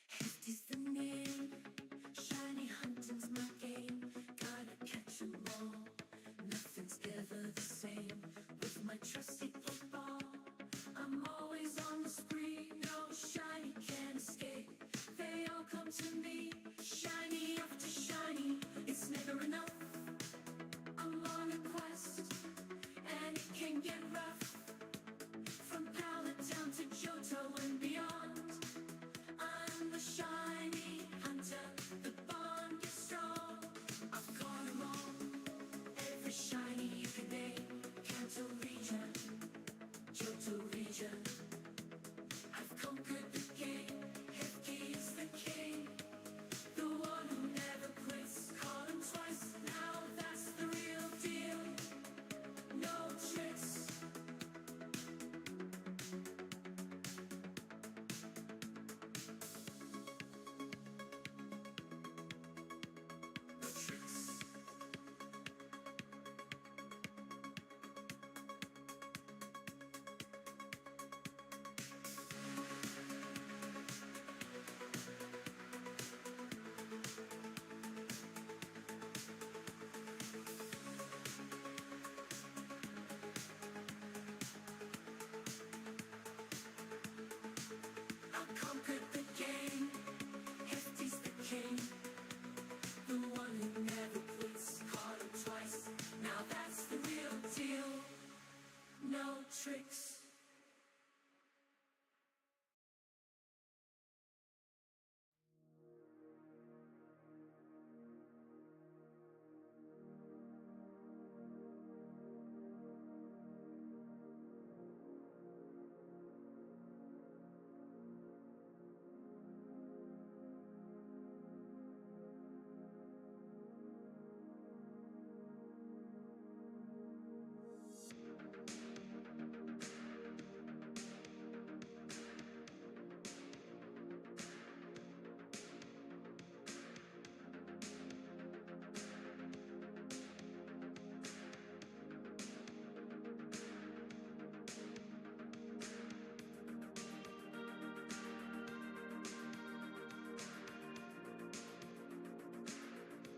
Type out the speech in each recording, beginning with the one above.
Hefty's the name, shiny hunting's my game. Gotta catch 'em all, nothing's ever the same. With my trusty football, I'm always on the spree. No shiny can escape, they all come to me. Shiny after shiny, it's never enough. I'm on a quest, and it can get rough. From Pallet down to Johto and beyond, I'm the shiny hunter, the bond is strong. I've caught 'em all, every shiny you can name. Kanto region, Johto region, I've conquered the game. Hefty is the king, the one who never quits. Caught him twice, now that's the real deal. No tricks. I've conquered the game. Hefty's the king, the one who never quits. Caught him twice, now that's the real deal. No tricks.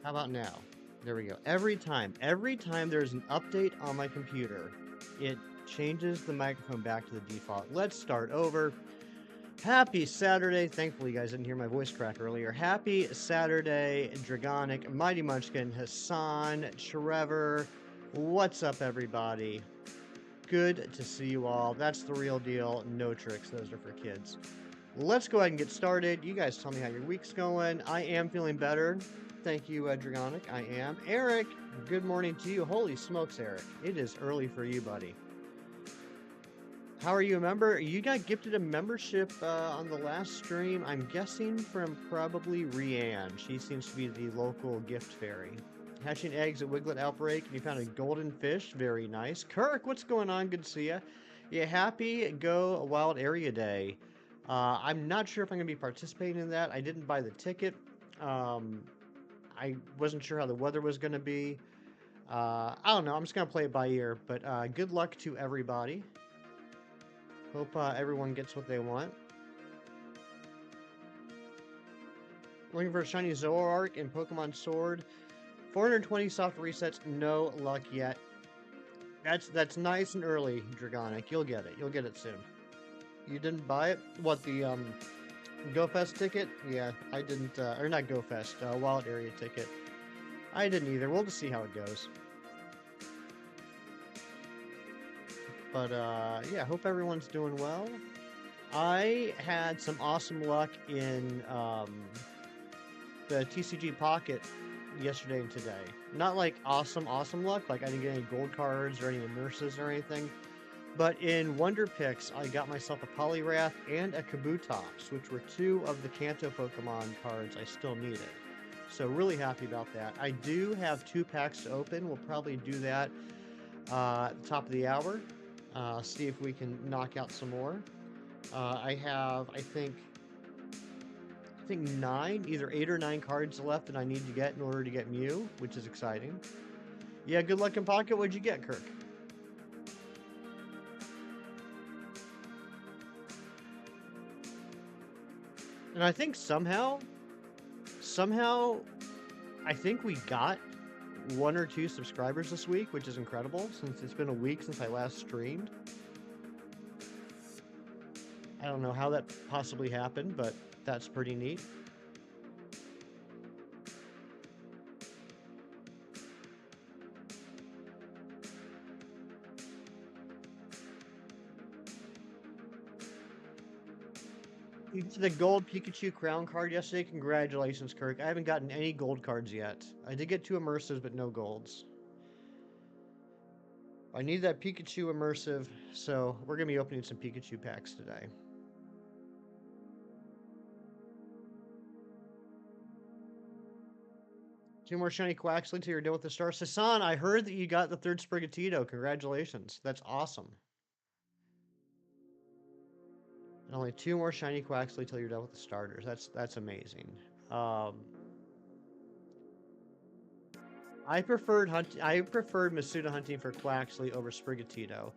How about now? There we go. Every time there's an update on my computer, it changes the microphone back to the default. Let's start over. Happy Saturday. Thankfully, you guys didn't hear my voice crack earlier. Happy Saturday, Dragonic, Mighty Munchkin, Hassan, Trevor. What's up, everybody? Good to see you all. That's the real deal. No tricks. Those are for kids. Let's go ahead and get started. You guys tell me how your week's going. I am feeling better. Thank you, Dragonic. I am. Eric, good morning to you. Holy smokes, Eric. It is early for you, buddy. How are you a member? You got gifted a membership on the last stream, I'm guessing from probably Rianne. She seems to be the local gift fairy. Hatching eggs at Wiglet Outbreak, and you found a golden fish. Very nice. Kirk, what's going on? Good to see you. Yeah, happy Go Wild Area Day. I'm not sure if I'm going to be participating in that. I didn't buy the ticket. I wasn't sure how the weather was going to be. I don't know. I'm just going to play it by ear. But good luck to everybody. Hope everyone gets what they want. Looking for a shiny Zoroark in Pokemon Sword. 420 soft resets. No luck yet. That's nice and early, Dragonic. You'll get it. You'll get it soon. You didn't buy it? What, the GoFest ticket? Yeah, I didn't, or not GoFest, Wild Area ticket. I didn't either. We'll just see how it goes. But, yeah, hope everyone's doing well. I had some awesome luck in, the TCG Pocket yesterday and today. Not like awesome luck, like I didn't get any gold cards or any immersives or anything. But in Wonder Picks, I got myself a Poliwrath and a Kabutops, which were two of the Kanto Pokemon cards I still needed. So really happy about that. I do have 2 packs to open. We'll probably do that at the top of the hour. See if we can knock out some more. I have, I think 9, either 8 or 9 cards left that I need to get in order to get Mew, which is exciting. Yeah, good luck in Pocket. What'd you get, Kirk? And I think somehow, I think we got 1 or 2 subscribers this week, which is incredible since it's been a week since I last streamed. I don't know how that possibly happened, but that's pretty neat. You did the gold Pikachu crown card yesterday. Congratulations, Kirk. I haven't gotten any gold cards yet. I did get 2 immersives, but no golds. I need that Pikachu immersive, so we're going to be opening some Pikachu packs today. Two more shiny Quaxley till you're done with the star. Sasan, I heard that you got the 3rd Sprigatito. Congratulations. That's awesome. And only 2 more shiny Quaxley till you're done with the starters. That's amazing. I preferred Masuda hunting for Quaxley over Sprigatito.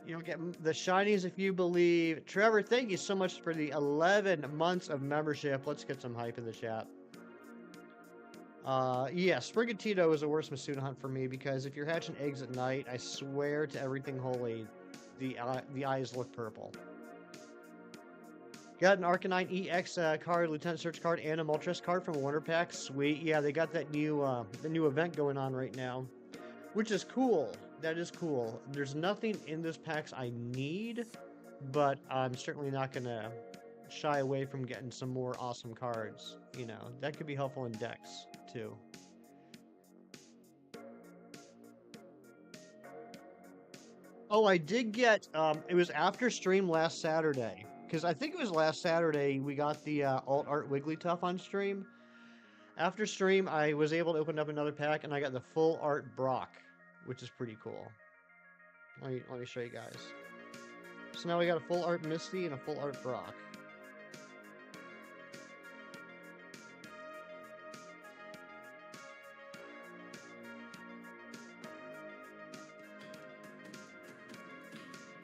You don't get the shinies if you believe. Trevor, thank you so much for the 11 months of membership. Let's get some hype in the chat. Yeah, Sprigatito is a worse Masuda hunt for me because if you're hatching eggs at night, I swear to everything holy, the eyes look purple. Got an Arcane EX card, Lieutenant Search card, and a Moltres card from a Wonder Pack. Sweet. Yeah, they got that new the new event going on right now, which is cool. That is cool. There's nothing in this packs I need, but I'm certainly not gonna shy away from getting some more awesome cards. You know, that could be helpful in decks too. Oh, I did get it was after stream last Saturday. Because I think it was last Saturday we got the alt art Wigglytuff on stream. After stream, I was able to open up another pack, and I got the full art Brock, which is pretty cool. Let me show you guys. So now we got a full art Misty and a full art Brock.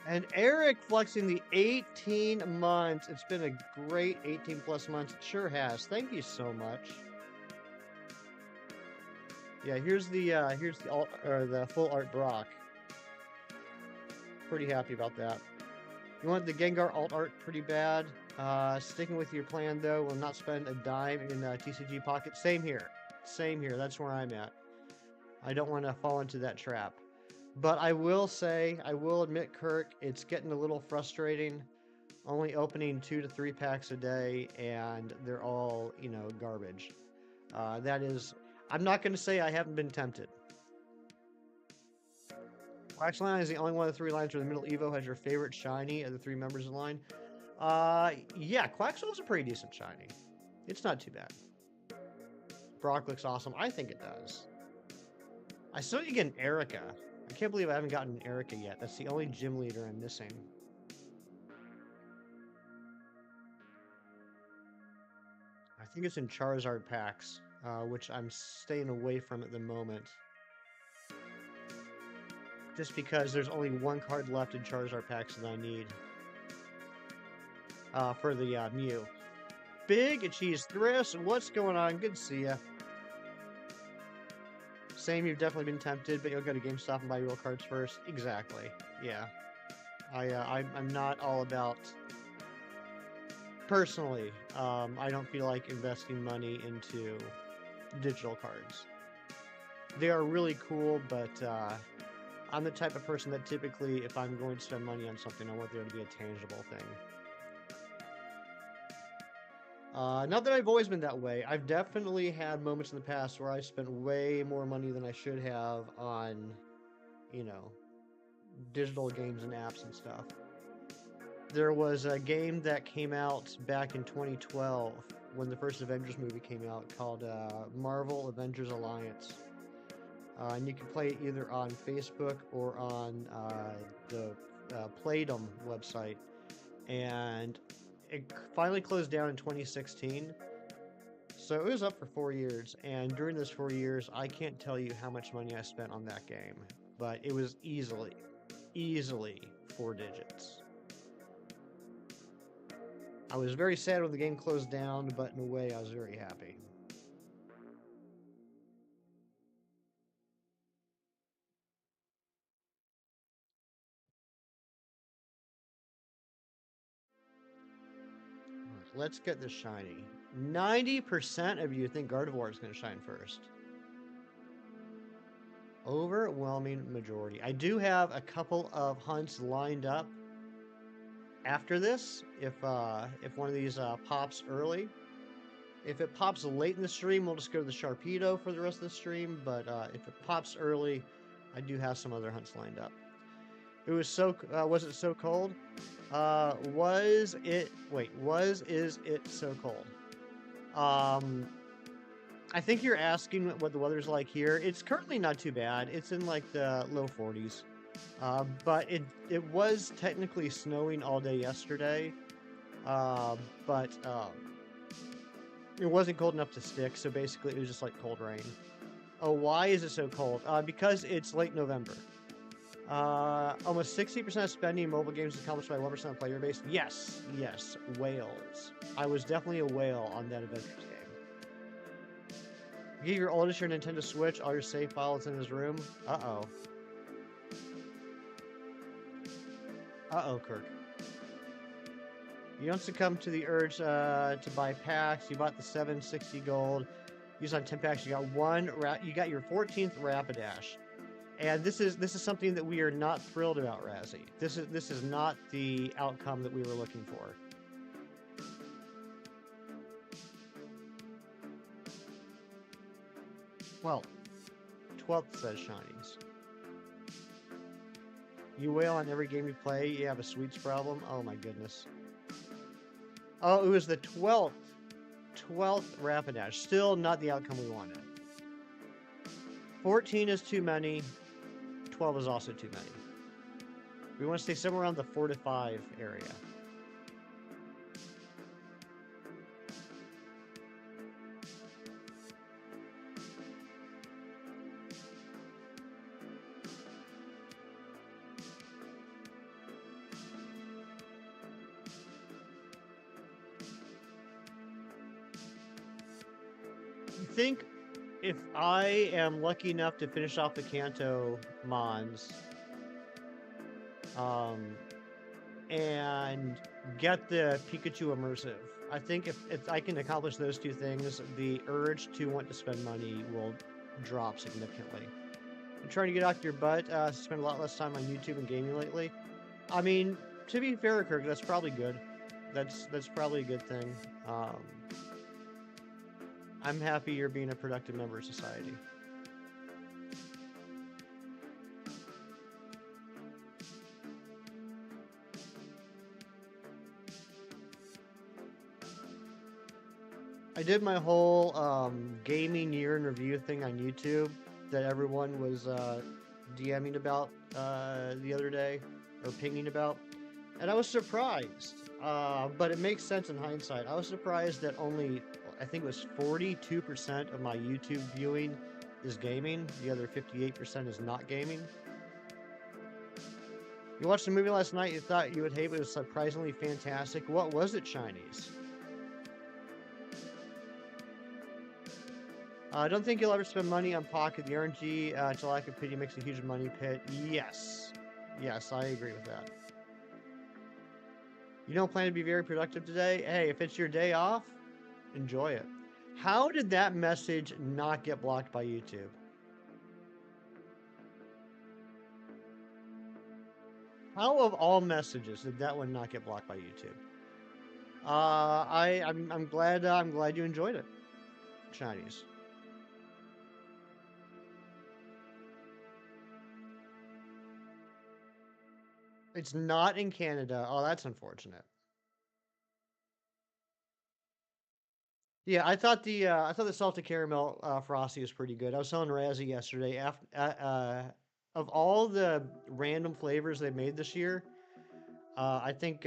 And Eric flexing the 18 months. It's been a great 18 plus months. It sure has. Thank you so much. Yeah, here's the full art Brock. Pretty happy about that. You want the Gengar alt art pretty bad. Sticking with your plan though, will not spend a dime in TCG Pocket. Same here. Same here. That's where I'm at. I don't want to fall into that trap. But I will say, I will admit, Kirk, it's getting a little frustrating. Only opening 2 to 3 packs a day, and they're all, you know, garbage. That is, I'm not going to say I haven't been tempted. Quaxline is the only one of the 3 lines where the middle Evo has your favorite shiny of the 3 members in line. Yeah, Quaxline's a pretty decent shiny. It's not too bad. Brock looks awesome. I think it does. I still need to get an Erica. I can't believe I haven't gotten an Erica yet. That's the only gym leader I'm missing. I think it's in Charizard packs, which I'm staying away from at the moment. Just because there's only 1 card left in Charizard packs that I need. For the Mew. Big Cheese Thriss, what's going on? Good to see ya. Same, you've definitely been tempted, but you'll go to GameStop and buy real cards first. Exactly. Yeah. I'm not all about... Personally, I don't feel like investing money into digital cards. They are really cool, but I'm the type of person that typically, if I'm going to spend money on something, I want there to be a tangible thing. Not that I've always been that way. I've definitely had moments in the past where I spent way more money than I should have on, you know, digital games and apps and stuff. There was a game that came out back in 2012 when the first Avengers movie came out called Marvel Avengers Alliance. And you can play it either on Facebook or on the Playdom website. And it finally closed down in 2016. So it was up for 4 years. And during those 4 years, I can't tell you how much money I spent on that game. But it was easily 4 digits. I was very sad when the game closed down, but in a way I was very happy. Let's get this shiny. 90% of you think Gardevoir is going to shine first. Overwhelming majority. I do have a couple of hunts lined up after this. If one of these pops early. If it pops late in the stream, we'll just go to the Sharpedo for the rest of the stream. But if it pops early, I do have some other hunts lined up. It was so. Was it so cold? Was it so cold? I think you're asking what the weather's like here. It's currently not too bad. It's in like the low 40s. But it was technically snowing all day yesterday. But it wasn't cold enough to stick, so basically it was just like cold rain. Oh, why is it so cold? Because it's late November. Almost 60% of spending in mobile games is accomplished by 1% of player base. Yes, whales. I was definitely a whale on that Adventures game. Give your oldest your Nintendo Switch, all your save files in his room. Uh-oh. Uh-oh, Kirk. You don't succumb to the urge to buy packs. You bought the 760 gold. Used on 10 packs. You got you got your 14th Rapidash. And this is something that we are not thrilled about, Razzie. This is not the outcome that we were looking for. Well, 12th says shinies. You wail on every game you play. You have a sweets problem. Oh my goodness. Oh, it was the 12th Rapidash. Still not the outcome we wanted. 14 is too many. 12 is also too many. We want to stay somewhere around the 4 to 5 area. I think if I am lucky enough to finish off the Kanto Mons, and get the Pikachu immersive, I think if I can accomplish those two things, the urge to want to spend money will drop significantly. I'm trying to get off your butt, spend a lot less time on YouTube and gaming lately. I mean, to be fair, Kirk, that's probably good. That's probably a good thing. I'm happy you're being a productive member of society. I did my whole gaming year in review thing on YouTube that everyone was DMing about the other day, or pinging about, and I was surprised, but it makes sense in hindsight. I was surprised that only, I think it was 42% of my YouTube viewing is gaming. The other 58% is not gaming. You watched the movie last night, you thought you would hate it, but it was surprisingly fantastic. What was it, Shinies? I don't think you'll ever spend money on Pocket. The RNG, to lack of pity, makes a huge money pit. Yes. Yes, I agree with that. You don't plan to be very productive today? Hey, if it's your day off, enjoy it. How did that message not get blocked by YouTube? How of all messages did that one not get blocked by YouTube? I'm glad you enjoyed it, Chinese. It's not in Canada. Oh, that's unfortunate. Yeah, I thought the salted caramel frosty was pretty good. I was telling Razzie yesterday. Of all the random flavors they made this year, I think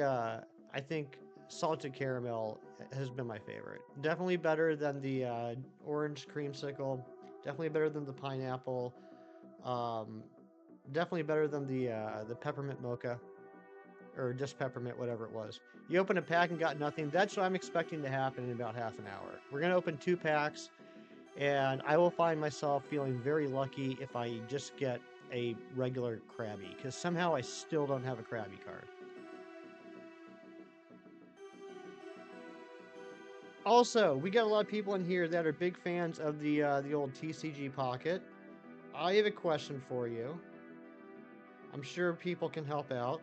salted caramel has been my favorite. Definitely better than the orange creamsicle. Definitely better than the pineapple. Definitely better than the peppermint mocha. or just peppermint, whatever it was. You open a pack and got nothing. That's what I'm expecting to happen in about half an hour. We're going to open 2 packs, and I will find myself feeling very lucky if I just get a regular Krabby, because somehow I still don't have a Krabby card. Also, we got a lot of people in here that are big fans of the old TCG Pocket. I have a question for you. I'm sure people can help out.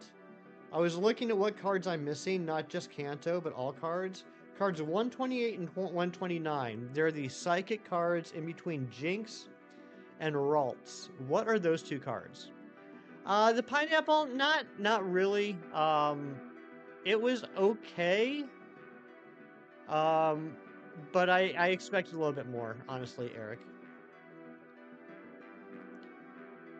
I was looking at what cards I'm missing, not just Kanto, but all cards. Cards 128 and 129. They're the psychic cards in between Jinx and Ralts. What are those 2 cards? The pineapple, not really. It was okay. But I expected a little bit more, honestly, Eric.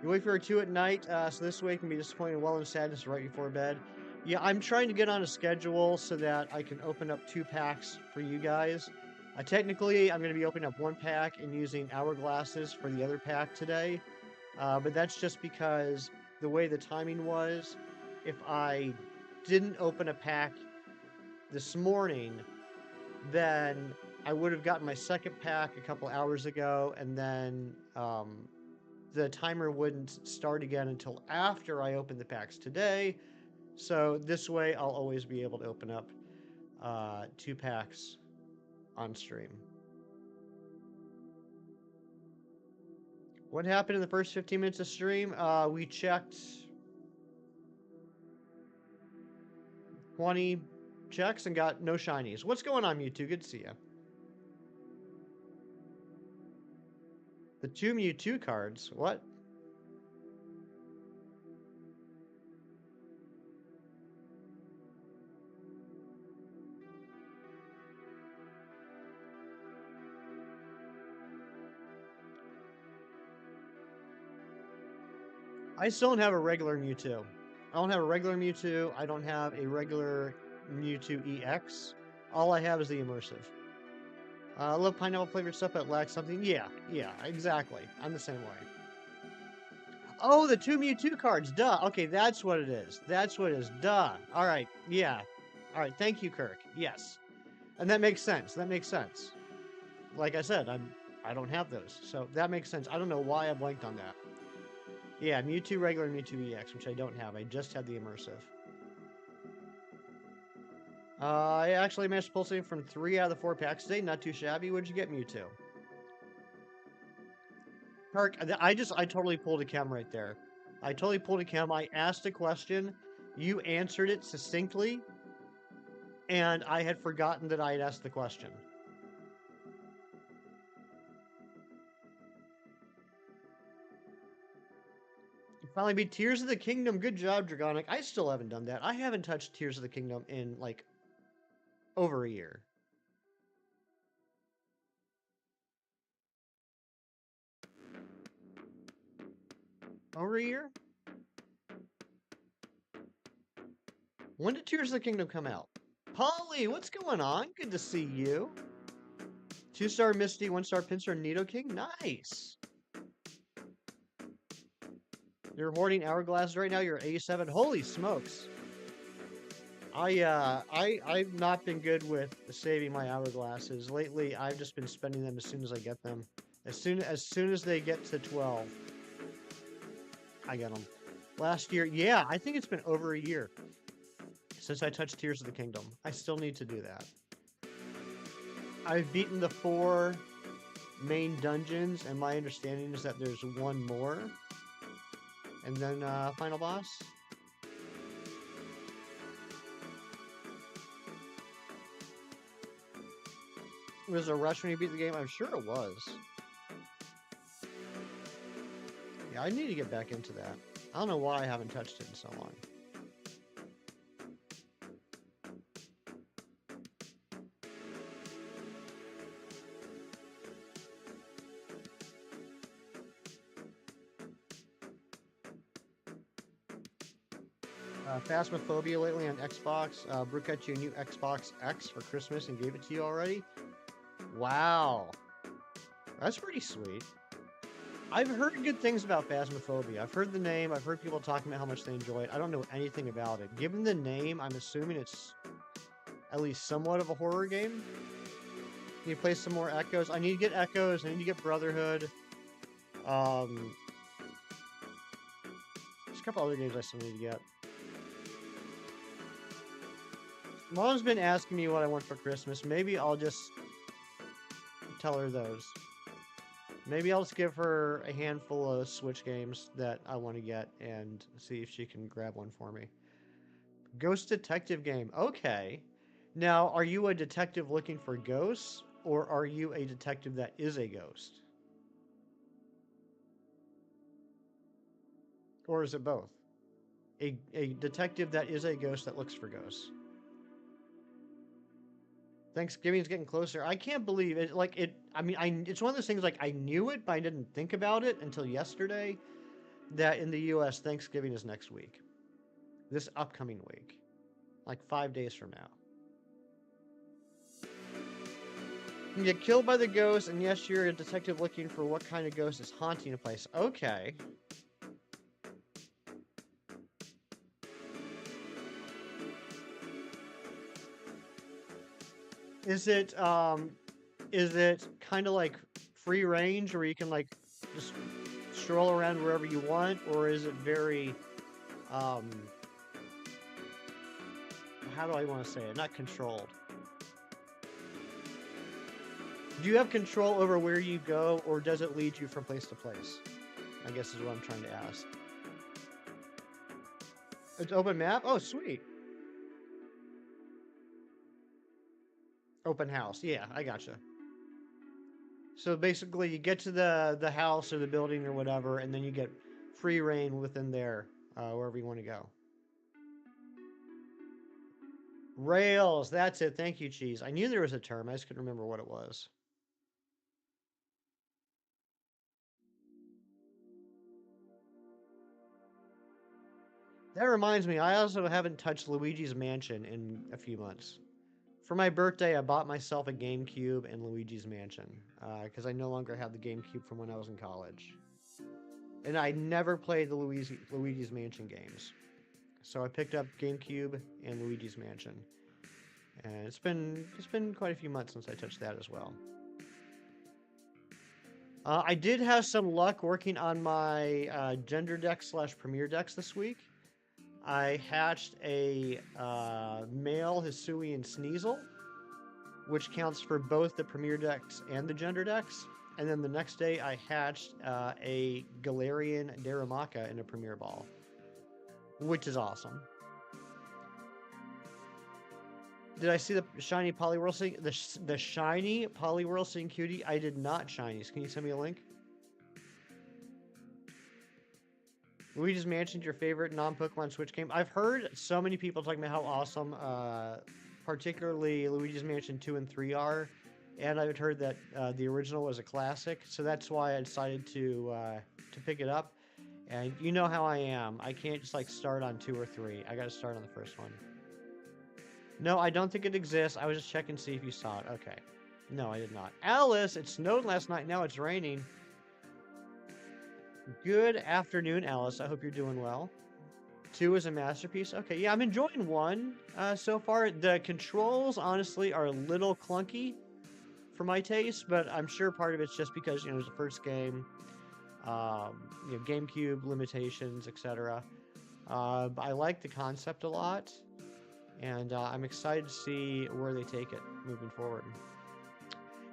You wait for a 2 at night, so this way can be disappointed well in sadness right before bed. Yeah, I'm trying to get on a schedule so that I can open up 2 packs for you guys. Technically, I'm going to be opening up 1 pack and using hourglasses for the other pack today. But that's just because the way the timing was, if I didn't open a pack this morning, then I would have gotten my second pack a couple hours ago, and then the timer wouldn't start again until after I open the packs today. So this way I'll always be able to open up 2 packs on stream. What happened in the first 15 minutes of stream? We checked 20 checks and got no shinies. What's going on, Mewtwo? Good to see you. The 2 Mewtwo cards. What? I still don't have a regular Mewtwo. I don't have a regular Mewtwo. I don't have a regular Mewtwo EX. All I have is the immersive. I love pineapple flavored stuff, but it lacks something. Yeah, exactly. I'm the same way. Oh, the 2 Mewtwo cards. Duh. Okay, that's what it is. That's what it is. Duh. All right. Yeah. All right. Thank you, Kirk. Yes. And that makes sense. That makes sense. Like I said, I don't have those, so that makes sense. I don't know why I blanked on that. Yeah, Mewtwo regular, Mewtwo EX, which I don't have. I just had the immersive. I actually managed to pull something from 3 out of the 4 packs today. Not too shabby. What'd you get, Mewtwo? Park, I totally pulled a chem right there. I totally pulled a chem. I asked a question. You answered it succinctly. And I had forgotten that I had asked the question. Finally beat Tears of the Kingdom. Good job, Dragonic. I still haven't done that. I haven't touched Tears of the Kingdom in, like, over a year. Over a year? When did Tears of the Kingdom come out? Polly, what's going on? Good to see you. 2-star Misty, 1-star Pinsir, Nidoking. Nice. You're hoarding hourglasses right now. You're at 87. Holy smokes. I've not been good with saving my hourglasses lately. I've just been spending them as soon as I get them. As soon as they get to 12, I get them. Last year, yeah, I think it's been over a year since I touched Tears of the Kingdom. I still need to do that. I've beaten the 4 main dungeons, and my understanding is that there's 1 more. And then final boss. Was a rush when you beat the game? I'm sure it was. Yeah, I need to get back into that. I don't know why I haven't touched it in so long. Phasmophobia lately on Xbox. Brooke got you a new Xbox X for Christmas and gave it to you already? Wow. That's pretty sweet. I've heard good things about Phasmophobia. I've heard the name. I've heard people talking about how much they enjoy it. I don't know anything about it. Given the name, I'm assuming it's at least somewhat of a horror game. Need to play some more Echoes. I need to get Echoes. I need to get Brotherhood. There's a couple other games I still need to get. Mom's been asking me what I want for Christmas. Maybe I'll just tell her those. Maybe I'll just give her a handful of Switch games that I want to get and see if she can grab one for me. Ghost detective game. Okay. Now, are you a detective looking for ghosts, or are you a detective that is a ghost? Or is it both? A detective that is a ghost that looks for ghosts. Thanksgiving's getting closer. I can't believe it. Like it. I mean, it's one of those things. Like I knew it, but I didn't think about it until yesterday. That in the U.S., Thanksgiving is next week. This upcoming week, like 5 days from now. You get killed by the ghost, and yes, you're a detective looking for what kind of ghost is haunting a place. Okay. Is it kind of like free range where you can like just stroll around wherever you want, or is it very how do I want to say it? Not controlled. Do you have control over where you go, or does it lead you from place to place? I guess is what I'm trying to ask. It's open map? Oh, sweet. Open house. Yeah, I gotcha. So basically, you get to the house or the building or whatever, and then you get free reign within there, wherever you want to go. Rails, that's it. Thank you, Cheese. I knew there was a term. I just couldn't remember what it was. That reminds me, I also haven't touched Luigi's Mansion in a few months. For my birthday, I bought myself a GameCube and Luigi's Mansion, because I no longer have the GameCube from when I was in college. And I never played the Luigi's Mansion games. So I picked up GameCube and Luigi's Mansion. And it's been quite a few months since I touched that as well. I did have some luck working on my gender deck / Premier decks this week. I hatched a male Hisuian Sneasel, which counts for both the Premier decks and the gender decks. And then the next day, I hatched a Galarian Darumaka in a Premier Ball, which is awesome. Did I see the shiny Poliwhirl Sing? The shiny Poliwhirl Sing Cutie? I did not shinies. Can you send me a link? Luigi's Mansion's your favorite non-Pokemon Switch game? I've heard so many people talking about how awesome, particularly Luigi's Mansion 2 and 3 are, and I've heard that the original was a classic, so that's why I decided to pick it up. And you know how I am. I can't just like start on 2 or 3. I got to start on the first one. No, I don't think it exists. I was just checking to see if you saw it. Okay. No, I did not. Alice, it snowed last night. Now it's raining. Good afternoon, Alice. I hope you're doing well. 2 is a masterpiece. Okay, yeah, I'm enjoying 1 so far. The controls, honestly, are a little clunky for my taste, but I'm sure part of it's just because, it was the first game. GameCube limitations, etc. But I like the concept a lot, and I'm excited to see where they take it moving forward.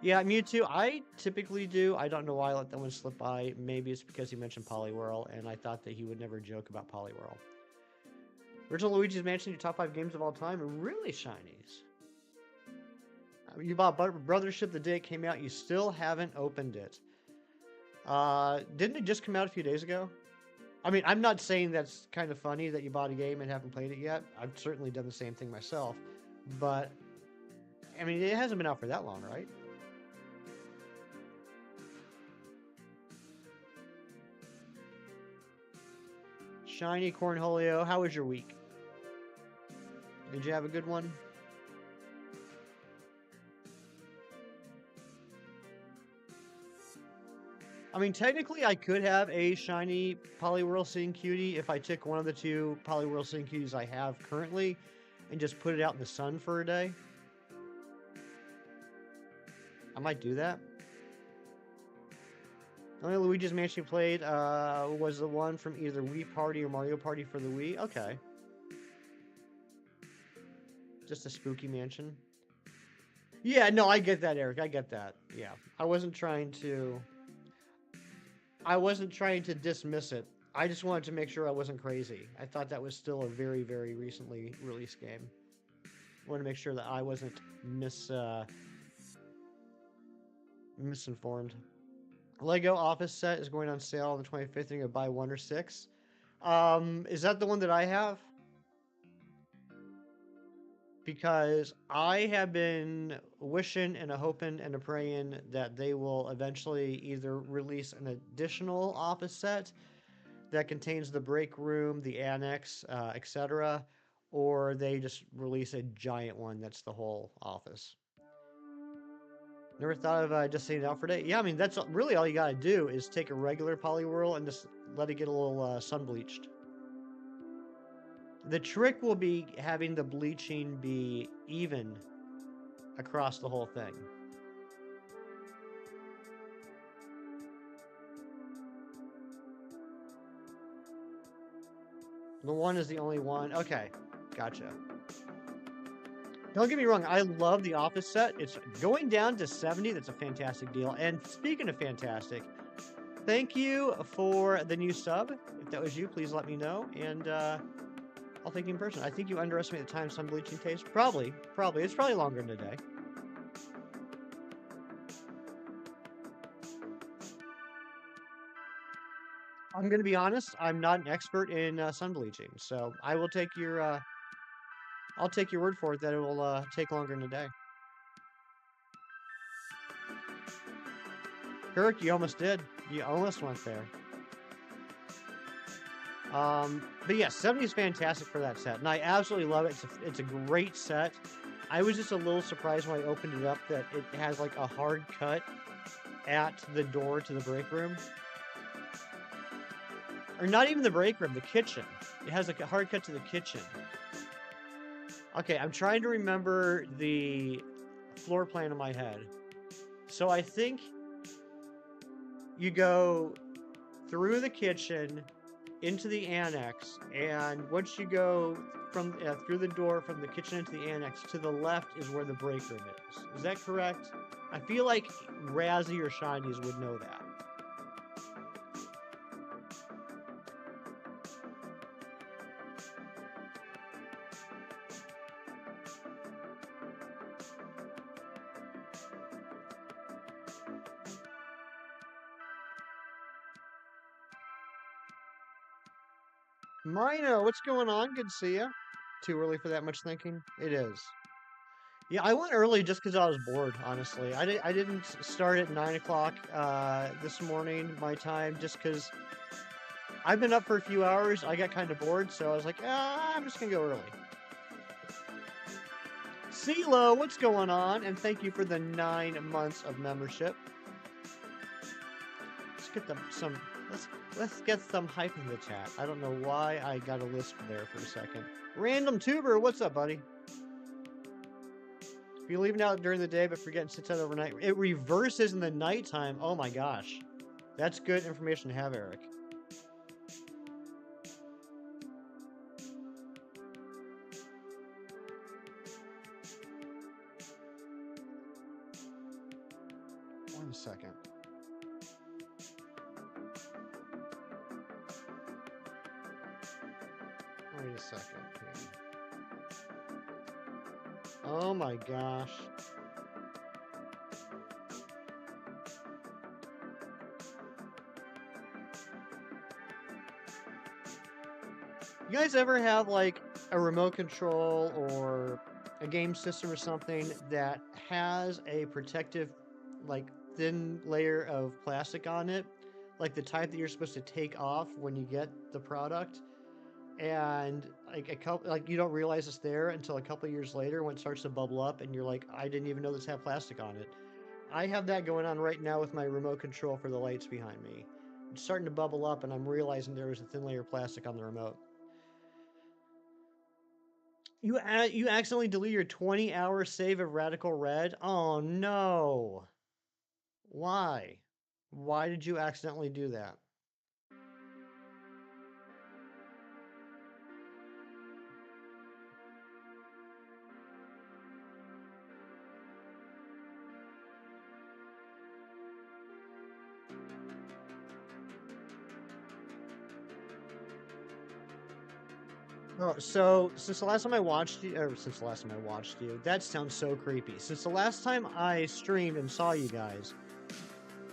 Yeah, Mewtwo, I typically do. I don't know why I let that one slip by. Maybe it's because he mentioned Poliwhirl, and I thought that he would never joke about Poliwhirl. Original Luigi's Mansion, your top 5 games of all time? Really, shinies. You bought Brothership the day it came out. You still haven't opened it. Didn't it just come out a few days ago? I mean, I'm not saying that's kind of funny that you bought a game and haven't played it yet. I've certainly done the same thing myself. But, I mean, it hasn't been out for that long, right? Shiny Cornholio, how was your week? Did you have a good one? I mean, technically, I could have a shiny Poliwhirl Sing Cutie if I took one of the two Poliwhirl Sing Cuties I have currently and just put it out in the sun for a day. I might do that. The only Luigi's Mansion played was the one from either Wii Party or Mario Party for the Wii. Okay. Just a spooky mansion. Yeah, no, I get that, Eric. I get that. Yeah. I wasn't trying to dismiss it. I just wanted to make sure I wasn't crazy. I thought that was still a very, very recently released game. I wanted to make sure that I wasn't misinformed. Lego Office set is going on sale on the 25th. You're gonna buy 1 or 6. Is that the one that I have? Because I have been wishing and a hoping and a praying that they will eventually either release an additional office set that contains the break room, the annex, etc., or they just release a giant one that's the whole office. Never thought of just sitting it out for a day. Yeah, I mean, that's really all you gotta do is take a regular Poliwhirl and just let it get a little sun bleached. The trick will be having the bleaching be even across the whole thing. The one is the only one. Okay, gotcha. Don't get me wrong, I love the Office set. It's going down to 70. That's a fantastic deal. And speaking of fantastic, thank you for the new sub. If that was you, please let me know. And I'll thank you in person. I think you underestimate the time sun bleaching takes. Probably. It's probably longer than a day. I'm going to be honest. I'm not an expert in sun bleaching, so I will take your. I'll take your word for it that it will take longer than a day. Kirk, you almost did. You almost went there. But yeah, 70 is fantastic for that set, and I absolutely love it. It's a great set. I was just a little surprised when I opened it up that it has like a hard cut at the door to the break room. Or not even the break room, the kitchen. It has like a hard cut to the kitchen. Okay, I'm trying to remember the floor plan in my head. So I think you go through the kitchen into the annex, and once you go from through the door from the kitchen into the annex, to the left is where the break room is. Is that correct? I feel like Razzie or Shinies would know that. Mino, what's going on? Good to see you. Too early for that much thinking? It is. Yeah, I went early just because I was bored, honestly. I didn't start at 9 o'clock this morning, my time, just because I've been up for a few hours. I got kind of bored, so I was like, I'm just going to go early. CeeLo, what's going on? And thank you for the 9 months of membership. Let's get let's get some hype in the chat. I don't know why I got a lisp there for a second. Random Tuber, what's up, buddy? If you're leaving out during the day but forgetting to sit out overnight, it reverses in the nighttime. Oh my gosh. That's good information to have, Eric. One second. Wait a second here. Oh my gosh. You guys ever have like a remote control or a game system or something that has a protective, like thin layer of plastic on it, like the type that you're supposed to take off when you get the product? And like you don't realize it's there until a couple of years later when it starts to bubble up and you're like, I didn't even know this had plastic on it. I have that going on right now with my remote control for the lights behind me. It's starting to bubble up, and I'm realizing there was a thin layer of plastic on the remote. You accidentally delete your 20-hour save of Radical Red? Oh no! Why? Why did you accidentally do that? Oh, so since the last time I watched you, or since the last time I watched you, that sounds so creepy. Since the last time I streamed and saw you guys,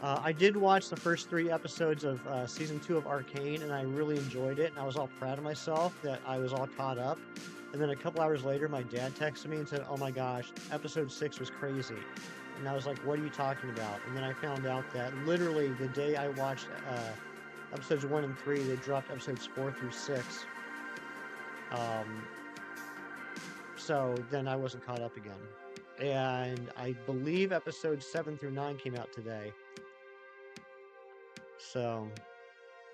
I did watch the first 3 episodes of season 2 of Arcane, and I really enjoyed it, and I was all proud of myself that I was all caught up. And then a couple hours later, my dad texted me and said, "Oh my gosh, episode 6 was crazy." And I was like, "What are you talking about?" And then I found out that literally the day I watched episodes 1 and 3, they dropped episodes 4 through 6. So then I wasn't caught up again. And I believe episodes 7 through 9 came out today. So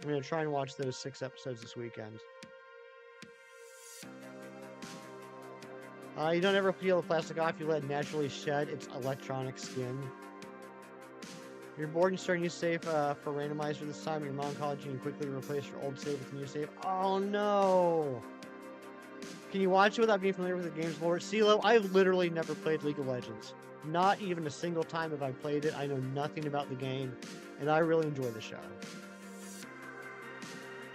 I'm going to try and watch those 6 episodes this weekend. You don't ever peel the plastic off, you let it naturally shed its electronic skin. You're bored and starting a new save for randomizer this time. Your mom called you and quickly replaced your old save with a new save. Oh no! Can you watch it without being familiar with the game's lore? CeeLo, I've literally never played League of Legends. Not even a single time have I played it. I know nothing about the game, and I really enjoy the show.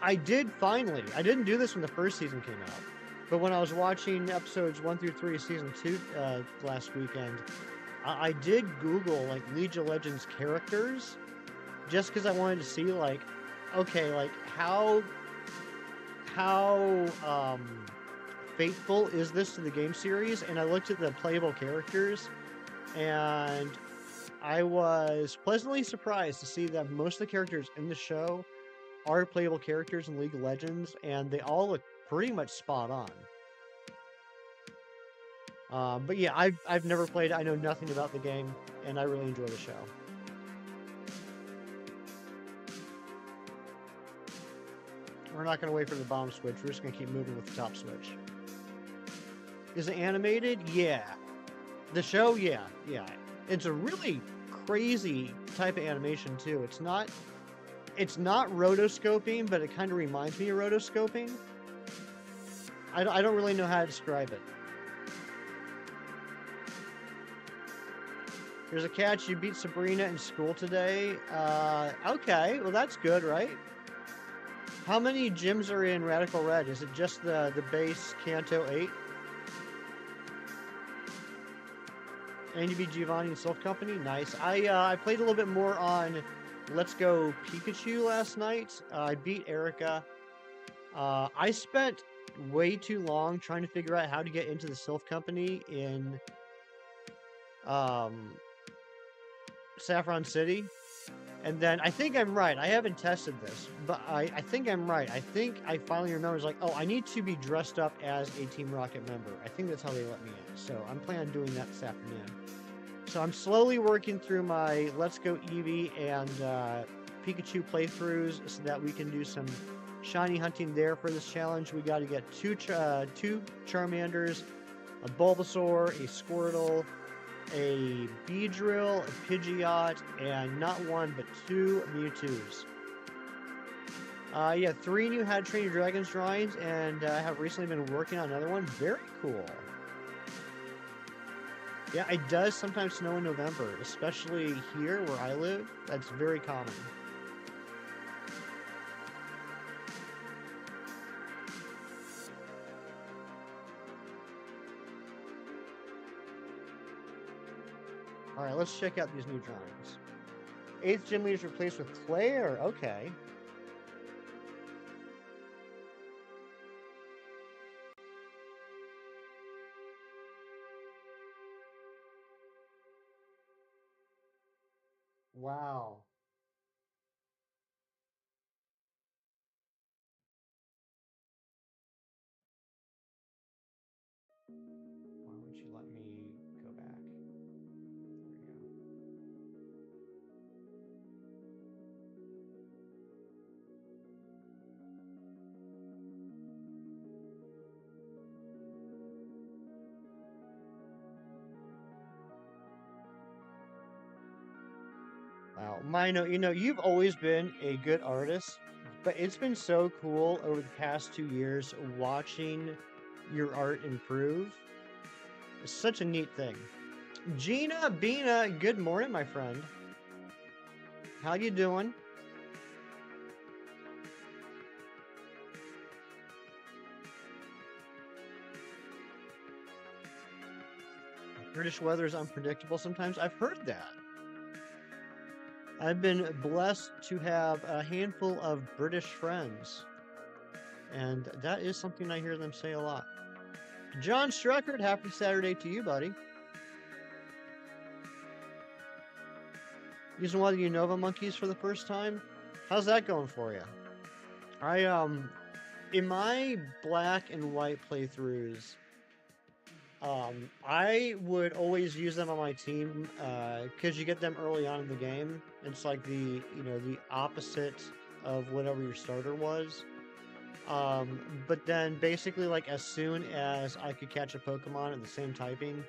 I did finally. I didn't do this when the first season came out, but when I was watching episodes 1 through 3 of season 2 last weekend, I did Google like League of Legends characters, just because I wanted to see like, okay, like how faithful is this to the game series? And I looked at the playable characters, and I was pleasantly surprised to see that most of the characters in the show are playable characters in League of Legends, and they all look pretty much spot on. But yeah, I've never played it. I know nothing about the game, and I really enjoy the show. We're not going to wait for the bomb switch. We're just going to keep moving with the top switch. Is it animated? Yeah. The show? Yeah. It's a really crazy type of animation, too. It's not rotoscoping, but it kind of reminds me of rotoscoping. I don't really know how to describe it. There's a catch. You beat Sabrina in school today. Okay. Well, that's good, right? How many gyms are in Radical Red? Is it just the base Kanto 8? And you beat Giovanni and Silph Company? Nice. I played a little bit more on Let's Go Pikachu last night. I beat Erica. I spent way too long trying to figure out how to get into the Silph Company in Saffron City. And then I think I'm right. I haven't tested this, but I think I'm right. I think I finally remember, it's like, oh, I need to be dressed up as a Team Rocket member. I think that's how they let me in. So I'm planning on doing that this afternoon. So I'm slowly working through my Let's Go Eevee and Pikachu playthroughs so that we can do some shiny hunting there for this challenge. We got to get two Charmanders, a Bulbasaur, a Squirtle, a Beedrill, a Pidgeot, and not one, but 2 Mewtwo's. Yeah, 3 new How to Train Your Dragons drawings, and I have recently been working on another one. Very cool. Yeah, it does sometimes snow in November, especially here where I live. That's very common. Alright, let's check out these new drawings. 8th gym leader is replaced with Claire. Okay. Wow. Why won't you let me go back? There we go. Mino, you've always been a good artist, but it's been so cool over the past 2 years watching your art improve. It's such a neat thing. Gina, Bina, good morning, my friend. How you doing? British weather is unpredictable sometimes. I've heard that. I've been blessed to have a handful of British friends, and that is something I hear them say a lot. John Struckert, happy Saturday to you, buddy. Using one of the Unova monkeys for the first time? How's that going for you? In my black and white playthroughs, I would always use them on my team, because you get them early on in the game. It's like the opposite of whatever your starter was. But then basically, like, as soon as I could catch a Pokemon at the same typing,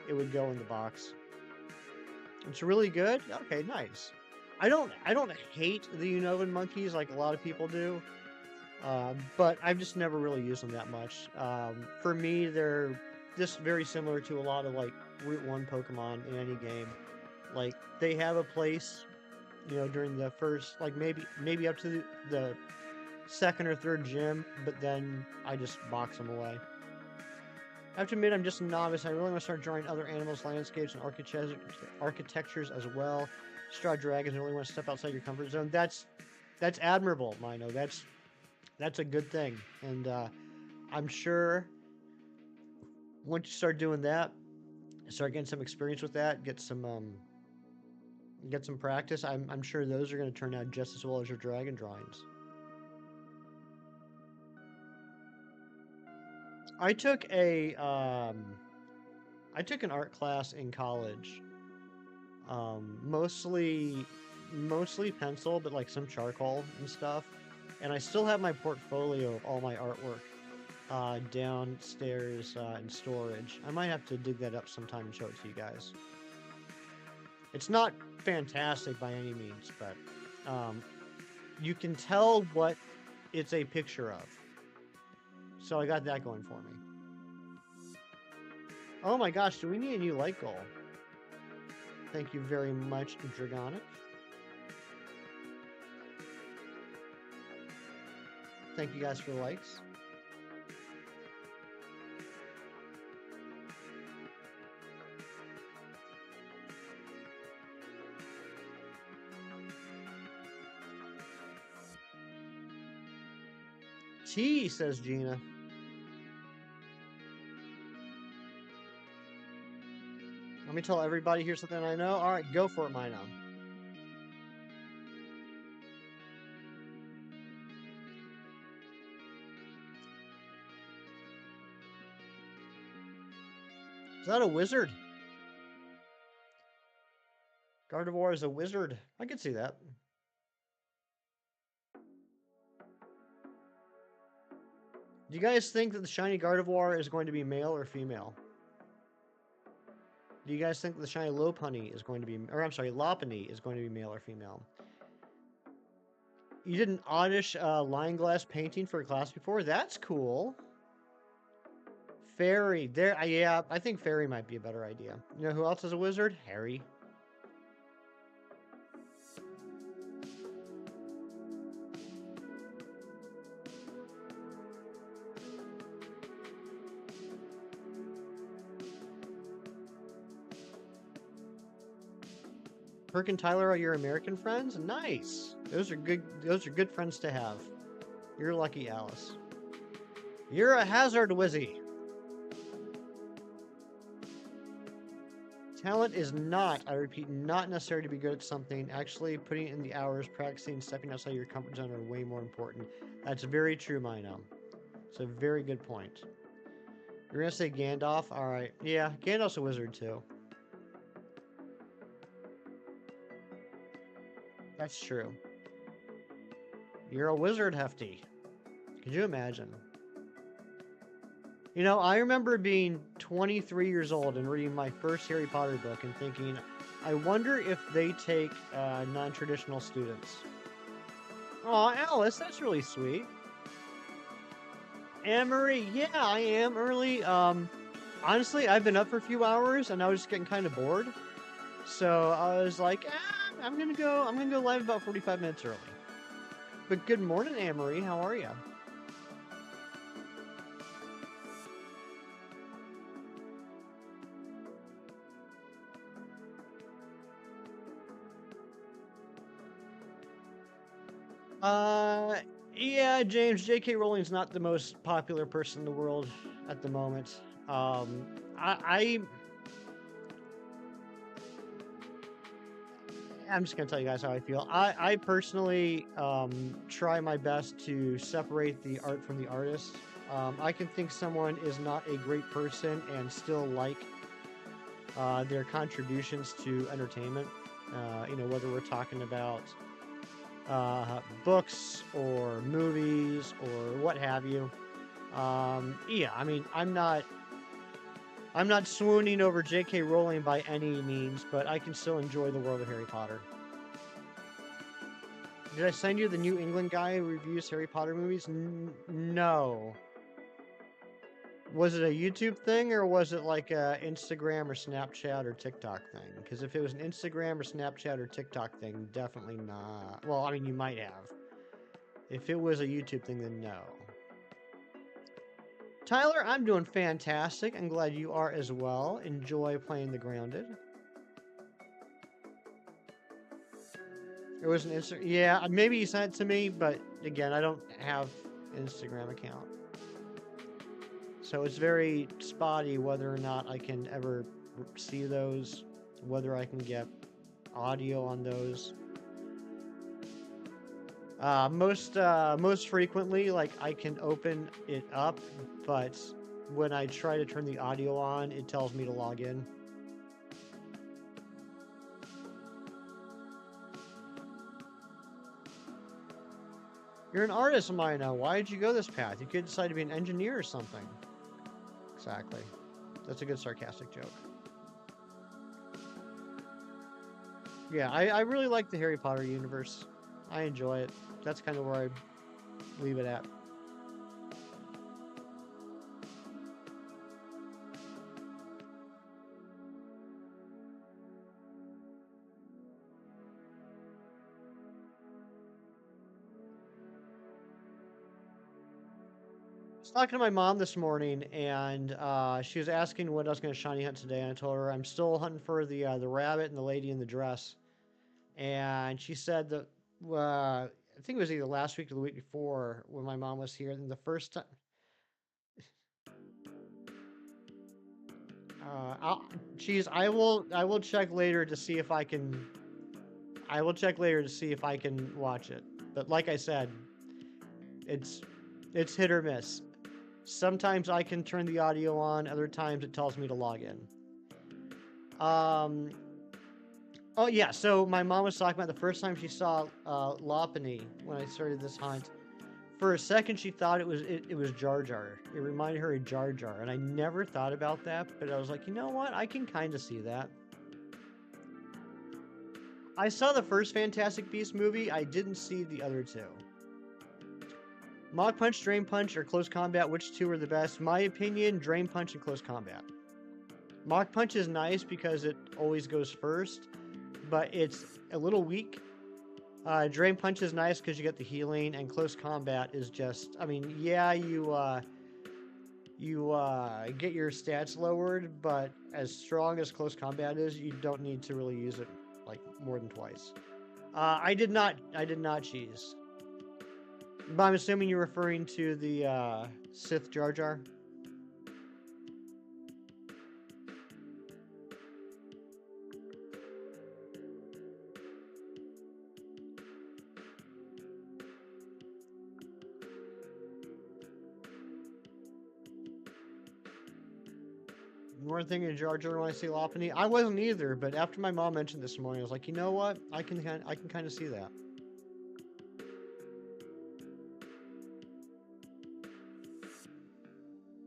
it would go in the box. It's really good. Okay, nice. I don't hate the Unovan monkeys like a lot of people do, but I've just never really used them that much. For me, they're just very similar to a lot of like Route 1 Pokemon in any game. Like, they have a place, during the first, like, maybe up to the second or third gym, but then I just box them away. I have to admit, I'm just a novice. I really want to start drawing other animals, landscapes, and architectures as well. Straw dragons. I really want to step outside your comfort zone. That's admirable, Mino. That's a good thing, and I'm sure once you start doing that, start getting some experience with that, get some practice. I'm sure those are going to turn out just as well as your dragon drawings. I took an art class in college. Mostly pencil, but like some charcoal and stuff. And I still have my portfolio of all my artwork downstairs in storage. I might have to dig that up sometime and show it to you guys. It's not fantastic by any means, but you can tell what it's a picture of. So I got that going for me. Oh my gosh, do we need a new light goal? Thank you very much, Dragonic. Thank you guys for the likes. T, says Gina. Let me tell everybody here's something I know. All right, go for it, Mino. Is that a wizard? Gardevoir is a wizard. I could see that. Do you guys think that the shiny Gardevoir is going to be male or female? Do you guys think the shiny Lopunny is going to be, or I'm sorry, Lopunny is going to be male or female? You did an oddish line glass painting for a class before? That's cool. Fairy. There, yeah, I think Fairy might be a better idea. You know who else is a wizard? Harry. Perk and Tyler are your American friends? Nice. Those are good friends to have. You're lucky, Alice. You're a hazard, Wizzy. Talent is not, I repeat, not necessary to be good at something. Actually, putting in the hours, practicing, stepping outside your comfort zone are way more important. That's very true, Mino. It's a very good point. You're gonna say Gandalf? Alright. Yeah, Gandalf's a wizard too. That's true. You're a wizard, Hefty. Could you imagine? I remember being 23 years old and reading my first Harry Potter book and thinking, I wonder if they take non-traditional students. Oh, Alice, that's really sweet. Anne-Marie, yeah, I am early. Honestly, I've been up for a few hours and I was just getting kind of bored. So I was like, I'm gonna go live about 45 minutes early. But good morning, Anne-Marie. How are you? Uh, yeah, James, J.K. Rowling's not the most popular person in the world at the moment. I'm just gonna tell you guys how I feel. I personally try my best to separate the art from the artist. I can think someone is not a great person and still like their contributions to entertainment. Whether we're talking about books or movies or what have you. Yeah, I mean, I'm not swooning over J.K. Rowling by any means, but I can still enjoy the world of Harry Potter. Did I send you the New England guy who reviews Harry Potter movies? No. Was it a YouTube thing or was it like a Instagram or Snapchat or TikTok thing? Because if it was an Instagram or Snapchat or TikTok thing, definitely not. Well, I mean, you might have. If it was a YouTube thing, then no. Tyler, I'm doing fantastic. I'm glad you are as well. Enjoy playing the Grounded. It was an Instagram. Yeah, maybe you sent it to me, but again, I don't have an Instagram account. So it's very spotty whether or not I can ever see those, whether I can get audio on those. Most frequently, like I can open it up, but when I try to turn the audio on, it tells me to log in. You're an artist, Amina. Why did you go this path? You could decide to be an engineer or something. Exactly. That's a good sarcastic joke. Yeah, I really like the Harry Potter universe. I enjoy it. That's kind of where I leave it at. I was talking to my mom this morning, and she was asking what I was going to shiny hunt today, and I told her I'm still hunting for the rabbit and the lady in the dress. And she said that I think it was either last week or the week before when my mom was here, and the first time. I will check later to see if I can. I will check later to see if I can watch it. But like I said, it's hit or miss. Sometimes I can turn the audio on, other times it tells me to log in. Oh yeah, so my mom was talking about the first time she saw Lopunny when I started this hunt. For a second, she thought it was Jar Jar. It reminded her of Jar Jar, and I never thought about that. But I was like, you know what? I can kind of see that. I saw the first Fantastic Beasts movie. I didn't see the other two. Mach Punch, Drain Punch, or Close Combat, which two are the best? My opinion, Drain Punch and Close Combat. Mach Punch is nice because it always goes first, but it's a little weak. Drain Punch is nice because you get the healing, and Close Combat is just, I mean, yeah, you get your stats lowered, but as strong as Close Combat is, you don't need to really use it like more than twice. I did not cheese. But I'm assuming you're referring to the Sith Jar Jar. You weren't thinking of Jar Jar when I say Lopunny? I wasn't either, but after my mom mentioned this morning, I was like, you know what? I can kind of see that.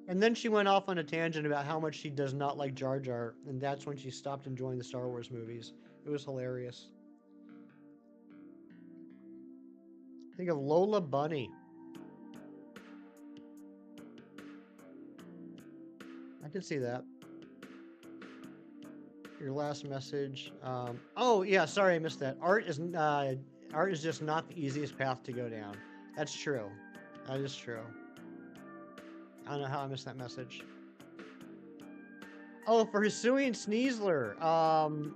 And then she went off on a tangent about how much she does not like Jar Jar, and that's when she stopped enjoying the Star Wars movies. It was hilarious. Think of Lola Bunny. I can see that. Your last message. Oh yeah, sorry I missed that. Art is just not the easiest path to go down. That's true. That is true. I don't know how I missed that message. Oh, for Hisui and Sneasler.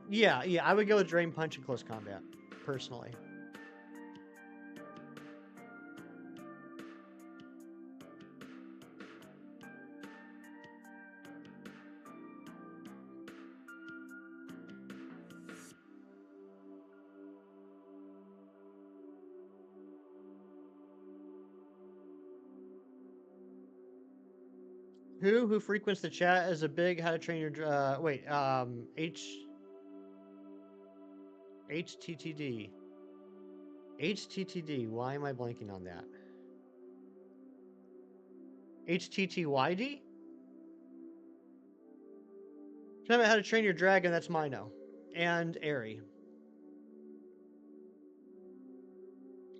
Yeah, I would go with Drain Punch in close combat, personally. Who frequents the chat is a big How to Train Your HTTD. HTTD. Why am I blanking on that? HTTYD? Talking about How to Train Your Dragon, that's Mino. And Airy.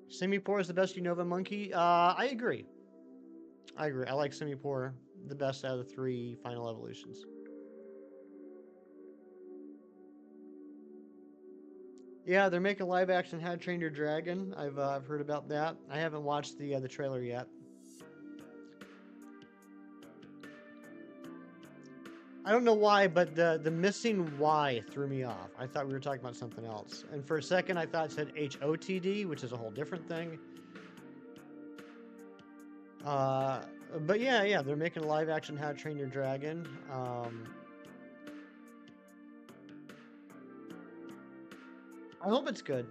Simipour is the best Unova monkey? I agree. I like Simipour the best out of the 3 final evolutions. Yeah, they're making live action How to Train Your Dragon. I've heard about that. I haven't watched the trailer yet. I don't know why, but the missing Y threw me off. I thought we were talking about something else. And for a second, I thought it said HOTD, which is a whole different thing. But yeah, they're making a live action How to Train Your Dragon. I hope it's good.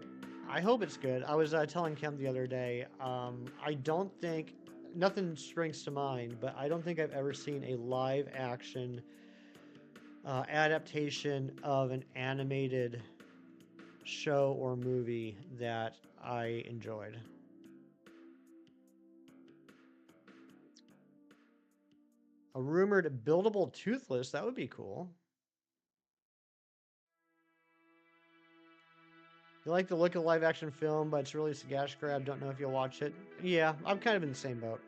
I hope it's good. I was telling Kim the other day, I don't think, nothing springs to mind, but I don't think I've ever seen a live action adaptation of an animated show or movie that I enjoyed. A rumored buildable Toothless, that would be cool. You like the look of live action film, but it's really a gash grab. Don't know if you'll watch it. Yeah, I'm kind of in the same boat.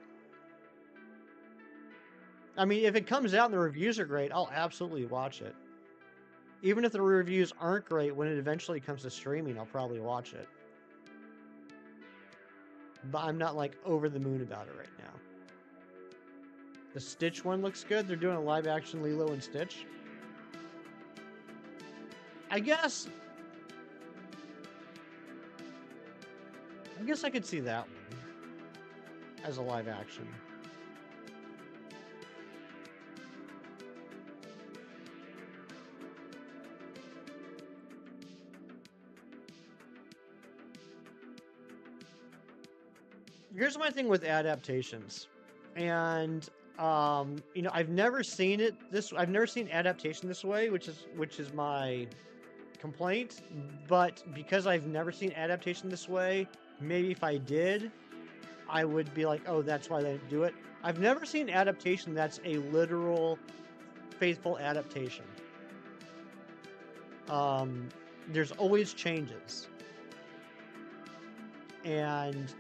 I mean, if it comes out and the reviews are great, I'll absolutely watch it. Even if the reviews aren't great, when it eventually comes to streaming, I'll probably watch it. But I'm not like over the moon about it right now. The Stitch one looks good. They're doing a live action Lilo and Stitch. I guess I could see that one as a live action. Here's my thing with adaptations, and you know, I've never seen adaptation this way, which is my complaint. But because I've never seen adaptation this way, maybe if I did, I would be like, oh, that's why they didn't do it. I've never seen adaptation that's a literal, faithful adaptation. There's always changes, and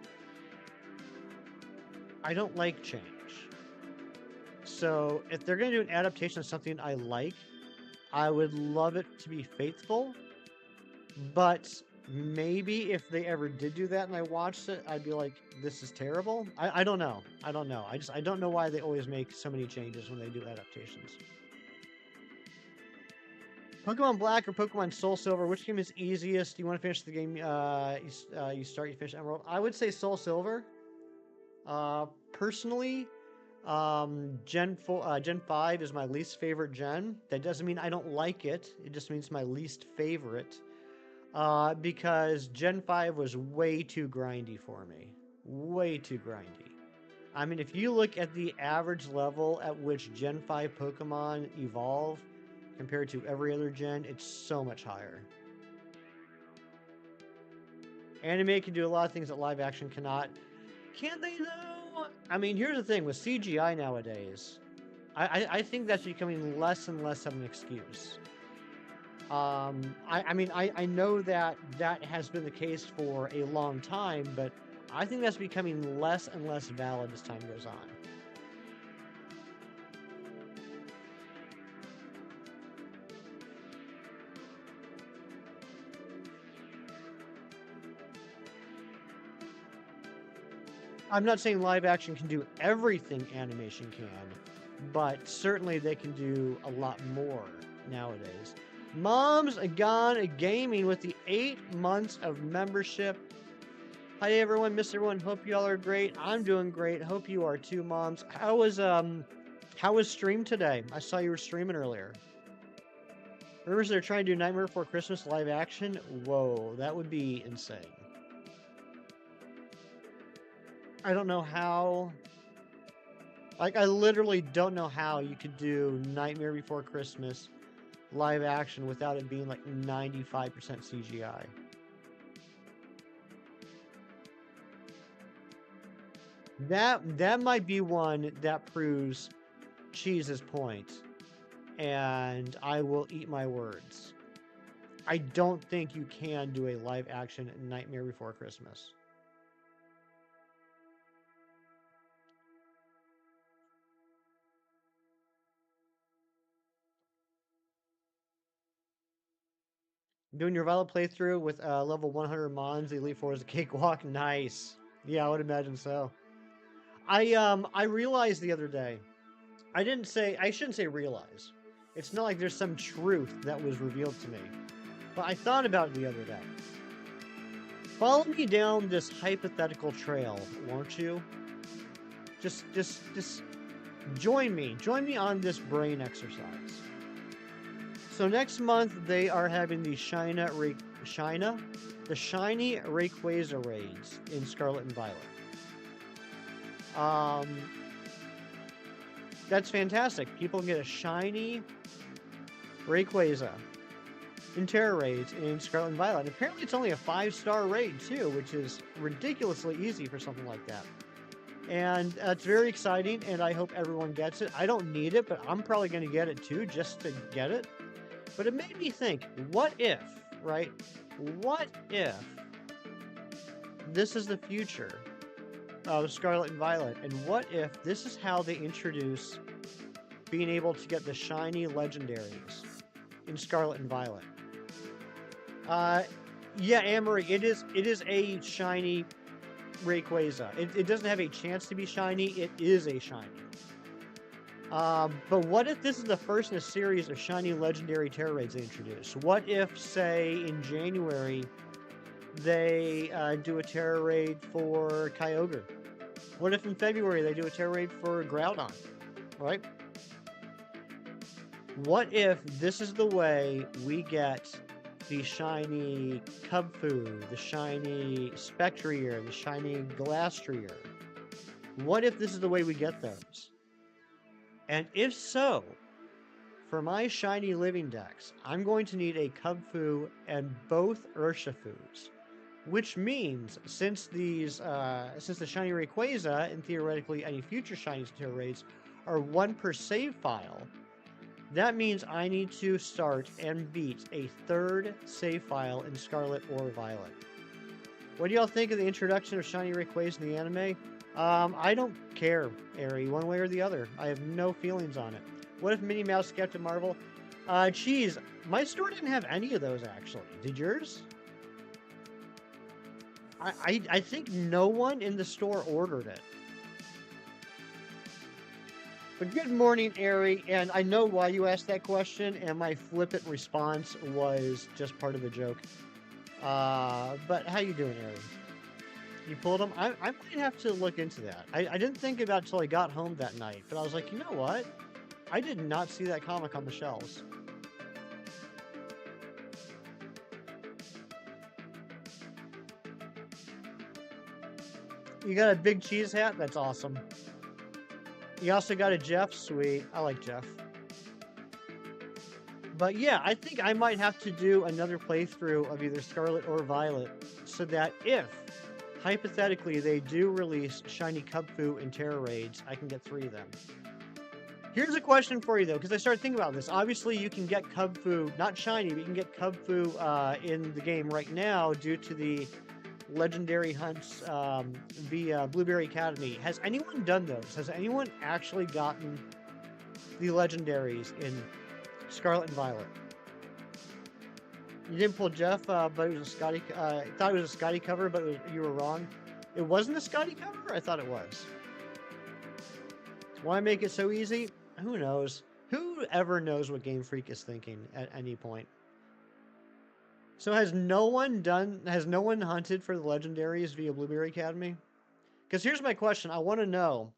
I don't like change. So if they're going to do an adaptation of something I like, I would love it to be faithful. But maybe if they ever did do that and I watched it, I'd be like, this is terrible. I don't know. I don't know. I don't know why they always make so many changes when they do adaptations. Pokemon Black or Pokemon Soul Silver, which game is easiest? Do you want to finish the game? You finish Emerald. I would say Soul Silver. Personally, Gen 5 is my least favorite gen. That doesn't mean I don't like it. It just means my least favorite. Because Gen 5 was way too grindy for me. Way too grindy. I mean, if you look at the average level at which Gen 5 Pokemon evolve compared to every other gen, it's so much higher. Anime can do a lot of things that live action cannot. Can they though? I mean, here's the thing with CGI nowadays. I think that's becoming less and less of an excuse. I mean, I know that that has been the case for a long time, but I think that's becoming less and less valid as time goes on. I'm not saying live action can do everything animation can, but certainly they can do a lot more nowadays. Mom's Gone Gaming with the 8 months of membership. Hi everyone, miss everyone. Hope y'all are great. I'm doing great. Hope you are too, moms. How was stream today? I saw you were streaming earlier. Rumors they're trying to do Nightmare Before Christmas live action. Whoa, that would be insane. I don't know how. Like, I literally don't know how you could do Nightmare Before Christmas live action without it being like 95% CGI. That might be one that proves Cheese's point, and I will eat my words. I don't think you can do a live action Nightmare Before Christmas. Doing your Violet playthrough with level 100 Mons, the Elite Four is a cakewalk. Nice. Yeah, I would imagine so. I realized the other day. I shouldn't say realize. It's not like there's some truth that was revealed to me. But I thought about it the other day. Follow me down this hypothetical trail, won't you? Just join me. Join me on this brain exercise. So next month they are having the shiny Rayquaza raids in Scarlet and Violet. That's fantastic. People can get a shiny Rayquaza in Terra raids in Scarlet and Violet. And apparently it's only a 5-star raid too, which is ridiculously easy for something like that. And it's very exciting, and I hope everyone gets it. I don't need it, but I'm probably going to get it too, just to get it. But it made me think, what if, right? What if this is the future of Scarlet and Violet? And what if this is how they introduce being able to get the shiny legendaries in Scarlet and Violet? Yeah, Amory, it is a shiny Rayquaza. It doesn't have a chance to be shiny, it is a shiny. But what if this is the first in a series of shiny legendary Terra raids they introduce? What if, say, in January, they do a Terra raid for Kyogre? What if in February they do a Terra raid for Groudon? Right? What if this is the way we get the shiny Cubfu, the shiny Spectrier, the shiny Glastrier? What if this is the way we get those? And if so, for my shiny living dex, I'm going to need a Cubfu and both Urshifus. Which means, since the shiny Rayquaza and theoretically any future shiny Terra raids are 1 per save file, that means I need to start and beat a 3rd save file in Scarlet or Violet. What do y'all think of the introduction of shiny Rayquaza in the anime? I don't care, Ari, one way or the other. I have no feelings on it. What if Minnie Mouse Captain Marvel? Cheese, my store didn't have any of those, actually. Did yours? I think no one in the store ordered it. But good morning, Ari, and I know why you asked that question, and my flippant response was just part of the joke. But how you doing, Ari? You pulled them? I might have to look into that. I didn't think about it until I got home that night, but I was like, you know what? I did not see that comic on the shelves. You got a big cheese hat? That's awesome. You also got a Jeff? Sweet. I like Jeff. But yeah, I think I might have to do another playthrough of either Scarlet or Violet so that if, hypothetically, they do release shiny Cubfu and Terra raids, I can get 3 of them. Here's a question for you though, because I started thinking about this. Obviously, you can get Cubfu, not shiny, but you can get Cubfu in the game right now due to the legendary hunts via Blueberry Academy. Has anyone done those? Has anyone actually gotten the legendaries in Scarlet and Violet? You didn't pull Jeff, but it was a Scotty. I thought it was a Scotty cover, but you were wrong. It wasn't a Scotty cover? I thought it was. Why make it so easy? Who knows? Who ever knows what Game Freak is thinking at any point? So has no one hunted for the legendaries via Blueberry Academy? Because here's my question. I want to know.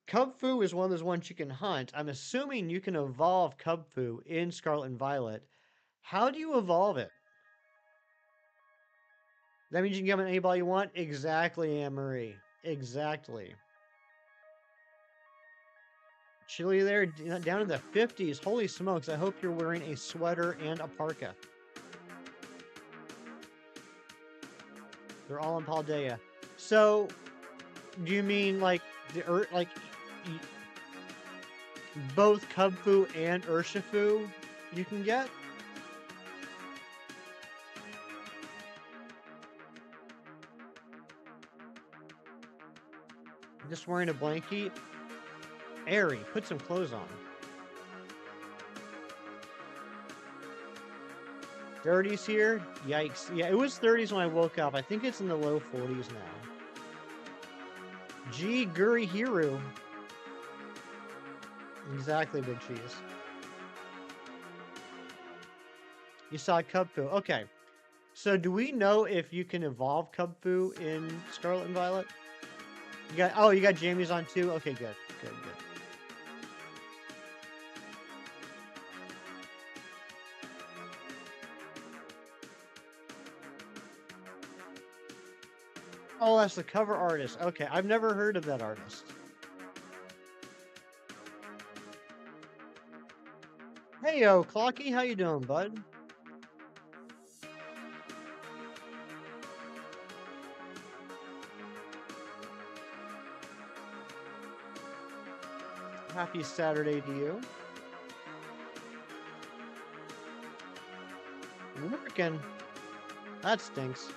Cubfu is one of those ones you can hunt. I'm assuming you can evolve Cubfu in Scarlet and Violet. How do you evolve it? That means you can give it any ball you want? Exactly, Anne-Marie. Exactly. Chilly there, down in the 50s. Holy smokes, I hope you're wearing a sweater and a parka. They're all in Paldea. So, do you mean like both Cubfu and Urshifu you can get? Just wearing a blankie? Airy, put some clothes on. 30s here? Yikes. Yeah, it was 30s when I woke up. I think it's in the low 40s now. Gee, Guri Hiru. Exactly, Big Cheese. You saw Cubfu. Okay. So do we know if you can evolve Cubfu in Scarlet and Violet? You got Jamie's on too? Okay, good. Good. Oh, that's the cover artist. Okay, I've never heard of that artist. Hey, yo, Clocky, how you doing, bud? Happy Saturday to you. Working. That stinks.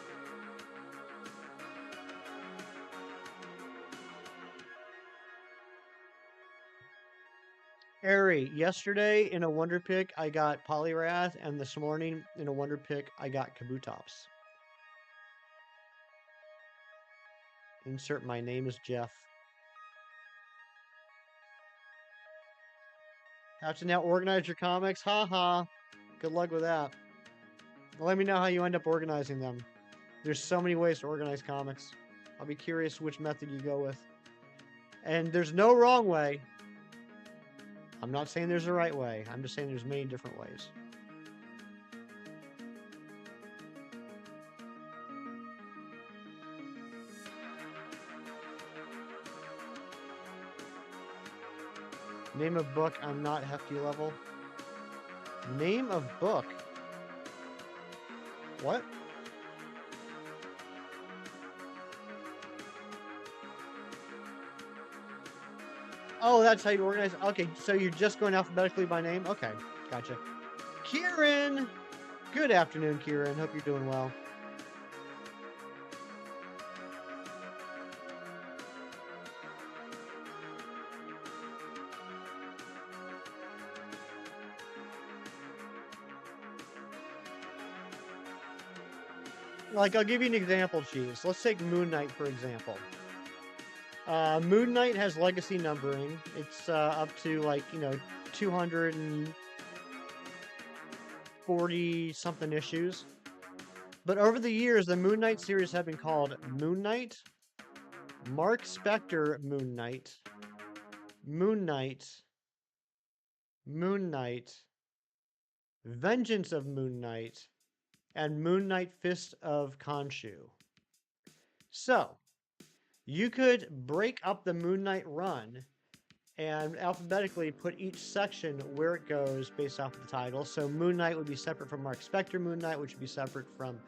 Ari, yesterday in a Wonder Pick I got Poliwrath, and this morning in a Wonder Pick I got Kabutops. Insert my name is Jeff. Have to now organize your comics? Haha. Good luck with that. Let me know how you end up organizing them. There's so many ways to organize comics. I'll be curious which method you go with. And there's no wrong way. I'm not saying there's a right way. I'm just saying there's many different ways. Name of book, I'm not hefty level. Name of book? What? Oh, that's how you organize. Okay, so you're just going alphabetically by name? Okay, gotcha. Kieran! Good afternoon, Kieran. Hope you're doing well. Like, I'll give you an example, Cheese. Let's take Moon Knight, for example. Moon Knight has legacy numbering. It's up to, like, 240 something issues. But over the years, the Moon Knight series have been called Moon Knight, Mark Spector Moon Knight, Moon Knight, Moon Knight, Vengeance of Moon Knight, and Moon Knight Fist of Khonshu. So, you could break up the Moon Knight run and alphabetically put each section where it goes based off of the title. So Moon Knight would be separate from Mark Spector Moon Knight, which would be separate from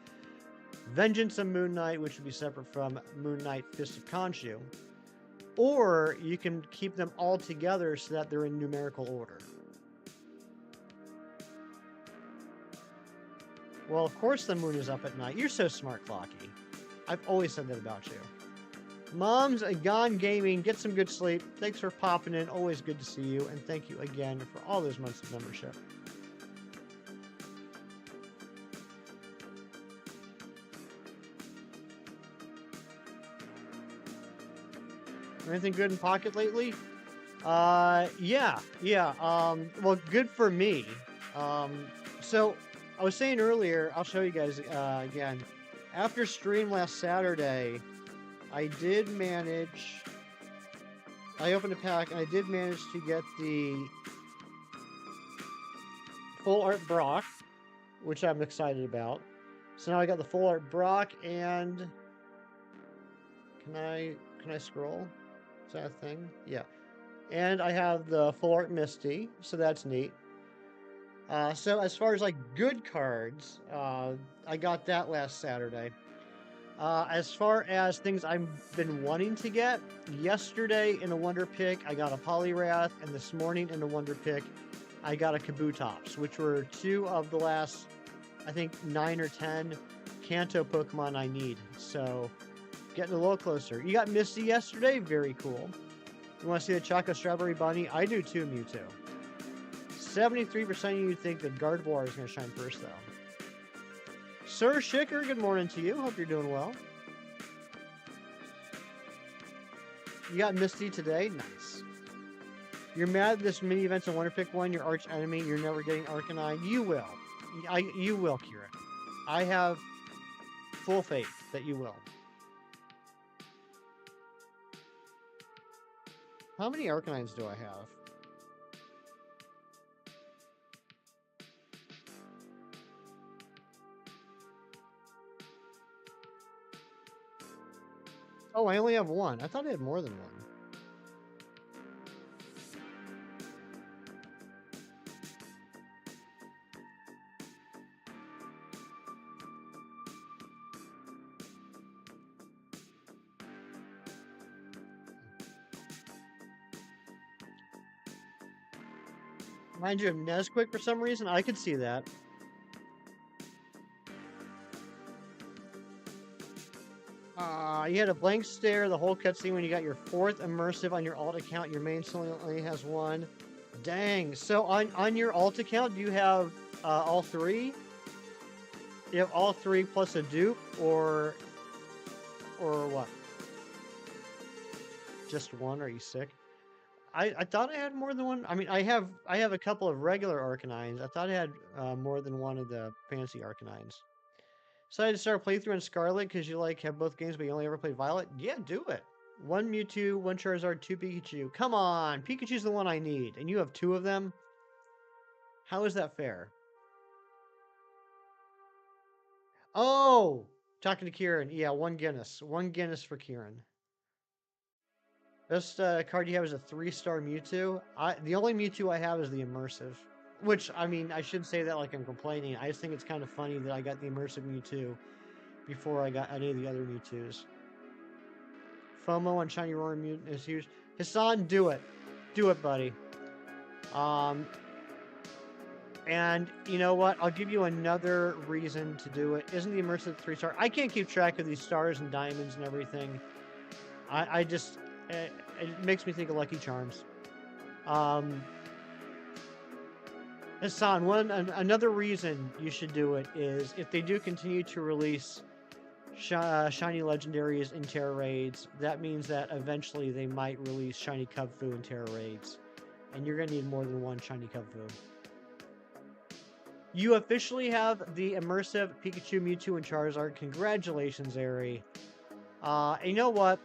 Vengeance of Moon Knight, which would be separate from Moon Knight Fist of Khonshu. or you can keep them all together so that they're in numerical order. Well, of course the moon is up at night. You're so smart, Clocky. I've always said that about you. Mom's gone gaming. Get some good sleep. Thanks for popping in. Always good to see you. And thank you again for all those months of membership. Anything good in Pocket lately? Yeah. Well, good for me. So I was saying earlier, I'll show you guys again. After stream last Saturday, I did manage. I opened a pack and I did manage to get the full art Brock, which I'm excited about. So now I got the full art Brock and can I scroll? Is that a thing? Yeah. And I have the full art Misty, so that's neat. So as far as like good cards, I got that last Saturday. As far as things I've been wanting to get, yesterday in a Wonder Pick, I got a Poliwrath, and this morning in a Wonder Pick, I got a Kabutops, which were two of the last, I think, 9 or 10 Kanto Pokemon I need. So, getting a little closer. You got Misty yesterday? Very cool. You want to see the Choco Strawberry Bunny? I do too, Mewtwo. 73% of you think that Gardevoir is going to shine first, though. Sir Shicker, good morning to you. Hope you're doing well. You got Misty today? Nice. You're mad that this mini event's a Wonder Pick one, your arch enemy, you're never getting Arcanine. You will. You will, Kieran. I have full faith that you will. How many Arcanines do I have? Oh, I only have one. I thought I had more than one. Mind you, Nesquik for some reason, I could see that. You had a blank stare the whole cutscene when you got your 4th immersive on your alt account. Your main only has one. Dang. So on your alt account, do you have all 3? You have all 3 plus a dupe, or what? Just one? Are you sick? I thought I had more than one. I mean, I have a couple of regular Arcanines. I thought I had more than one of the fancy Arcanines. Decided to start a playthrough in Scarlet because you have both games, but you only ever played Violet? Yeah, do it. 1 Mewtwo, 1 Charizard, 2 Pikachu. Come on! Pikachu's the one I need, and you have 2 of them? How is that fair? Oh! Talking to Kieran. Yeah, 1 Guinness. 1 Guinness for Kieran. Best card you have is a 3-star Mewtwo. The only Mewtwo I have is the Immersive. Which, I mean, I shouldn't say that like I'm complaining. I just think it's kind of funny that I got the Immersive Mewtwo before I got any of the other Mewtwo's. FOMO on Shiny Roaring Mutant is huge. Hassan, do it. Do it, buddy. And you know what? I'll give you another reason to do it. Isn't the Immersive 3-star? I can't keep track of these stars and diamonds and everything. I just... It makes me think of Lucky Charms. Hassan, another reason you should do it is if they do continue to release shiny legendaries in Terra Raids, that means that eventually they might release shiny Kubfu in Terra Raids. And you're going to need more than 1 shiny Kubfu. You officially have the Immersive Pikachu, Mewtwo, and Charizard. Congratulations, Ari. And you know what?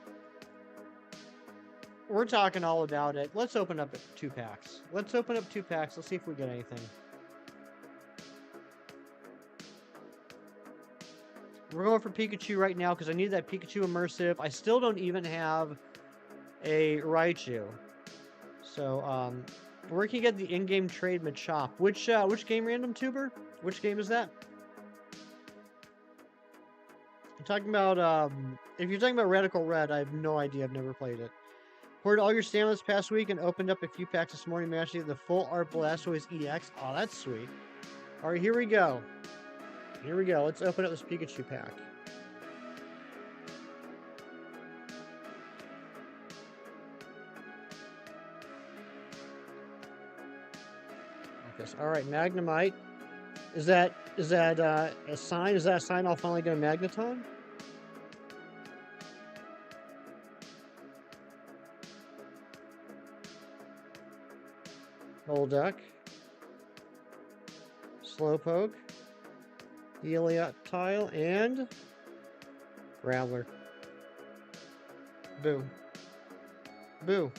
We're talking all about it. Let's open up 2 packs. Let's open up 2 packs. Let's see if we get anything. We're going for Pikachu right now because I need that Pikachu Immersive. I still don't even have a Raichu. So, where can you get the in-game trade Machop? Which game, Random Tuber? Which game is that? I'm talking about, if you're talking about Radical Red, I have no idea. I've never played it. Poured all your stamina this past week and opened up a few packs this morning. Managed to get the full art Blastoise EX. Oh, that's sweet. All right, here we go. Here we go. Let's open up this Pikachu pack. All right, Magnemite. Is that a sign? Is that a sign I'll finally get a Magneton? Golduck. Slowpoke. Helioptile and Growler. Boo. Boo.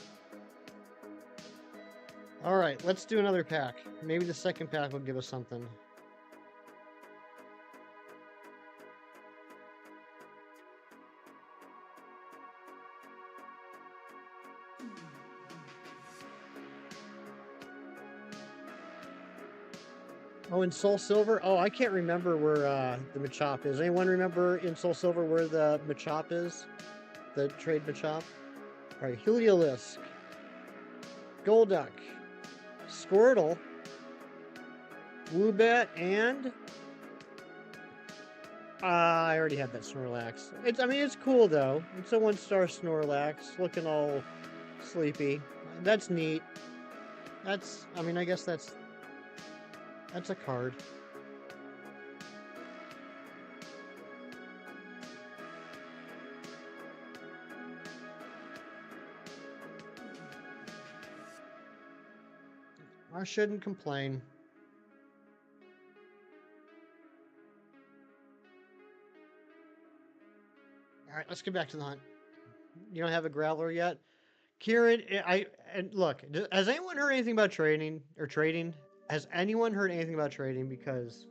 Alright, let's do another pack. Maybe the second pack will give us something. Oh, in Soul Silver? Oh, I can't remember where the Machop is. Anyone remember in Soul Silver where the Machop is? The trade Machop? Alright, Heliolisk. Golduck. Squirtle, Woobat, and I already had that Snorlax. I mean, it's cool though. It's a 1-star Snorlax, looking all sleepy. That's neat. I mean, I guess that's a card. I shouldn't complain. Alright, let's get back to the hunt. You don't have a Growler yet? Kieran, and look, has anyone heard anything about trading? Has anyone heard anything about trading? Because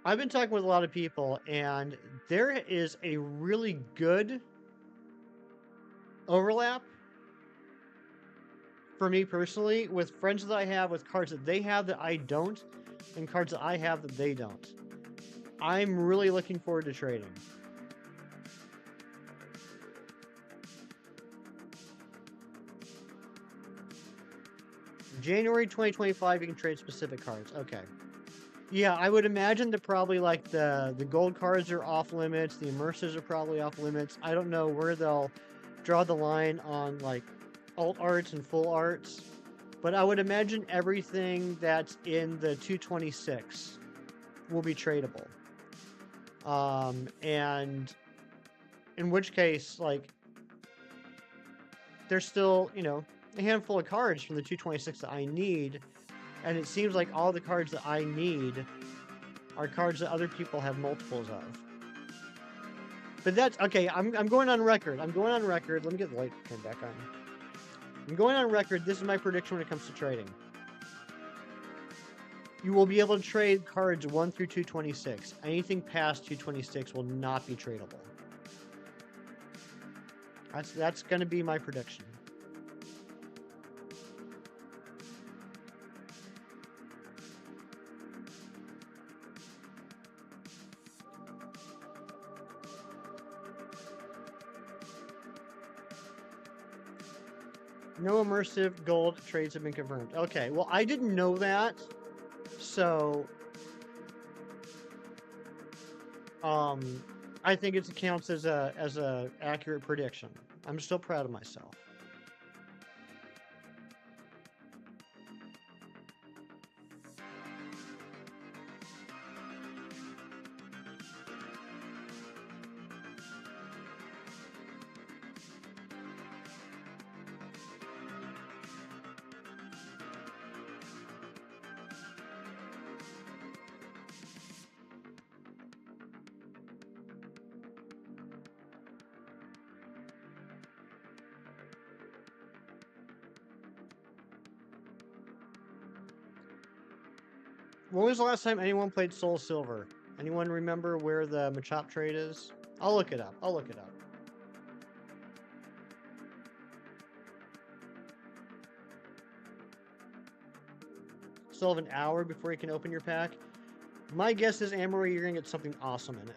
I've been talking with a lot of people, and there is a really good overlap for me personally, with friends that I have, with cards that they have that I don't, and cards that I have that they don't. I'm really looking forward to trading. January 2025, you can trade specific cards. Okay. Yeah, I would imagine that probably like the gold cards are off limits, the immersives are probably off limits. I don't know where they'll draw the line on like alt arts and full arts, but I would imagine everything that's in the 226 will be tradable. And in which case, like, there's still, you know, a handful of cards from the 226 that I need, and it seems like all the cards that I need are cards that other people have multiples of. But that's okay. I'm going on record. Let me get the light turned back on. I'm going on record. This is my prediction when it comes to trading. You will be able to trade cards 1 through 226. Anything past 226 will not be tradable. That's going to be my prediction. No immersive gold trades have been confirmed. Okay, well, I didn't know that, so I think it counts as a accurate prediction. I'm still proud of myself. When was the last time anyone played Soul Silver? Anyone remember where the Machop trade is? I'll look it up. Still have an hour before you can open your pack. My guess is, Amory, you're going to get something awesome in it.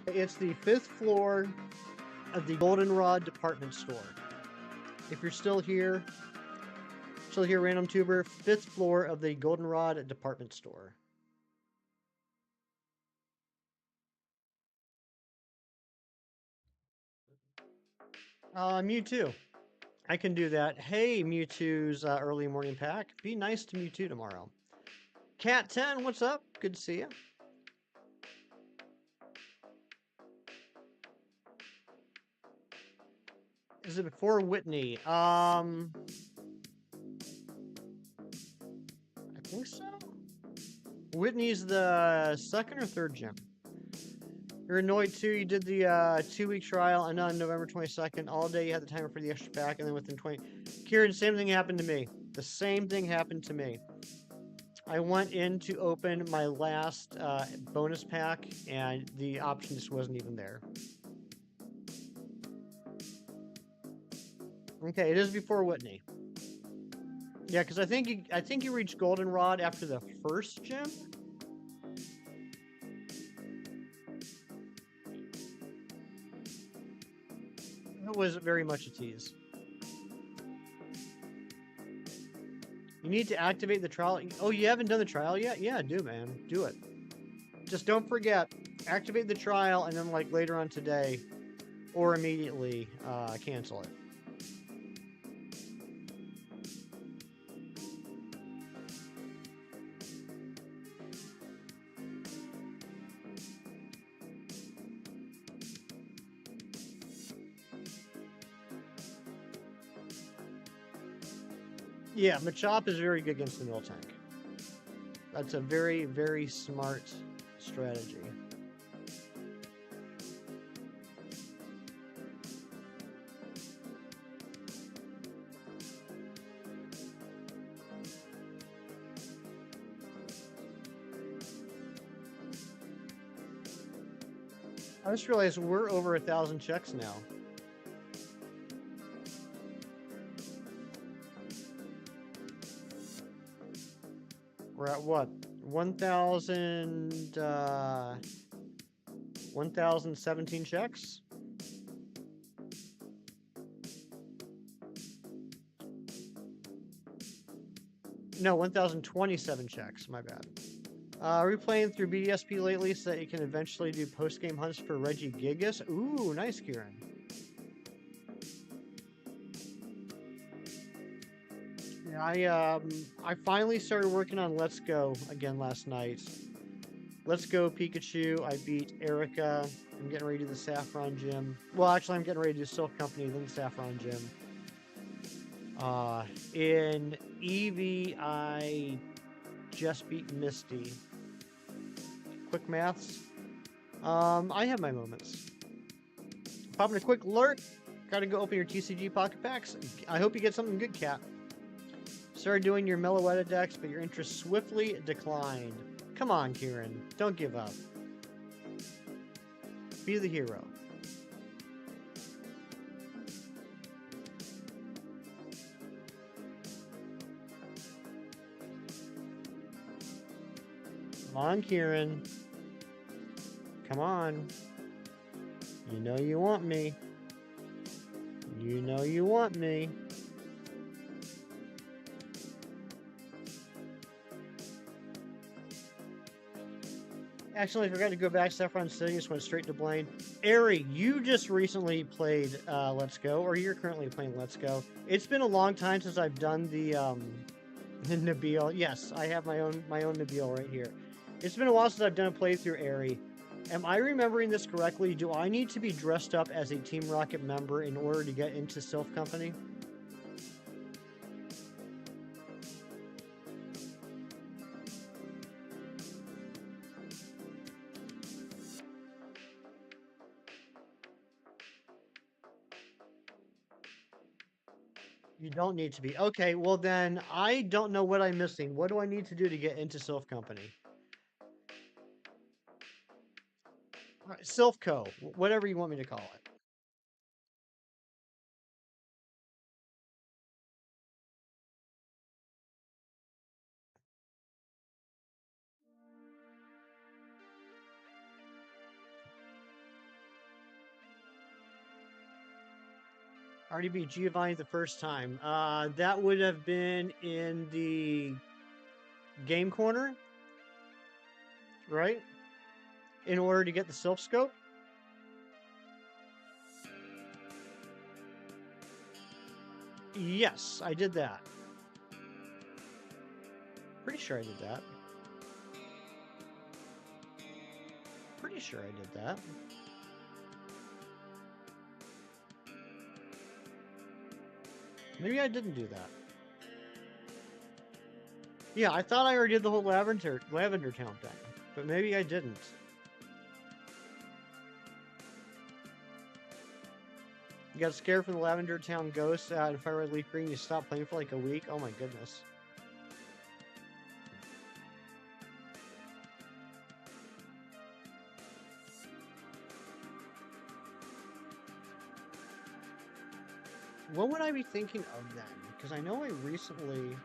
It's the 5th floor of the Goldenrod department store. If you're still here, Random Tuber, 5th floor of the Goldenrod department store. Mewtwo. I can do that. Hey, Mewtwo's early morning pack. Be nice to Mewtwo tomorrow. Cat10, what's up? Good to see you. Is it before Whitney? I think so. Whitney's the second or third gym. You're annoyed too. You did the 2-week trial and on November 22nd. All day you had the timer for the extra pack, and then within 20. Kieran, same thing happened to me. The same thing happened to me. I went in to open my last bonus pack, and the option just wasn't even there. Okay, it is before Whitney. Yeah, because I think you reached Goldenrod after the first gym. It was very much a tease. You need to activate the trial. Oh, you haven't done the trial yet? Yeah, do, man. Do it. Just don't forget, activate the trial, and then like later on today, or immediately, cancel it. Yeah, Machop is very good against the Miltank. That's a very, very smart strategy. I just realized we're over 1,000 checks now. We're at what? 1,017 checks? No, 1,027 checks. My bad. Are we playing through BDSP lately so that you can eventually do post-game hunts for Regigigas? Ooh, nice, Kieran. Yeah, I finally started working on Let's Go again last night. Let's Go Pikachu. I beat Erica. I'm getting ready to do the Saffron Gym. Well, actually, I'm getting ready to do Silk Company, then the Saffron Gym. In Eevee, I just beat Misty. Quick maths. I have my moments. Popping a quick alert. Gotta go open your TCG pocket packs. I hope you get something good, Cat. Started doing your Meloetta decks, but your interest swiftly declined. Come on, Kieran. Don't give up. Be the hero. Come on, Kieran. Come on. You know you want me. You know you want me. Actually, I forgot to go back. Saffron City just went straight to Blaine. Ari, you just recently played Let's Go, or you're currently playing Let's Go. It's been a long time since I've done the Nabil. Yes, I have my own Nabil right here. It's been a while since I've done a playthrough, Ari. Am I remembering this correctly? Do I need to be dressed up as a Team Rocket member in order to get into Sylph Company? You don't need to be. Okay, well then, I don't know what I'm missing. What do I need to do to get into Sylph Company? Sylph Co. Whatever you want me to call it. already beat Giovanni the first time. That would have been in the game corner, right? In order to get the Silph Scope. Yes, I did that. Pretty sure I did that. Pretty sure I did that. Maybe I didn't do that. Yeah, I thought I already did the whole Lavender Town thing, but maybe I didn't. You got scared from the Lavender Town ghost in Fire Red Leaf Green. You stopped playing for like a week. Oh my goodness. What would I be thinking of then? Because I know I recently...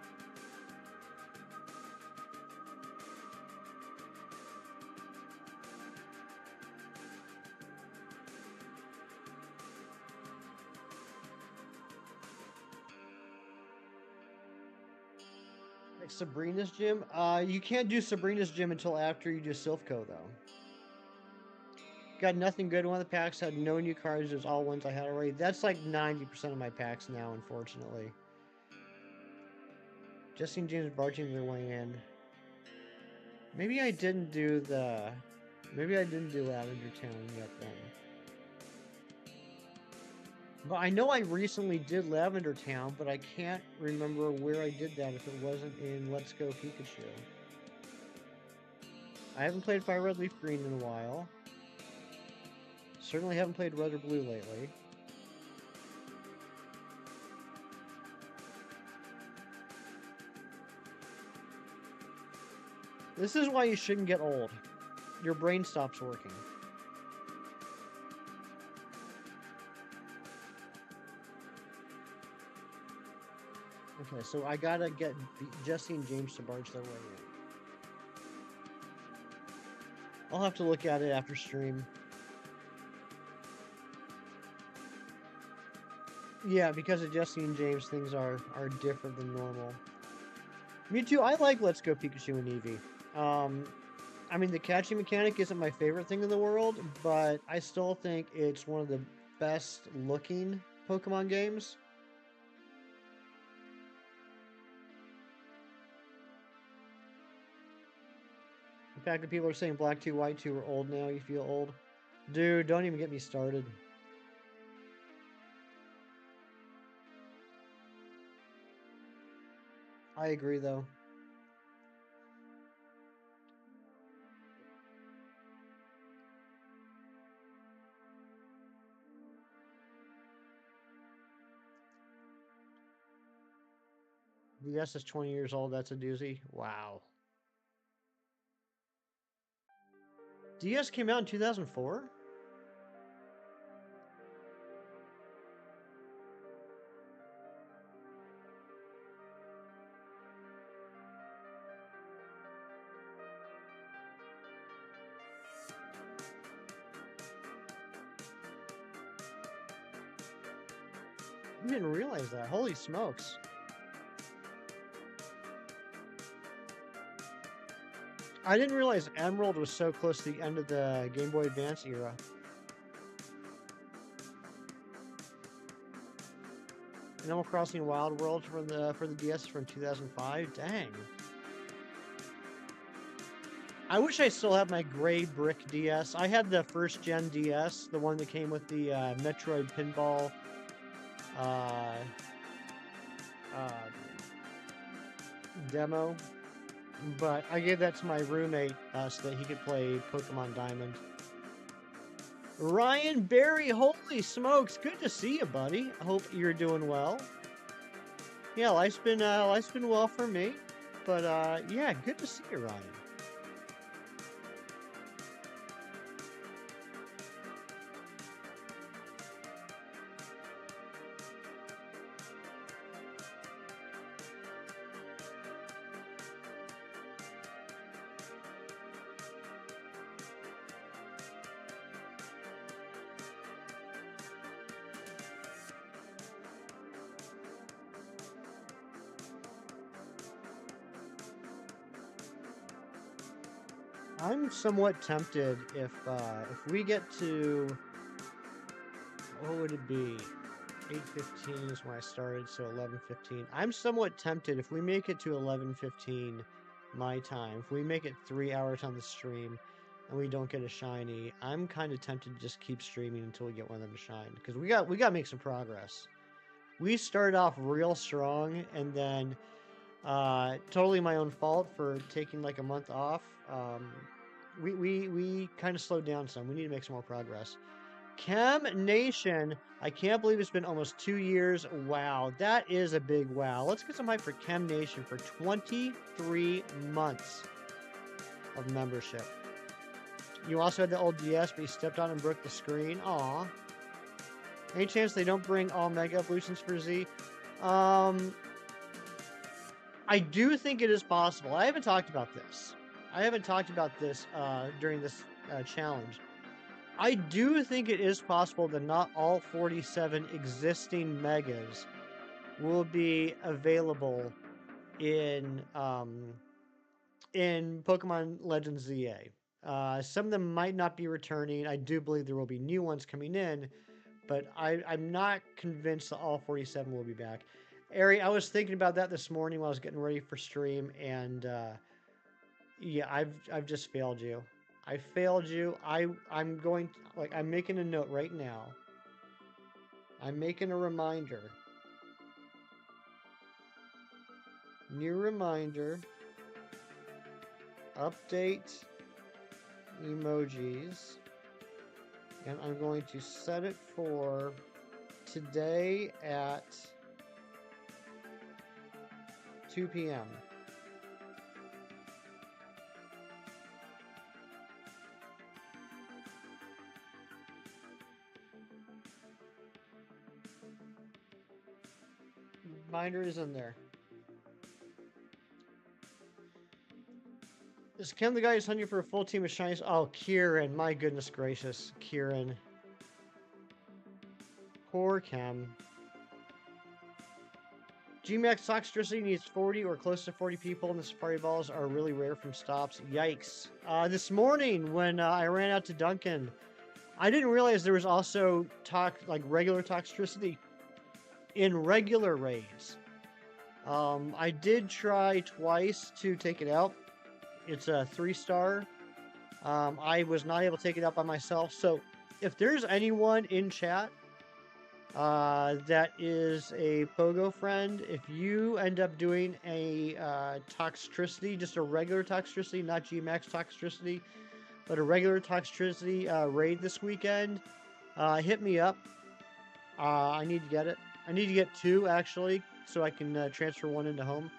Like Sabrina's Gym? You can't do Sabrina's Gym until after you do Silphco, though. Got nothing good in one of the packs, had no new cards, there's all ones I had already. That's like 90% of my packs now, unfortunately. Jesse and James barging their way in. Maybe I didn't do the... Maybe I didn't do Lavender Town yet then. But I know I recently did Lavender Town, but I can't remember where I did that if it wasn't in Let's Go Pikachu. I haven't played Fire Red Leaf Green in a while. Certainly haven't played Red or Blue lately. This is why you shouldn't get old. Your brain stops working. Okay, so I gotta get Jesse and James to barge their way in. I'll have to look at it after stream. Yeah, because of Jesse and James, things are different than normal. Me too, I like Let's Go Pikachu and Eevee. I mean, the catching mechanic isn't my favorite thing in the world, but I still think it's one of the best looking Pokemon games. The fact that people are saying Black 2, White 2 are old now, you feel old? Dude, don't even get me started. I agree, though. DS is 20 years old, that's a doozy. Wow. DS came out in 2004? I didn't realize that. Holy smokes. I didn't realize Emerald was so close to the end of the Game Boy Advance era. Animal Crossing Wild World for the DS from 2005. Dang. I wish I still had my gray brick DS. I had the first gen DS, the one that came with the Metroid Pinball demo. But I gave that to my roommate so that he could play Pokemon Diamond. Ryan Berry, holy smokes, good to see you, buddy. I hope you're doing well. Yeah, life's been well for me. But yeah, good to see you, Ryan. I'm somewhat tempted if we get to, what would it be? 8:15 is when I started, so 11:15. I'm somewhat tempted if we make it to 11:15 my time. If we make it 3 hours on the stream and we don't get a shiny, I'm kind of tempted to just keep streaming until we get one of them to shine, because we got to make some progress. We started off real strong, and then totally my own fault for taking like a month off. We kind of slowed down some. We need to make some more progress. Chem Nation, I can't believe it's been almost 2 years. Wow, that is a big wow. Let's get some hype for Chem Nation for 23 months of membership. You also had the old DS, but you stepped on and broke the screen. Aw. Any chance they don't bring all Mega Evolutions for Z? I do think it is possible. I haven't talked about this. During this challenge. I do think it is possible that not all 47 existing Megas will be available in Pokemon Legends ZA. Some of them might not be returning. I do believe there will be new ones coming in, but I'm not convinced that all 47 will be back. Ari, I was thinking about that this morning while I was getting ready for stream, and yeah, I've just failed you. I failed you. I'm going to, like, I'm making a note right now. I'm making a reminder. New reminder. Update emojis. And I'm going to set it for today at 2 p.m. Reminder is in there. Is Ken the guy who's hunting for a full team of shinies? Oh, Kieran. My goodness gracious. Kieran. Poor Chem. GMAX Toxtricity needs 40 or close to 40 people, and the Safari Balls are really rare from stops. Yikes. This morning, when I ran out to Duncan, I didn't realize there was also regular Toxtricity in regular raids. I did try twice to take it out. It's a 3-star. I was not able to take it out by myself. So if there's anyone in chat that is a Pogo friend, if you end up doing a Toxtricity, just a regular Toxtricity, not Gmax Toxtricity, but a regular Toxtricity raid this weekend, hit me up. I need to get it. I need to get 2, actually, so I can transfer 1 into home.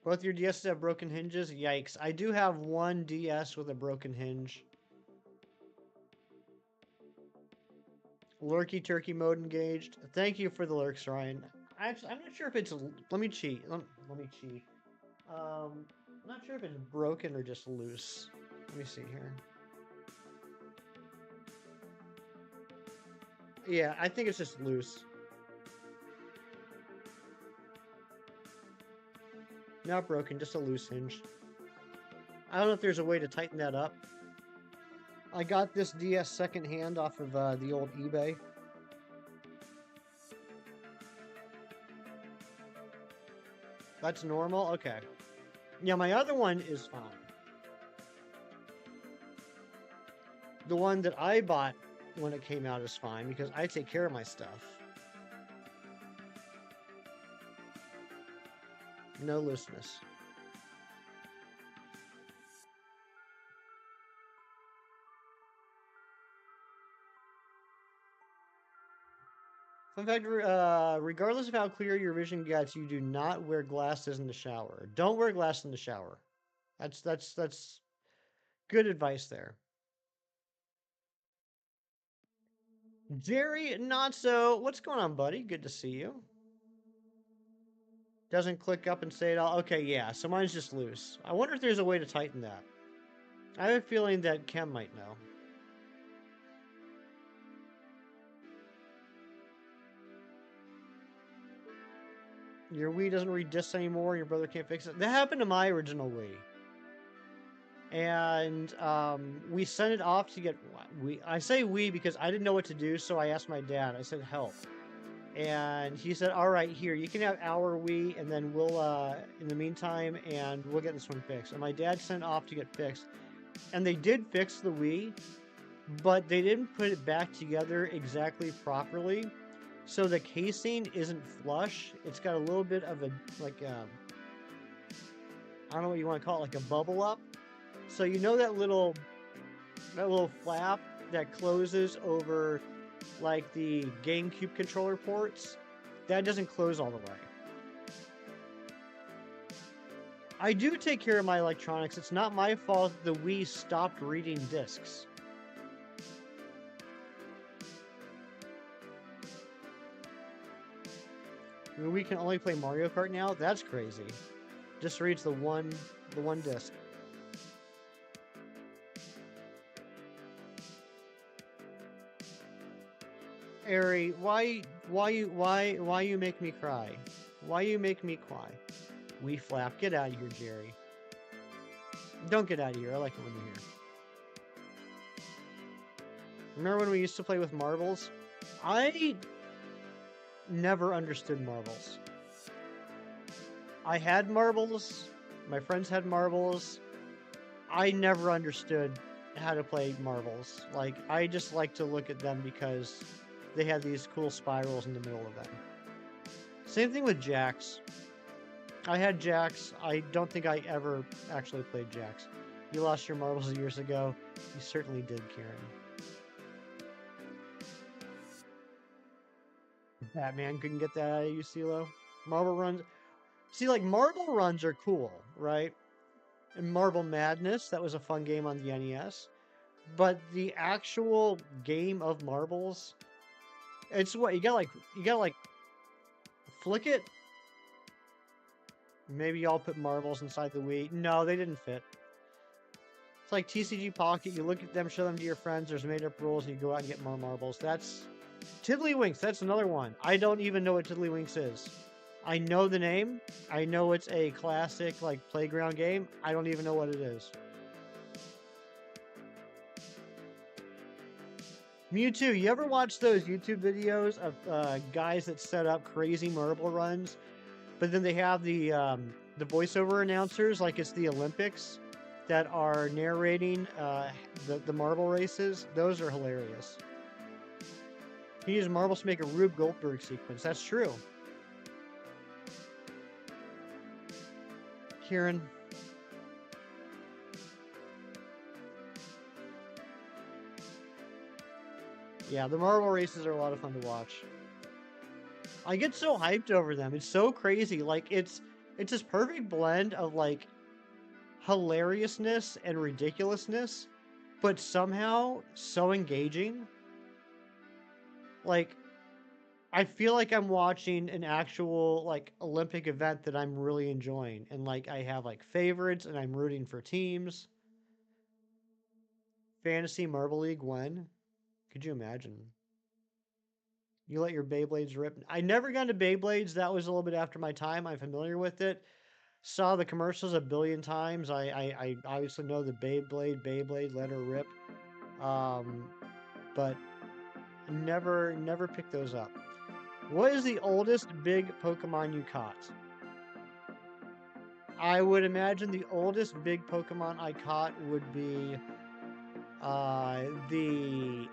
Both your DSs have broken hinges? Yikes. I do have 1 DS with a broken hinge. Lurky turkey mode engaged. Thank you for the lurks, Ryan. Actually, I'm not sure if it's... Let me cheat. Let me cheat. I'm not sure if it's broken or just loose. Let me see here. Yeah, I think it's just loose. Not broken, just a loose hinge. I don't know if there's a way to tighten that up. I got this DS secondhand off of the old eBay. That's normal? Okay. Yeah, my other one is fine. The one that I bought when it came out is fine because I take care of my stuff. No looseness. Fun fact, regardless of how clear your vision gets, you do not wear glasses in the shower. Don't wear glasses in the shower. That's good advice there. Jerry, not so. What's going on, buddy? Good to see you. Doesn't click up and say it all. Okay, yeah, so mine's just loose. I wonder if there's a way to tighten that. I have a feeling that Chem might know. Your Wii doesn't read discs anymore. Your brother can't fix it. That happened to my original Wii. And we sent it off to get... I say we because I didn't know what to do, so I asked my dad. I said, help. And he said, all right, here, you can have our Wii, and then we'll, in the meantime, and we'll get this one fixed. And my dad sent it off to get fixed. And they did fix the Wii, but they didn't put it back together exactly properly. So the casing isn't flush. It's got a little bit of a, like, I don't know what you want to call it, like a bubble up. So you know that little flap that closes over, like, the GameCube controller ports? That doesn't close all the way. I do take care of my electronics. It's not my fault the Wii stopped reading discs. We can only play Mario Kart now? That's crazy. Just reads the one disc. Ari, why you make me cry? Why you make me cry? We flap. Get out of here, Jerry. Don't get out of here. I like it when you're here. Remember when we used to play with marbles? I never understood marbles. I had marbles. My friends had marbles. I never understood how to play marbles. Like, I just like to look at them because they had these cool spirals in the middle of them. Same thing with jacks. I had jacks. I don't think I ever actually played jacks. You lost your marbles years ago. You certainly did, Kieran. Batman couldn't get that out of you, CeeLo. Marble runs... See, like, marble runs are cool, right? And Marble Madness, that was a fun game on the NES. But the actual game of marbles... It's what, you gotta flick it? Maybe y'all put marbles inside the Wii. No, they didn't fit. It's like TCG Pocket. You look at them, show them to your friends. There's made-up rules, and you go out and get more marbles. That's... Tiddlywinks, that's another one. I don't even know what Tiddlywinks is. I know the name. I know it's a classic, like, playground game. I don't even know what it is. Mewtwo, you ever watch those YouTube videos of guys that set up crazy marble runs, but then they have the voiceover announcers, like it's the Olympics, that are narrating the marble races? Those are hilarious. He used marbles to make a Rube Goldberg sequence. That's true. Kieran. Yeah, the marble races are a lot of fun to watch. I get so hyped over them. It's so crazy. Like, it's this perfect blend of, like, hilariousness and ridiculousness, but somehow so engaging. Like, I feel like I'm watching an actual, like, Olympic event that I'm really enjoying. And, like, I have, like, favorites, and I'm rooting for teams. Fantasy Marble League when? Could you imagine? You let your Beyblades rip. I never got into Beyblades. That was a little bit after my time. I'm familiar with it. Saw the commercials a billion times. I obviously know the Beyblade, let her rip. But never picked those up. What is the oldest big Pokemon you caught? I would imagine the oldest big Pokemon I caught would be the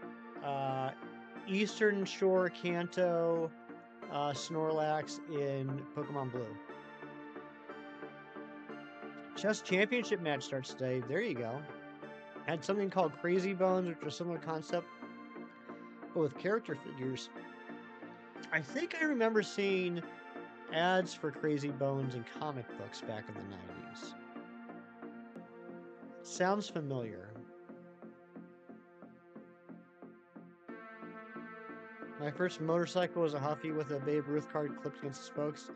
Eastern Shore Kanto Snorlax in Pokemon Blue. Chess Championship match starts today. There you go. Had something called Crazy Bones, which was a similar concept, but with character figures. I think I remember seeing ads for Crazy Bones in comic books back in the 90s. Sounds familiar. My first motorcycle was a Huffy with a Babe Ruth card clipped against the spokes.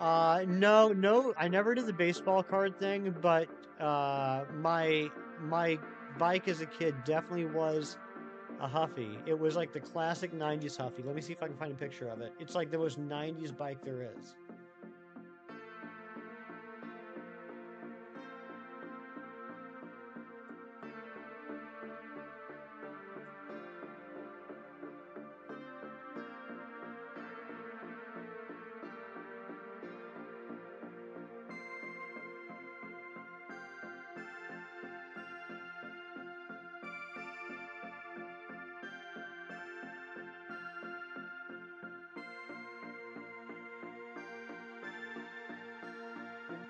No, I never did the baseball card thing, but my bike as a kid definitely was a Huffy. It was like the classic 90s Huffy. Let me see if I can find a picture of it. It's like the most 90s bike there is.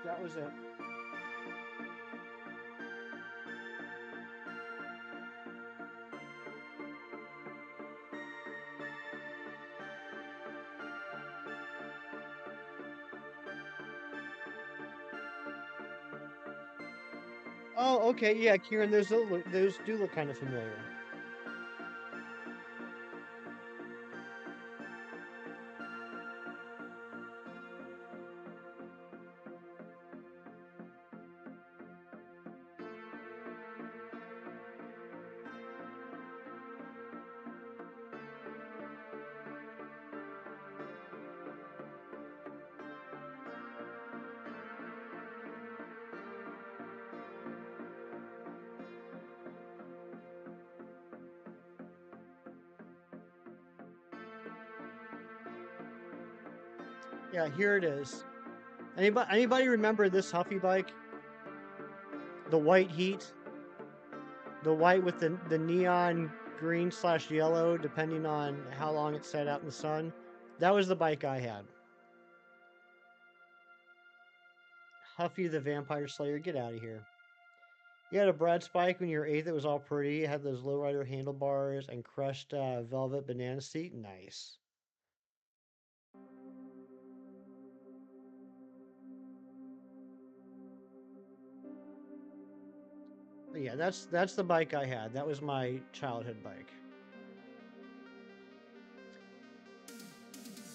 That was it. Oh, okay, yeah, Kieran, those do look kind of familiar. Yeah, here it is. Anybody remember this Huffy bike? The white heat? The white with the neon green / yellow, depending on how long it sat out in the sun. That was the bike I had. Huffy the Vampire Slayer, get out of here. You had a Brad's bike when you were 8 that was all pretty. It had those lowrider handlebars and crushed velvet banana seat. Nice. But yeah, that's the bike I had. That was my childhood bike.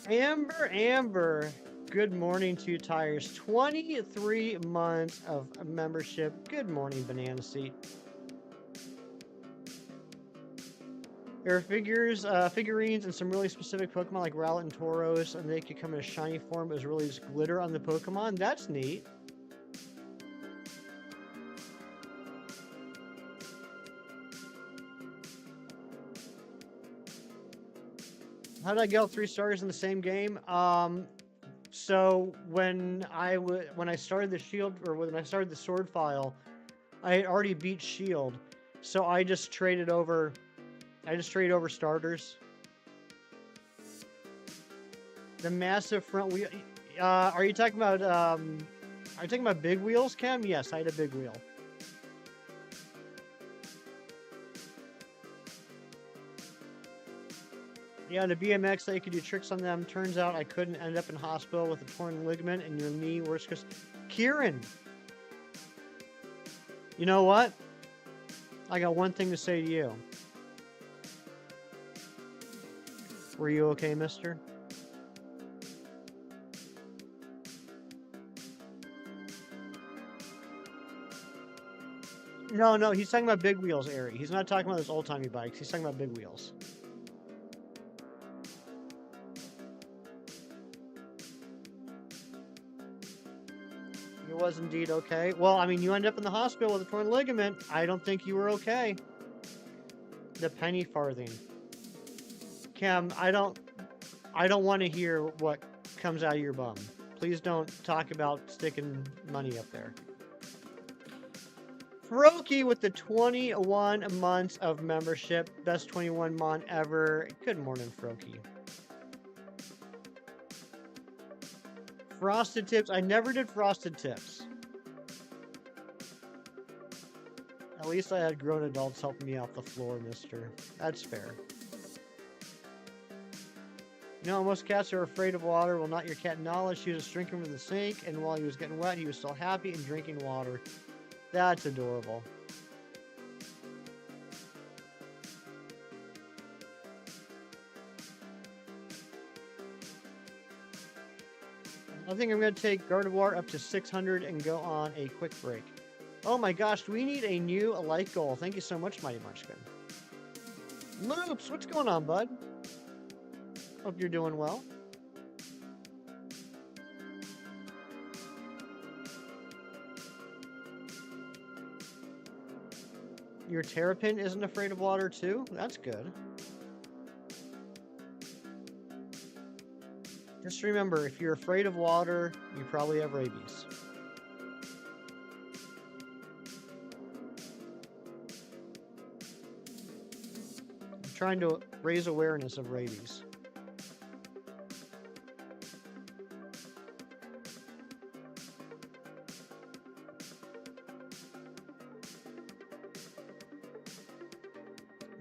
Amber, good morning, Two Tires. 23 months of membership. Good morning, Banana Seat. There are figurines, and some really specific Pokemon like Rowlet and Tauros, and they could come in a shiny form, but it was really just glitter on the Pokemon. That's neat. How did I get all 3 stars in the same game? So when I started the Shield, or when I started the Sword file, I had already beat Shield, so I just traded over starters. The massive front wheel. Are you talking about big wheels, Cam? Yes, I had a big wheel. Yeah, the BMX, that you could do tricks on them. Turns out I couldn't. End up in hospital with a torn ligament and your knee worse because... Kieran! You know what? I got one thing to say to you. Were you okay, mister? No, he's talking about big wheels, Ari. He's not talking about those old-timey bikes. He's talking about big wheels. He was indeed okay. Well, I mean, you end up in the hospital with a torn ligament. I don't think you were okay. The penny farthing. Cam, I don't want to hear what comes out of your bum. Please don't talk about sticking money up there. Froakie with the 21 months of membership. Best 21 mon ever. Good morning, Froakie. Frosted Tips. I never did Frosted Tips. At least I had grown adults helping me off the floor, mister. That's fair. You know, most cats are afraid of water. Well, not your cat Nala. She was drinking from the sink, and while he was getting wet, he was still happy and drinking water. That's adorable. I think I'm going to take Gardevoir up to 600 and go on a quick break. Oh my gosh, we need a new light goal. Thank you so much, Mighty Munchkin. Loops, what's going on, bud? Hope you're doing well. Your Terrapin isn't afraid of water too? That's good. Just remember, if you're afraid of water, you probably have rabies. I'm trying to raise awareness of rabies.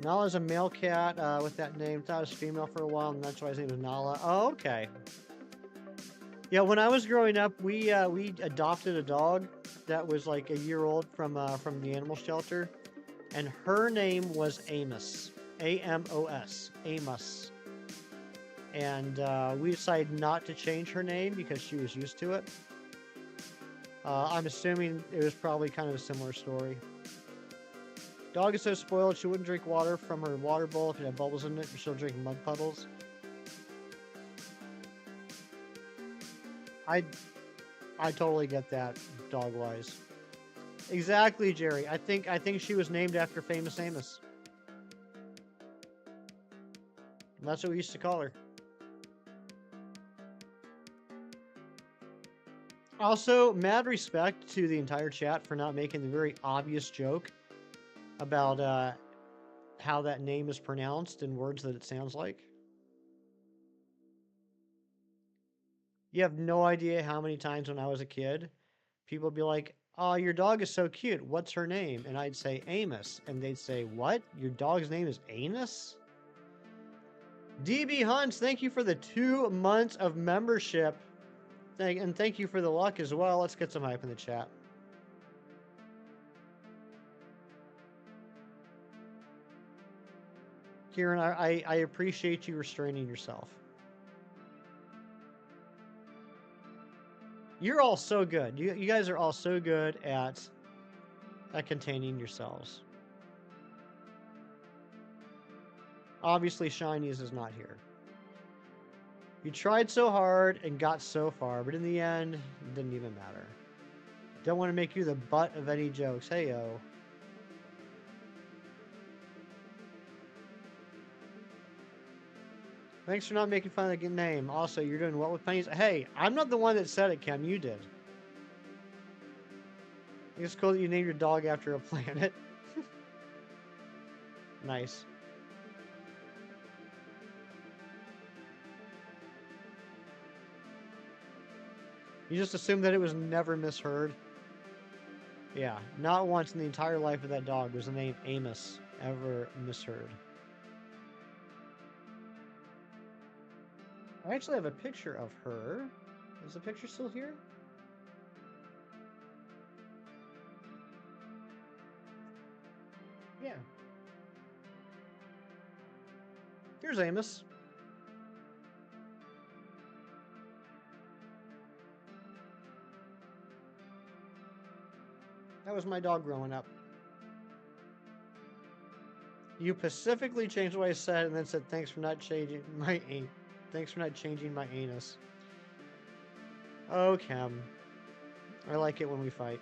Nala's a male cat with that name. Thought it was female for a while, and that's why his name was Nala. Oh, okay. Yeah, when I was growing up, we adopted a dog that was like a year old from the animal shelter, and her name was Amos, Amos, Amos. And we decided not to change her name because she was used to it. I'm assuming it was probably kind of a similar story. Dog is so spoiled she wouldn't drink water from her water bowl if it had bubbles in it, but she'll drink mud puddles. I totally get that, dog-wise. Exactly, Jerry. I think she was named after famous Amos. That's what we used to call her. Also, mad respect to the entire chat for not making the very obvious joke about how that name is pronounced in words that it sounds like. You have no idea how many times when I was a kid, people would be like, "Oh, your dog is so cute. What's her name?" And I'd say Amos. And they'd say, "What? Your dog's name is Anus?" DB Hunts, thank you for the 2 months of membership. And thank you for the luck as well. Let's get some hype in the chat. Kieran, I appreciate you restraining yourself. You're all so good. You guys are all so good at containing yourselves. Obviously, Shinies is not here. You tried so hard and got so far, but in the end, it didn't even matter. Don't want to make you the butt of any jokes. Hey-yo. Thanks for not making fun of the name. Also, you're doing what with pennies? Hey, I'm not the one that said it, Cam. You did. I think it's cool that you named your dog after a planet. Nice. You just assumed that it was never misheard. Yeah, not once in the entire life of that dog was the name Amos ever misheard. I actually have a picture of her. Is the picture still here? Yeah. Here's Amos. That was my dog growing up. You specifically changed what I said and then said, "Thanks for not changing my anus." Oh, Cam. I like it when we fight.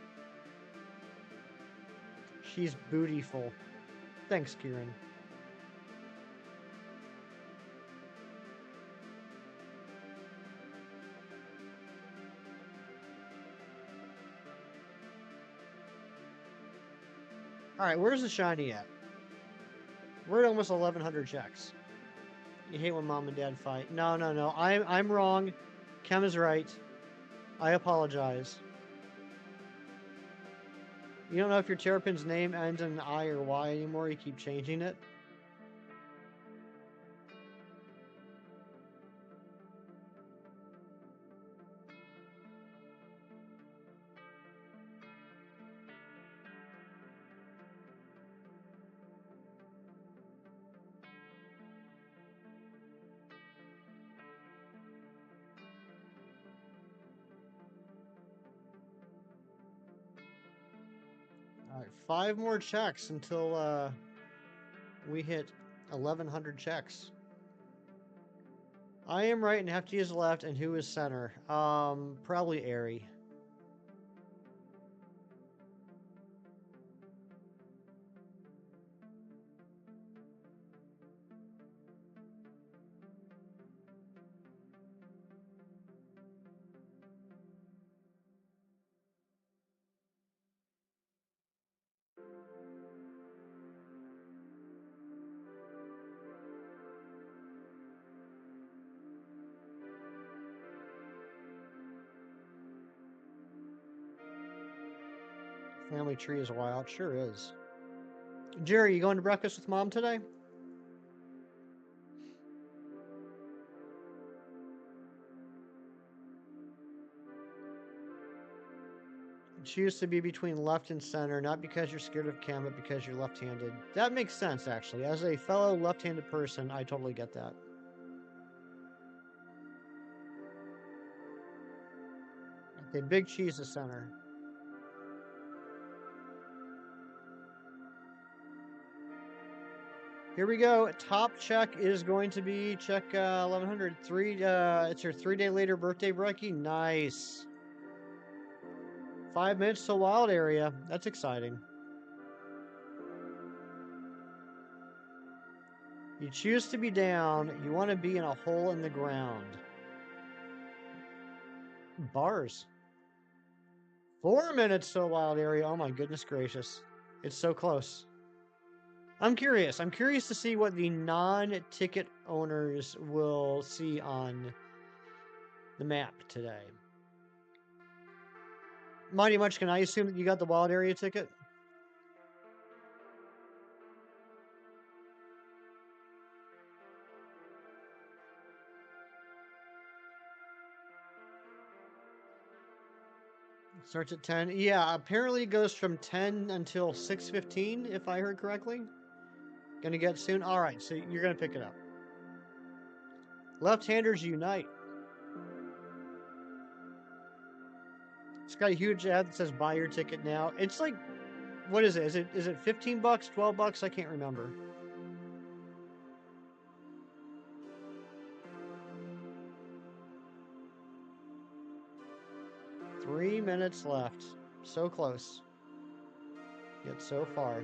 She's bootyful. Thanks, Kieran. Alright, where's the shiny at? We're at almost 1,100 checks. You hate when mom and dad fight. No. I'm wrong. Chem is right. I apologize. You don't know if your Terrapin's name ends in an I or Y anymore. You keep changing it. Alright, 5 more checks until we hit 1,100 checks. I am right and Hefty is left, and who is center? Probably Airy. Family tree is wild. Sure is. Jerry, you going to breakfast with Mom today? Choose to be between left and center, not because you're scared of cam, but because you're left-handed. That makes sense, actually. As a fellow left-handed person, I totally get that. Okay, big cheese is center. Here we go. Top check is going to be check 1100. It's your 3-day later birthday, Brekkie. Nice. 5 minutes to Wild Area. That's exciting. You choose to be down. You want to be in a hole in the ground. Bars. 4 minutes to Wild Area. Oh my goodness gracious. It's so close. I'm curious. I'm curious to see what the non-ticket owners will see on the map today. Mighty Much, can I assume that you got the Wild Area ticket? Starts at 10. Yeah, apparently it goes from 10 until 6:15, if I heard correctly. Gonna get soon? Alright, so you're gonna pick it up. Left-handers unite. It's got a huge ad that says buy your ticket now. It's like, what is it? Is it 15 bucks, 12 bucks? I can't remember. Three minutes left. So close. Yet so far.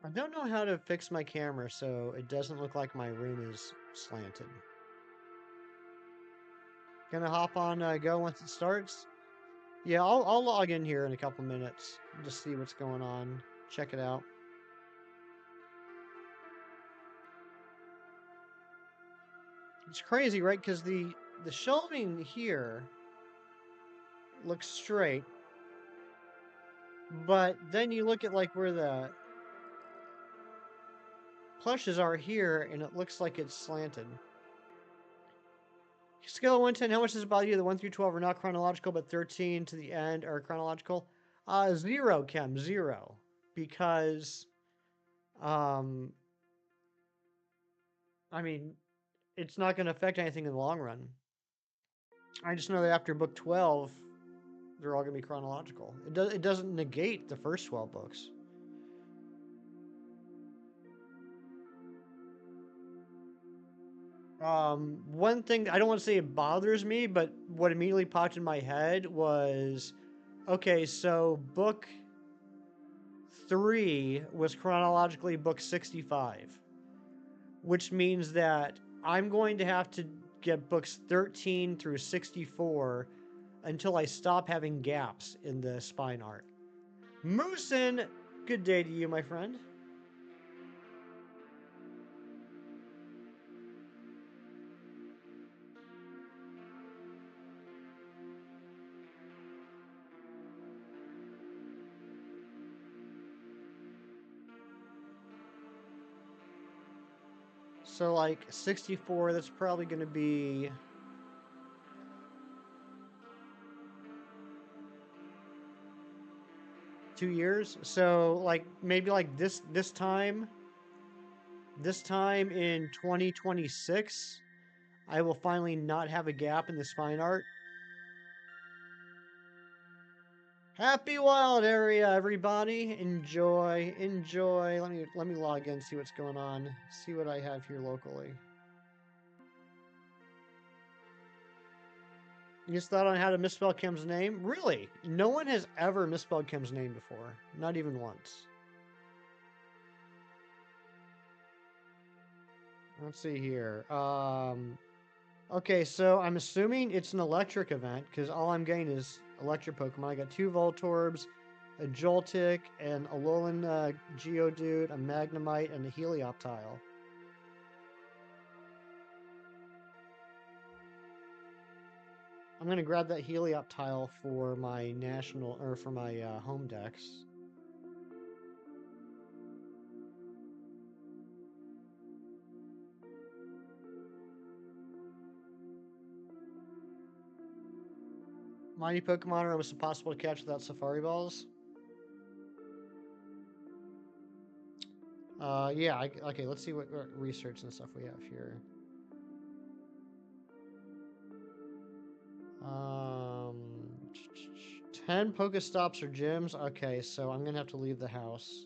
I don't know how to fix my camera so it doesn't look like my room is slanted. Gonna hop on Go once it starts. Yeah, I'll log in here in a couple minutes. Just see what's going on. Check it out. It's crazy, right? Because the shelving here looks straight. But then you look at like where the plushes are here and it looks like it's slanted. Scale of 1 to 10, how much does it bother you? The 1 through 12 are not chronological, but 13 to the end are chronological. 0, Chem, 0. Because, I mean, it's not going to affect anything in the long run. I just know that after book 12, they're all going to be chronological. It doesn't negate the first 12 books. One thing, I don't want to say it bothers me, but what immediately popped in my head was, okay, so book 3 was chronologically book 65, which means that I'm going to have to get books 13 through 64 until I stop having gaps in the spine art. Moosin, good day to you, my friend. So, like, 64, that's probably going to be... ...2 years. So, like, maybe like this time in 2026, I will finally not have a gap in the spine art. Happy Wild Area, everybody! Enjoy. Let me log in, see what's going on. See what I have here locally. You just thought on how to misspell Kim's name? Really? No one has ever misspelled Kim's name before. Not even once. Let's see here. Okay, so I'm assuming it's an electric event because all I'm getting is electric Pokemon. I got 2 Voltorbs, a Joltik, an Alolan Geodude, a Magnemite, and a Helioptile. I'm gonna grab that Helioptile for my national or for my home decks. Mighty Pokemon are almost impossible to catch without Safari Balls. Yeah, okay, let's see what research and stuff we have here. 10 Pokestops or gyms. Okay, so I'm gonna have to leave the house.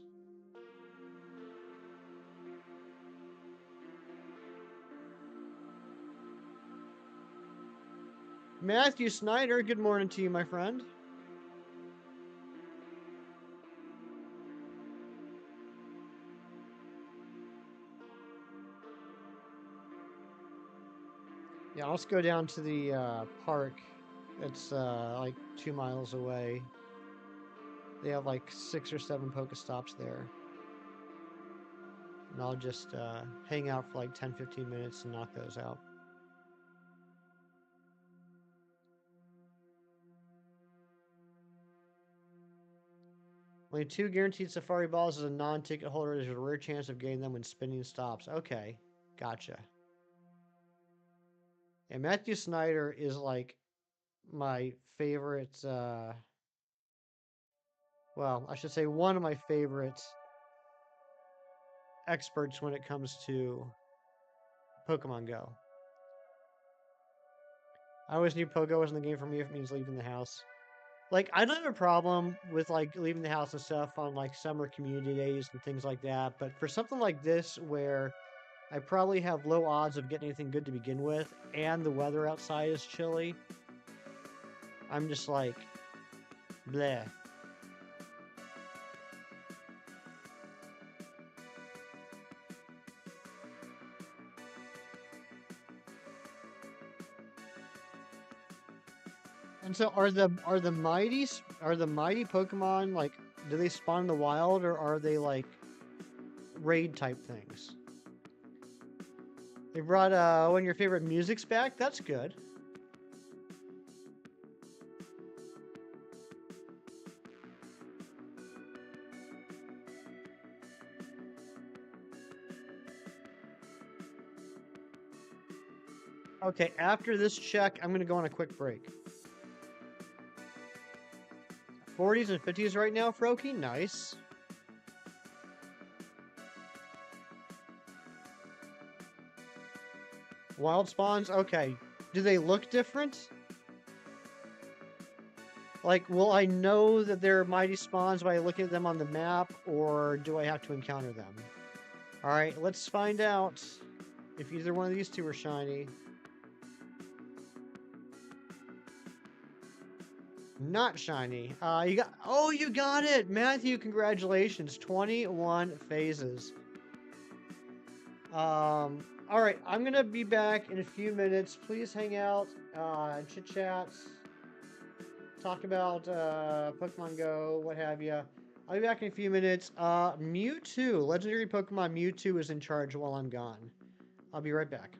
Matthew Snyder, good morning to you, my friend. Yeah, let's go down to the park. It's like 2 miles away. They have like 6 or 7 Pokestops there. And I'll just hang out for like 10-15 minutes and knock those out. Only 2 guaranteed Safari Balls as a non-ticket holder. There's a rare chance of getting them when spinning stops. Okay, gotcha. And Matthew Snyder is like my favorite, well, I should say one of my favorite experts when it comes to Pokemon Go. I always knew Pogo wasn't the game for me if it means leaving the house. Like, I don't have a problem with, like, leaving the house and stuff on, like, summer community days and things like that, but for something like this where I probably have low odds of getting anything good to begin with, and the weather outside is chilly, I'm just like, bleh. And so are the mighty Pokemon like, do they spawn in the wild or are they like raid type things? They brought one of your favorite musics back. That's good. Okay, after this check, I'm gonna go on a quick break. 40s and 50s right now, Froakie. Nice. Wild spawns? Okay. Do they look different? Like, will I know that they're mighty spawns by looking at them on the map, or do I have to encounter them? Alright, let's find out if either one of these two are shiny. Not shiny. You got it! Matthew, congratulations. 21 phases. Alright, I'm gonna be back in a few minutes. Please hang out, chit chat, talk about Pokemon Go, what have you. I'll be back in a few minutes. Mewtwo, legendary Pokemon Mewtwo is in charge while I'm gone. I'll be right back.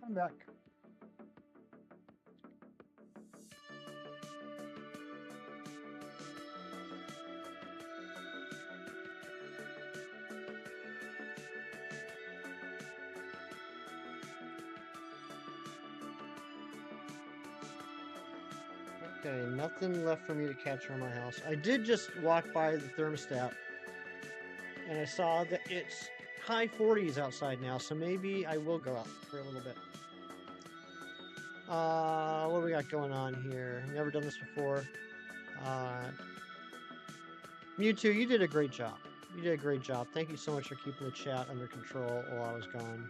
I'm back. Okay, nothing left for me to catch from my house. I did just walk by the thermostat and I saw that it's high 40s outside now, so maybe I will go out for a little bit. What do we got going on here? Never done this before. Mewtwo, you did a great job. You did a great job. Thank you so much for keeping the chat under control while I was gone.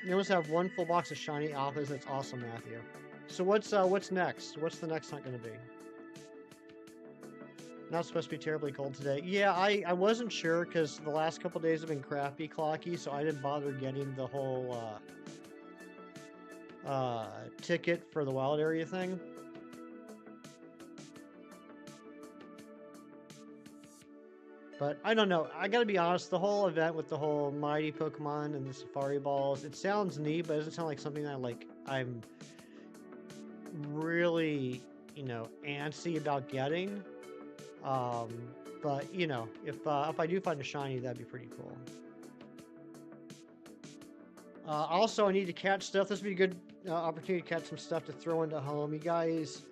You almost have one full box of shiny alphas. That's awesome, Matthew. So what's next? What's the next hunt going to be? Not supposed to be terribly cold today. Yeah, I wasn't sure because the last couple days have been crappy clocky, so I didn't bother getting the whole ticket for the wild area thing. But I don't know. I gotta be honest, the whole event with the whole mighty Pokemon and the Safari Balls, it sounds neat, but it doesn't sound like something that I'm really, antsy about getting. But if I do find a shiny, that'd be pretty cool. Also, I need to catch stuff. This would be a good opportunity to catch some stuff to throw into home. You guys,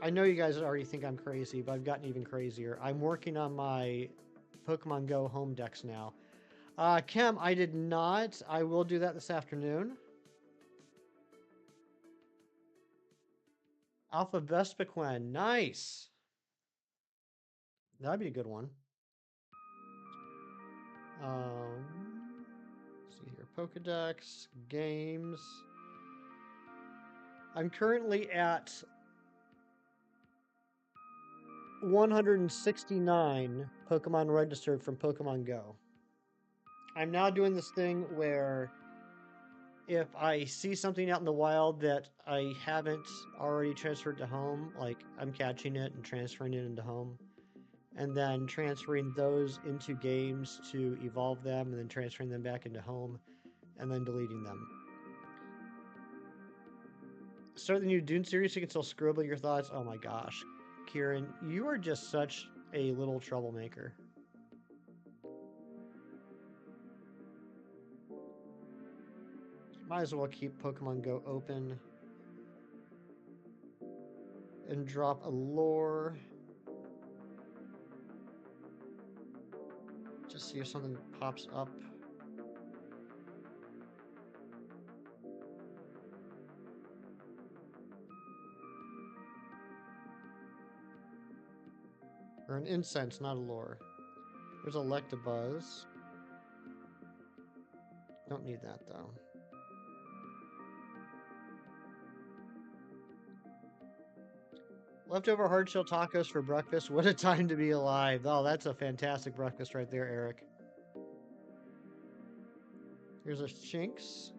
I know you guys already think I'm crazy, but I've gotten even crazier. I'm working on my Pokemon Go home decks now. Kim, I did not. I will do that this afternoon. Alpha Vespiquen, nice. That'd be a good one. Let's see here, Pokedex, games. I'm currently at 169 Pokemon registered from Pokemon Go. I'm now doing this thing where if I see something out in the wild that I haven't already transferred to home, like I'm catching it and transferring it into home, and then transferring those into games to evolve them, and then transferring them back into home, and then deleting them. Start the new Dune series, you can still scribble your thoughts. Oh my gosh. Kieran, you are just such a little troublemaker. Might as well keep Pokemon Go open and drop a lore. Just see if something pops up. Or an incense, not a lore. There's Electabuzz. Don't need that though. Leftover hard-shell tacos for breakfast. What a time to be alive. Oh, that's a fantastic breakfast right there, Eric. Here's a Shinx.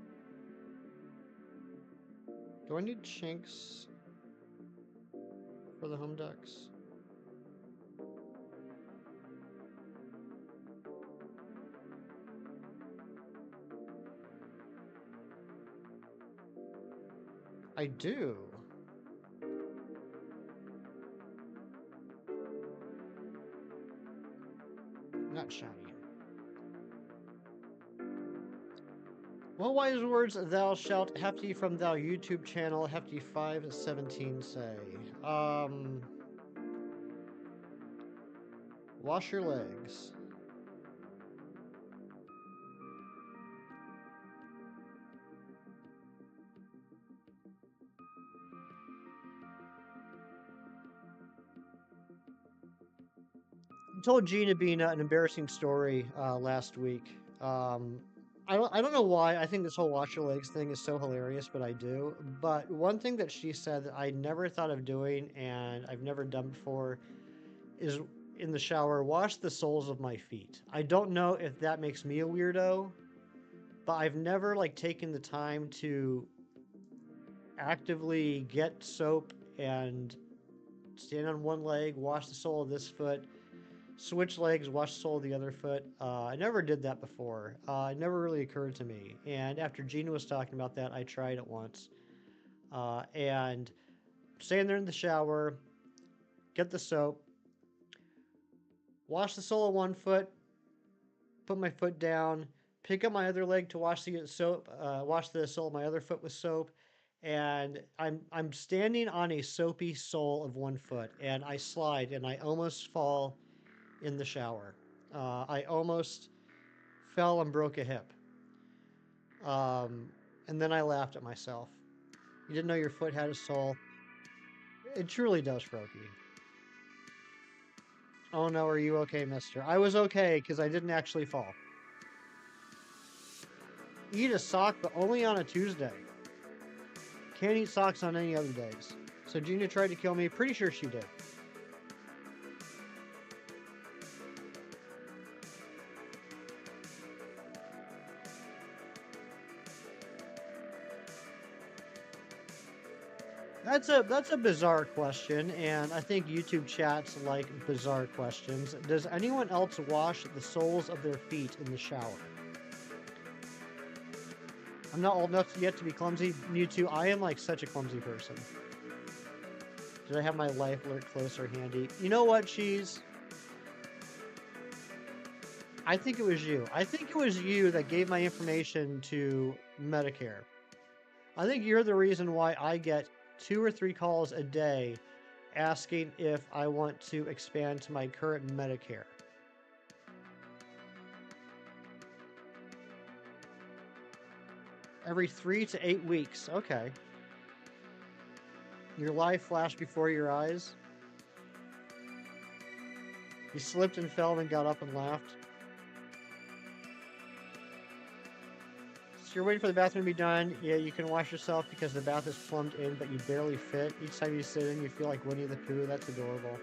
Do I need Shinx for the home decks? I do. Not shiny. What wise words thou shalt hefty from thou YouTube channel hefty 517 say? Wash your legs. I told Gina Bina an embarrassing story last week. I don't know why. I think this whole wash your legs thing is so hilarious, but I do. But one thing that she said that I never thought of doing and I've never done before is in the shower, wash the soles of my feet. I don't know if that makes me a weirdo, but I've never taken the time to actively get soap and stand on one leg, wash the sole of this foot, switch legs, wash the sole of the other foot. I never did that before. It never really occurred to me. And after Gina was talking about that, I tried it once. And staying there in the shower, get the soap, wash the sole of one foot, put my foot down, pick up my other leg to wash the soap, wash the sole of my other foot with soap, and I'm standing on a soapy sole of one foot, and I slide, and I almost fall in the shower. I almost fell and broke a hip. And then I laughed at myself. You didn't know your foot had a sole. It truly does, Froakie. Oh no, are you okay, mister? I was okay, because I didn't actually fall. Eat a sock, but only on a Tuesday. Can't eat socks on any other days. So Gina tried to kill me. Pretty sure she did. That's a bizarre question, and I think YouTube chats like bizarre questions. Does anyone else wash the soles of their feet in the shower? I'm not old enough yet to be clumsy. Mewtwo, I am like such a clumsy person. Did I have my life alert closer handy? You know what, Cheese? I think it was you. I think it was you that gave my information to Medicare. I think you're the reason why I get 2 or 3 calls a day asking if I want to expand to my current Medicare. Every 3 to 8 weeks. Okay. Your life flashed before your eyes. You slipped and fell and got up and laughed. So you're waiting for the bathroom to be done. Yeah, you can wash yourself because the bath is plumbed in, but you barely fit. Each time you sit in, you feel like Winnie the Pooh. That's adorable.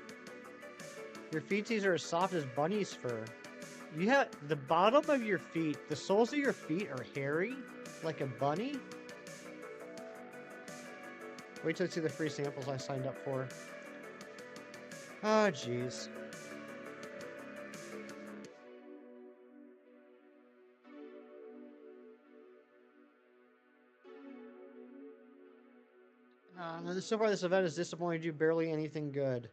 Your feeties are as soft as bunny's fur. You have the bottom of your feet, the soles of your feet are hairy, like a bunny. Wait till you see the free samples I signed up for. Oh, jeez. So far, this event has disappointed you barely anything good.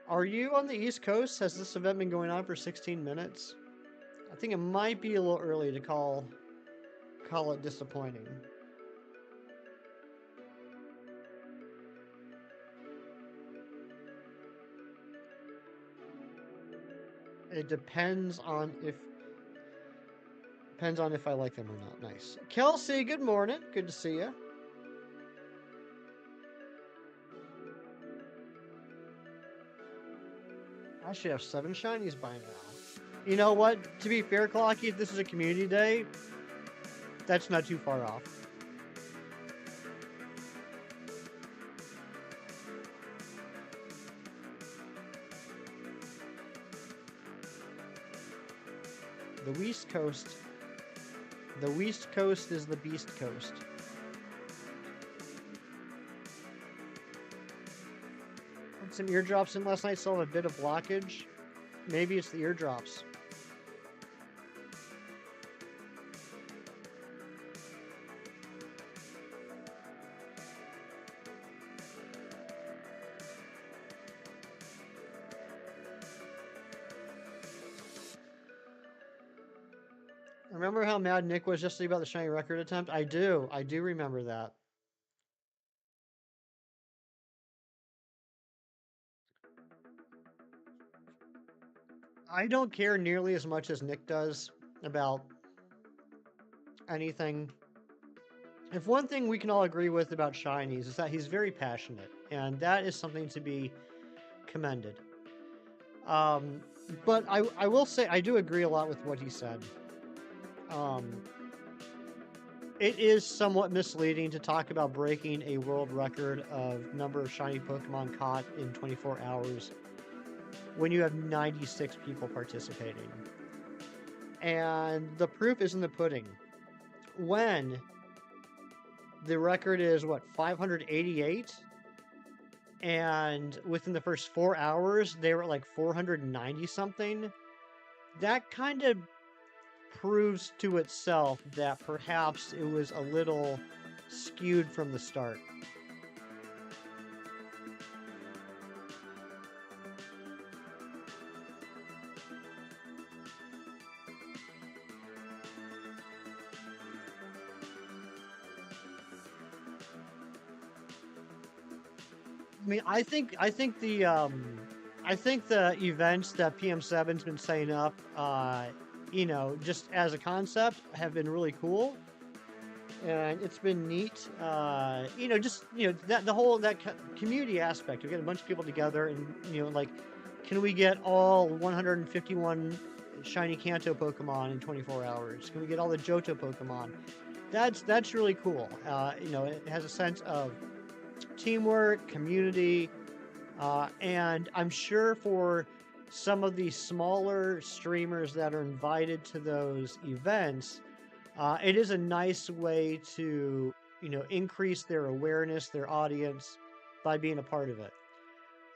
Are you on the East Coast? Has this event been going on for 16 minutes? I think it might be a little early to call it disappointing. It depends on if I like them or not. Nice. Kelsey, good morning. Good to see you. I should have 7 shinies by now. You know what? To be fair, Clocky, if this is a community day, that's not too far off. The West Coast. The West Coast is the Beast Coast. Had some eardrops in last night, still have a bit of blockage. Maybe it's the eardrops. Remember how mad Nick was yesterday about the shiny record attempt? I do remember that. I don't care nearly as much as Nick does about anything. If one thing we can all agree with about shinies is that he's very passionate, and that is something to be commended. But I will say I do agree a lot with what he said. It is somewhat misleading to talk about breaking a world record of number of shiny Pokemon caught in 24 hours when you have 96 people participating. And the proof is in the pudding. When the record is, what, 588? and within the first 4 hours, they were at like 490 something. That kind of proves to itself that perhaps it was a little skewed from the start. I mean, I think the events that PM7's been setting up, you know, just as a concept, have been really cool, and it's been neat. You know, just you know that the whole community aspect. We get a bunch of people together, and you know, like, can we get all 151 shiny Kanto Pokemon in 24 hours? Can we get all the Johto Pokemon? That's really cool. You know, it has a sense of teamwork, community, and I'm sure for some of the smaller streamers that are invited to those events, it is a nice way to, you know, increase their awareness, their audience, by being a part of it.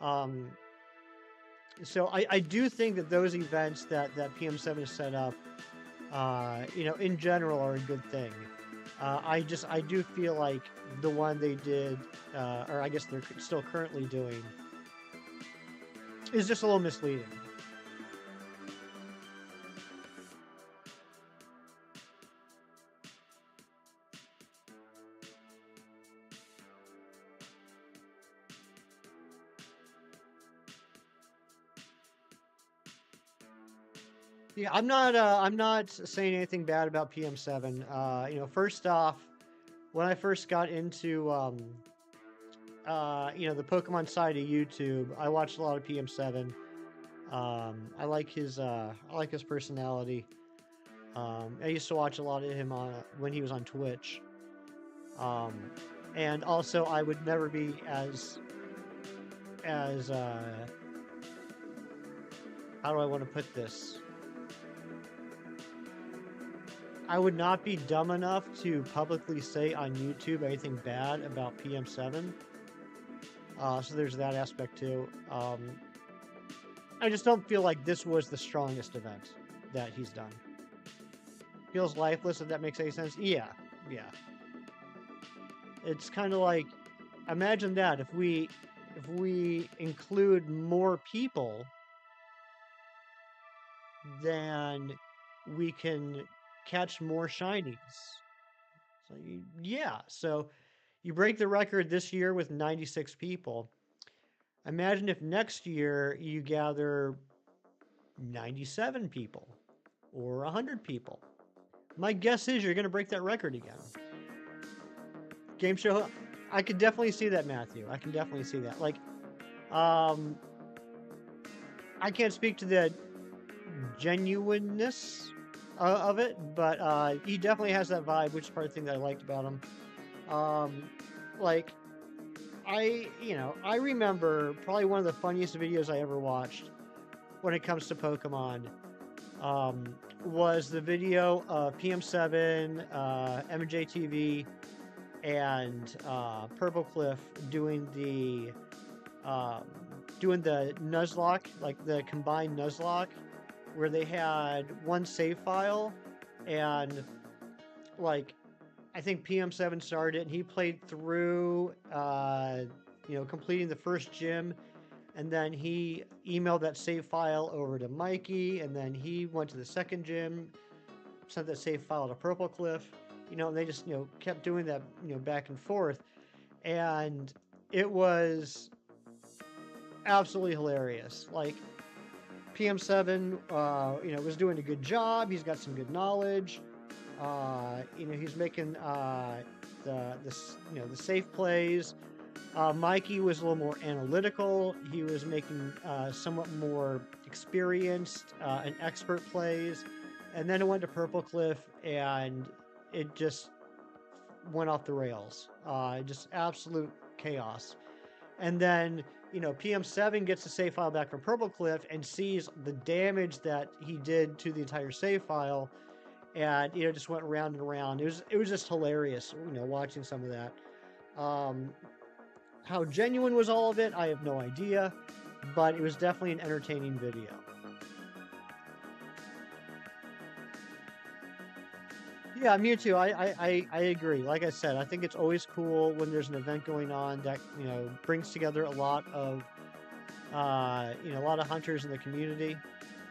Um, so I do think that those events that PM7 has set up, you know, in general are a good thing. I do feel like the one they did, or I guess they're still currently doing, is just a little misleading. Yeah, I'm not saying anything bad about PM7. You know, first off, when I first got into you know, the Pokemon side of YouTube, I watched a lot of PM7. I like his personality. I used to watch a lot of him on when he was on Twitch. Um, and also I would never be as how do I want to put this? I would not be dumb enough to publicly say on YouTube anything bad about PM7. So there's that aspect too. I just don't feel like this was the strongest event that he's done. Feels lifeless, if that makes any sense. Yeah. It's kind of like, imagine that if we include more people, then we can catch more shinies. So so you break the record this year with 96 people. Imagine if next year you gather 97 people or 100 people. My guess is you're going to break that record again. Game show, I could definitely see that, Matthew. I can definitely see that. Like, I can't speak to the genuineness of it, but he definitely has that vibe, which is part of the thing that I liked about him. Like, I remember probably one of the funniest videos I ever watched when it comes to Pokemon, was the video of PM7, MJTV, and Purple Cliff doing the Nuzlocke, like the combined Nuzlocke, where they had one save file, and like I think PM7 started and he played through, you know, completing the first gym, and then he emailed that save file over to Mikey, and then he went to the second gym, sent that save file to Purple Cliff, you know, and they just, you know, kept doing that, you know, back and forth, and it was absolutely hilarious. Like, PM7, you know, was doing a good job. He's got some good knowledge. You know, he's making the safe plays. Mikey was a little more analytical. He was making somewhat more experienced and expert plays. And then it went to Purple Cliff, and it just went off the rails. Just absolute chaos. And then, you know, PM7 gets the save file back from Purple Cliff and sees the damage that he did to the entire save file, and you know, just went round and round. It was just hilarious, you know, watching some of that. How genuine was all of it? I have no idea, but it was definitely an entertaining video. Yeah, Mewtwo, I agree. Like I said, I think it's always cool when there's an event going on that, you know, brings together a lot of, you know, a lot of hunters in the community.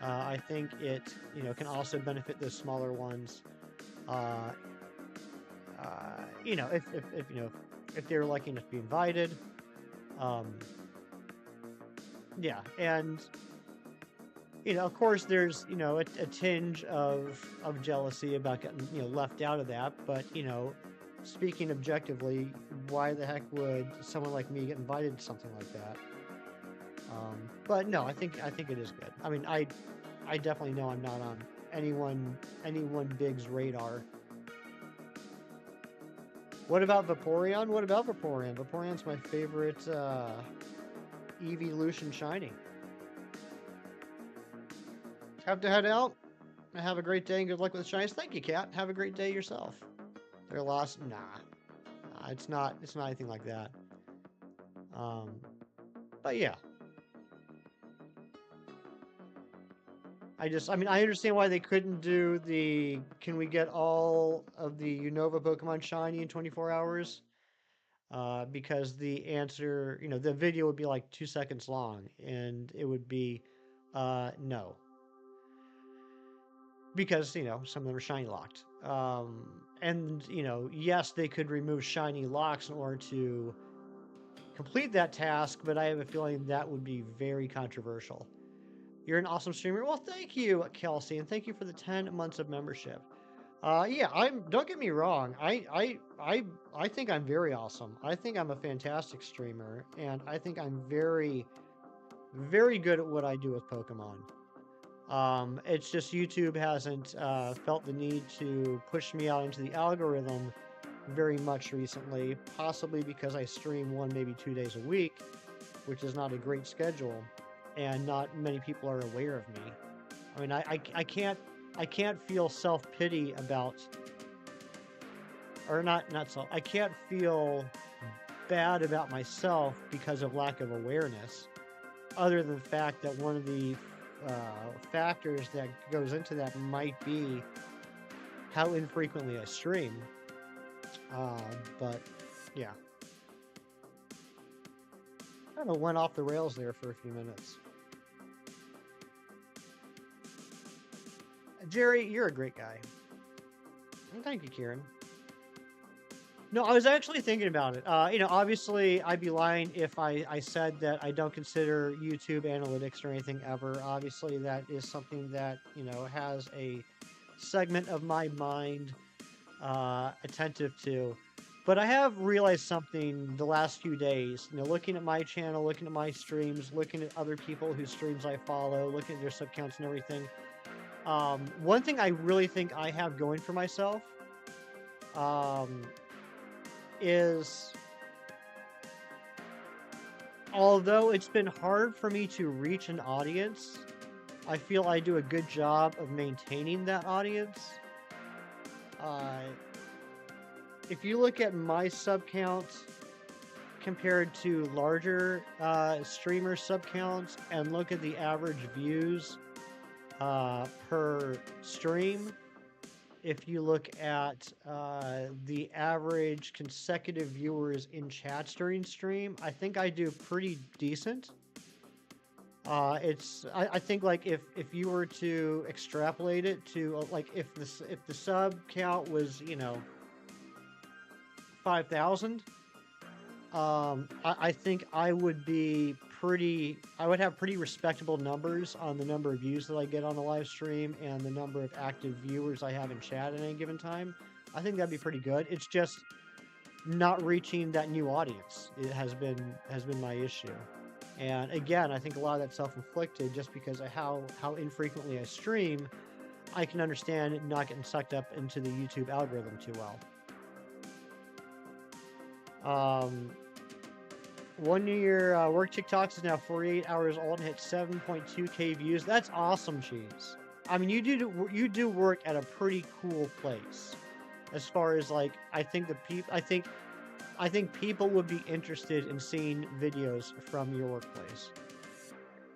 I think it, you know, can also benefit the smaller ones. Uh, you know, if you know, if they're lucky enough to be invited. Um, yeah, and you know, of course, there's you know a tinge of jealousy about getting you know left out of that. But you know, speaking objectively, why the heck would someone like me get invited to something like that? But no, I think it is good. I mean, I definitely know I'm not on anyone big's radar. What about Vaporeon? What about Vaporeon? Vaporeon's my favorite evolution shiny. Have to head out. Have a great day and good luck with the shinies. Thank you, Kat. Have a great day yourself. They're lost? Nah, it's not. It's not anything like that. But yeah. I mean, I understand why they couldn't do the, can we get all of the Unova Pokemon shiny in 24 hours? Because the answer, you know, the video would be like 2 seconds long, and it would be, no. Because, you know, some of them are shiny locked. And, you know, yes, they could remove shiny locks in order to complete that task, but I have a feeling that would be very controversial. You're an awesome streamer. Well, thank you, Kelsey, and thank you for the 10 months of membership. Yeah, don't get me wrong. I think I'm very awesome. I think I'm a fantastic streamer, and I think I'm very, very good at what I do with Pokemon. It's just YouTube hasn't felt the need to push me out into the algorithm very much recently, possibly because I stream 1, maybe 2 days a week, which is not a great schedule, and not many people are aware of me. I mean, I can't feel self-pity about, or not self, I can't feel bad about myself because of lack of awareness, other than the fact that one of the factors that goes into that might be how infrequently I stream. But yeah, kind of went off the rails there for a few minutes. Jerry, you're a great guy. Thank you, Kieran. No, I was actually thinking about it. You know, obviously, I'd be lying if I said that I don't consider YouTube analytics or anything ever. Obviously, that is something that, you know, has a segment of my mind attentive to. But I have realized something the last few days, you know, looking at my channel, looking at my streams, looking at other people whose streams I follow, looking at their sub counts and everything. One thing I really think I have going for myself is, although it's been hard for me to reach an audience, I feel I do a good job of maintaining that audience. If you look at my sub count compared to larger streamer sub counts and look at the average views per stream, if you look at the average consecutive viewers in chats during stream, I think I do pretty decent. I think like if you were to extrapolate it to like if the sub count was, you know, 5,000, I think I would have pretty respectable numbers on the number of views that I get on the live stream and the number of active viewers I have in chat at any given time. I think that'd be pretty good. It's just not reaching that new audience. It has been my issue. And again, I think a lot of that's self-inflicted just because of how infrequently I stream. I can understand not getting sucked up into the YouTube algorithm too well. 1 year work TikToks is now 48 hours old and hit 7.2k views. That's awesome, Cheese. I mean, you do work at a pretty cool place. As far as like, I think I think people would be interested in seeing videos from your workplace.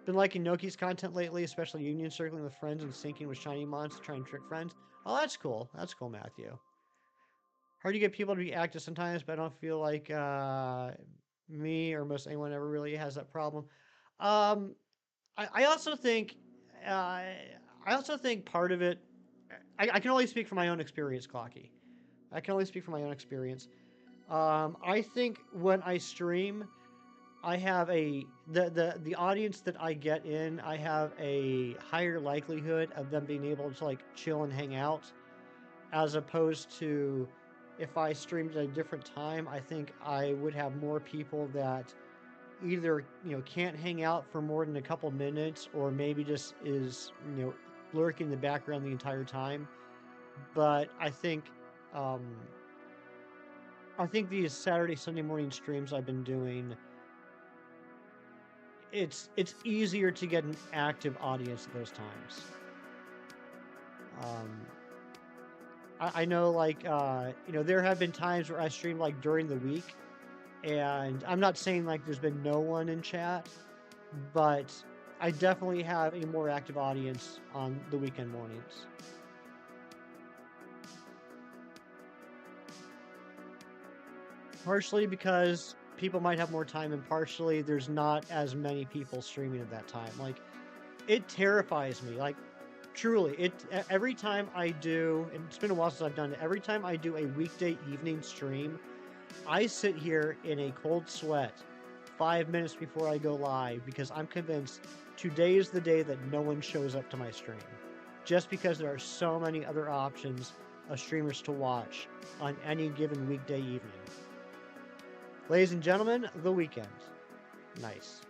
Been liking Noki's content lately, especially union circling with friends and syncing with shiny mons to try and trick friends. Oh, that's cool. That's cool, Matthew. Hard to get people to be active sometimes, but I don't feel like me or most anyone ever really has that problem. Um, I also think, part of it. I can only speak from my own experience, Clocky. I can only speak from my own experience. I think when I stream, I have the audience that I get in. I have a higher likelihood of them being able to like chill and hang out, as opposed to if I streamed at a different time. I think I would have more people that either can't hang out for more than a couple minutes, or maybe just is lurking in the background the entire time. But um, I think these Saturday Sunday morning streams I've been doing, it's easier to get an active audience at those times. I know, like, there have been times where I stream like during the week, and I'm not saying like there's been no one in chat, but I definitely have a more active audience on the weekend mornings. Partially because people might have more time, and partially there's not as many people streaming at that time. Like, it terrifies me. Like, truly, every time I do, and it's been a while since I've done it, every time I do a weekday evening stream, I sit here in a cold sweat 5 minutes before I go live, because I'm convinced today is the day that no one shows up to my stream. Just because there are so many other options of streamers to watch on any given weekday evening. Ladies and gentlemen, the weekend. Nice.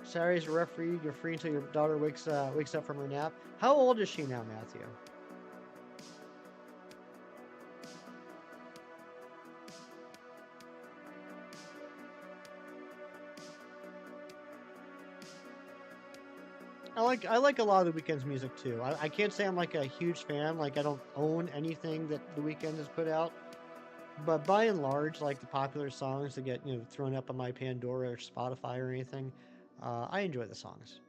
Saturday's a rough for you. You're free until your daughter wakes up from her nap. How old is she now, Matthew? I like a lot of the Weeknd's music too. I can't say I'm like a huge fan. Like, I don't own anything that the Weeknd has put out, but by and large, like the popular songs that get thrown up on my Pandora or Spotify or anything, I enjoy the songs.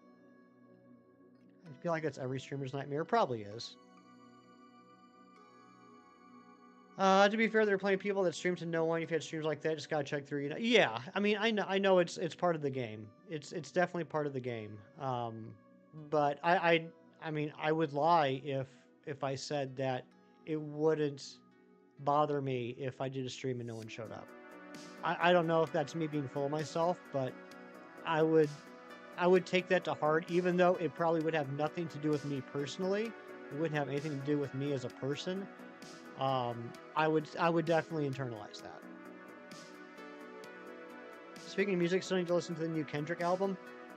I feel like that's every streamer's nightmare. Probably is. To be fair, there are plenty of people that stream to no one. If you had streams like that, just gotta check through. Yeah. I mean, I know it's part of the game. It's definitely part of the game. But I mean, I would lie if I said that it wouldn't bother me if I did a stream and no one showed up. I don't know if that's me being full of myself, but I would take that to heart, even though it probably would have nothing to do with me personally. It wouldn't have anything to do with me as a person. I would definitely internalize that. Speaking of music, still need to listen to the new Kendrick album.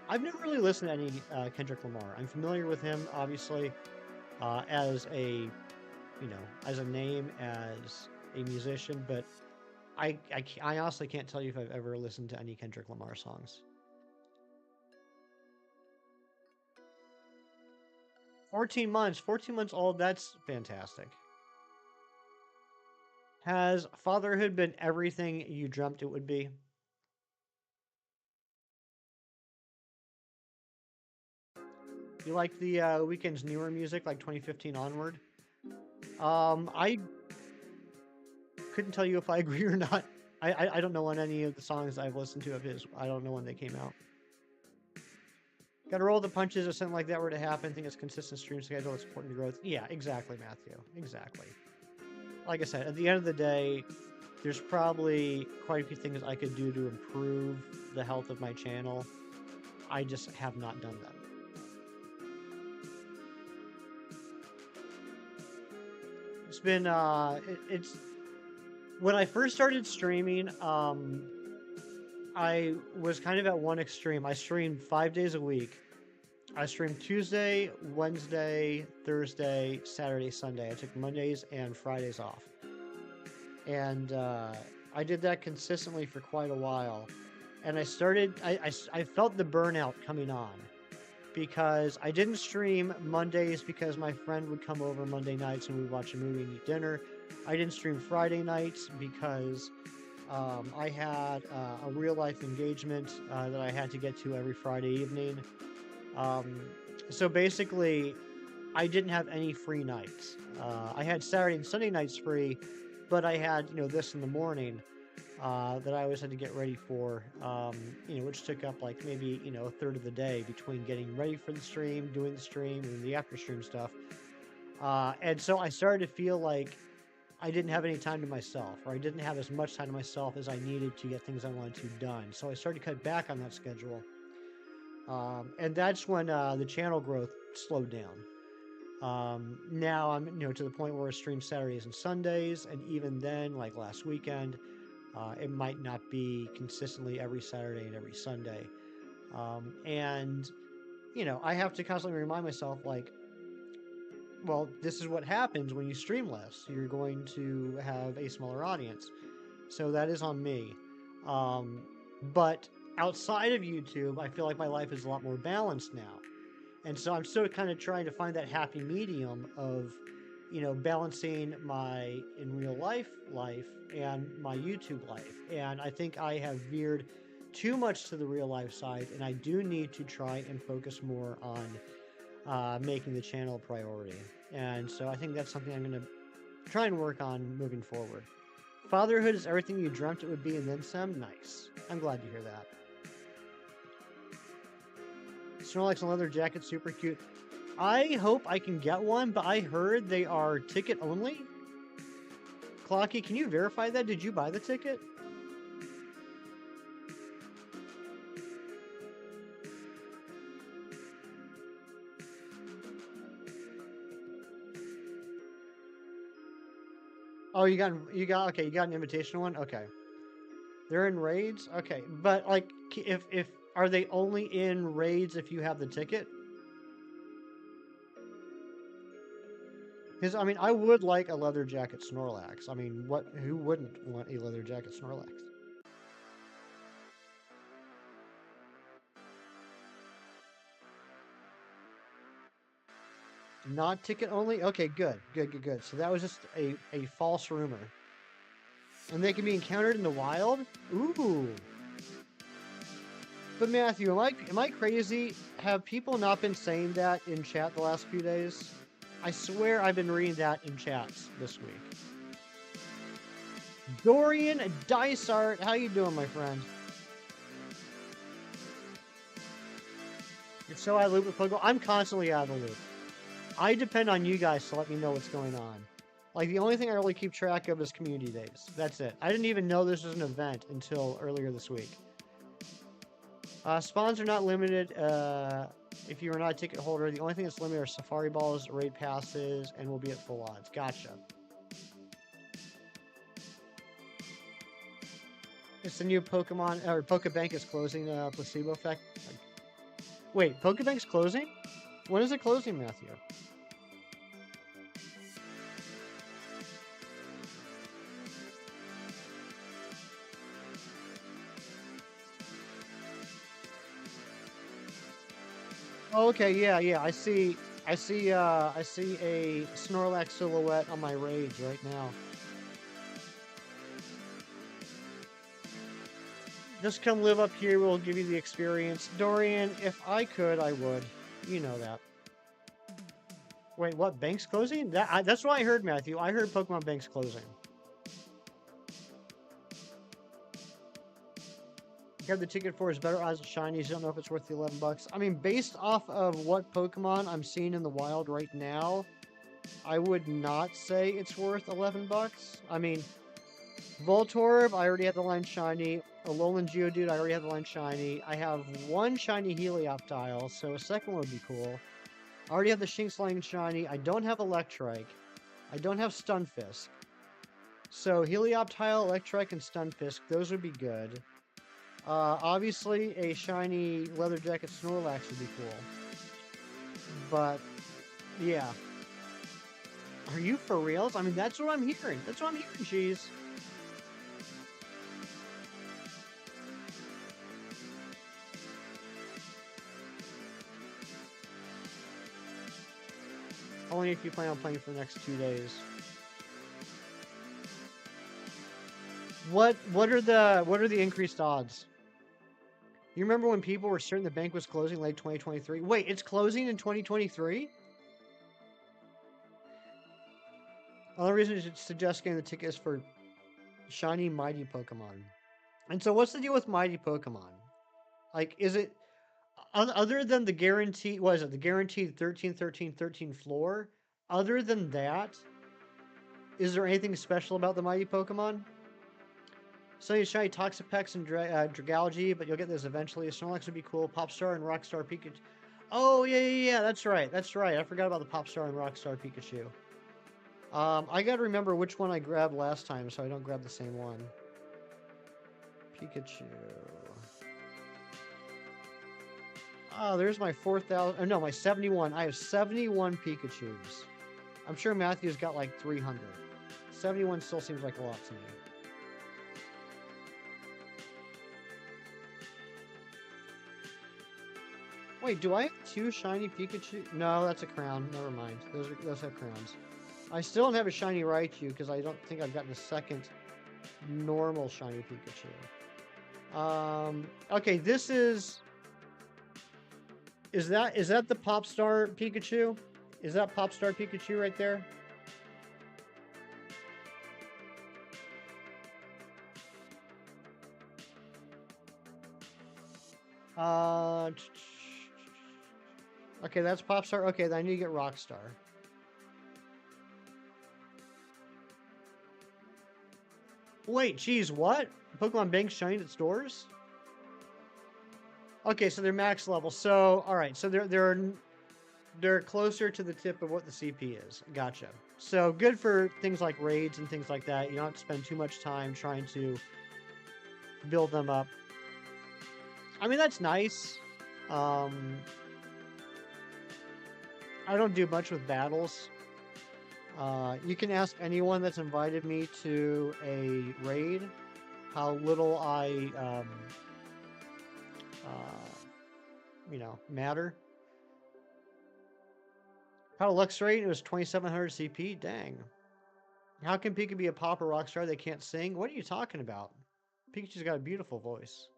I've never really listened to any Kendrick Lamar. I'm familiar with him, obviously, as a name, as a musician, but I honestly can't tell you if I've ever listened to any Kendrick Lamar songs. 14 months old. That's fantastic. Has fatherhood been everything you dreamt it would be? You like the Weeknd's newer music, like 2015 onward? I couldn't tell you if I agree or not. I don't know on any of the songs I've listened to of his. I don't know when they came out. Gotta roll the punches if something like that were to happen. Think it's consistent stream schedule. It's important to growth. Yeah, exactly, Matthew. Exactly. Like I said, at the end of the day, there's probably quite a few things I could do to improve the health of my channel. I just have not done them. It's been, it's, when I first started streaming, I was kind of at one extreme. I streamed 5 days a week. I streamed Tuesday, Wednesday, Thursday, Saturday, Sunday. I took Mondays and Fridays off. And I did that consistently for quite a while. And I felt the burnout coming on. because I didn't stream Mondays because my friend would come over Monday nights and we'd watch a movie and eat dinner. I didn't stream Friday nights because I had a real life engagement that I had to get to every Friday evening. So basically, I didn't have any free nights. I had Saturday and Sunday nights free, but I had, this in the morning that I always had to get ready for, which took up like maybe, a third of the day between getting ready for the stream, doing the stream, and the after stream stuff. And so I started to feel like I didn't have any time to myself, or I didn't have as much time to myself as I needed to get things I wanted to done. So I started to cut back on that schedule. And that's when the channel growth slowed down. Now I'm, to the point where I stream Saturdays and Sundays, and even then, like last weekend, it might not be consistently every Saturday and every Sunday. And, I have to constantly remind myself, like, well, this is what happens when you stream less. You're going to have a smaller audience. So that is on me. But outside of YouTube, I feel like my life is a lot more balanced now. And so I'm still kind of trying to find that happy medium of, balancing my in real life and my YouTube life. And I think I have veered too much to the real life side, and I do need to try and focus more on making the channel a priority. And so I think that's something I'm going to try and work on moving forward. Fatherhood is everything you dreamt it would be and then some. Nice. I'm glad to hear that. Snorlax and leather jacket, super cute. I hope I can get one, but I heard they are ticket only. Clocky, can you verify that? Did you buy the ticket? Oh, you got an invitational one? Okay. They're in raids? Okay. But like if are they only in raids if you have the ticket? Because I mean, I would like a leather jacket Snorlax. I mean, who wouldn't want a leather jacket Snorlax? Not ticket only? Okay, good. So that was just a false rumor. And they can be encountered in the wild? Ooh. But Matthew, am I crazy? Have people not been saying that in chat the last few days? I swear I've been reading that in chats this week. Dorian Dysart, how you doing, my friend? You're so out of the loop with Pokemon. I'm constantly out of the loop. I depend on you guys to let me know what's going on. Like, the only thing I really keep track of is community days. That's it. I didn't even know this was an event until earlier this week. Spawns are not limited if you are not a ticket holder. The only thing that's limited are Safari Balls, raid passes, and will be at full odds. Gotcha. It's the new Pokemon, or Pokebank is closing placebo effect. Wait, Pokebank's closing? When is it closing, Matthew? Oh, okay, yeah. I see a Snorlax silhouette on my raids right now. Just come live up here, we'll give you the experience. Dorian, if I could, I would. You know that. Wait, what? Bank's closing? That's what I heard, Matthew. I heard Pokemon Bank's closing. You have the ticket for is better odds of shinies. You don't know if it's worth the $11. I mean, based off of what Pokemon I'm seeing in the wild right now, I would not say it's worth $11. I mean, Voltorb, I already have the line shiny. Alolan Geodude, I already have the line shiny. I have one shiny Helioptile, so a second one would be cool. I already have the Shinx line shiny. I don't have Electrike. I don't have Stunfisk. So Helioptile, Electrike, and Stunfisk, those would be good. Obviously, a shiny Leather Jacket Snorlax would be cool. But, yeah. Are you for reals? I mean, that's what I'm hearing. That's what I'm hearing, Cheese. only if you plan on playing for the next 2 days. What are the increased odds? You remember when people were certain the bank was closing late 2023? Wait, it's closing in 2023? Only reason to suggest getting the tickets for shiny mighty Pokemon. And so what's the deal with mighty Pokemon? Like, is it other than the guarantee, what is it? The guaranteed 13, 13, 13 floor? Other than that, is there anything special about the mighty Pokemon? So you shiny Toxapex and Dragalge, but you'll get this eventually. Snorlax would be cool. Popstar and Rockstar Pikachu. Oh, yeah, that's right. I forgot about the Popstar and Rockstar Pikachu. I gotta remember which one I grabbed last time so I don't grab the same one. Pikachu. Oh, there's my 4,000. Oh, no, my 71. I have 71 Pikachus. I'm sure Matthew's got like 300. 71 still seems like a lot to me. Wait, do I have 2 shiny Pikachu? No, that's a crown. Never mind. Those have crowns. I still don't have a shiny Raichu because I don't think I've gotten a second normal shiny Pikachu. Okay, this is... Is that the Popstar Pikachu? Is that Popstar Pikachu right there? Okay, that's Popstar. Okay, then I need to get Rockstar. Wait, geez, what? Pokemon Bank shiny at stores? Okay, so they're max level. So, all right, so they're closer to the tip of what the CP is. Gotcha. So good for things like raids and things like that. You don't have to spend too much time trying to build them up. I mean, that's nice. I don't do much with battles. You can ask anyone that's invited me to a raid how little I, matter. How to Lux rate? It was 2,700 CP? Dang. How can Pika be a pop or rock star they can't sing? What are you talking about? Pikachu's got a beautiful voice.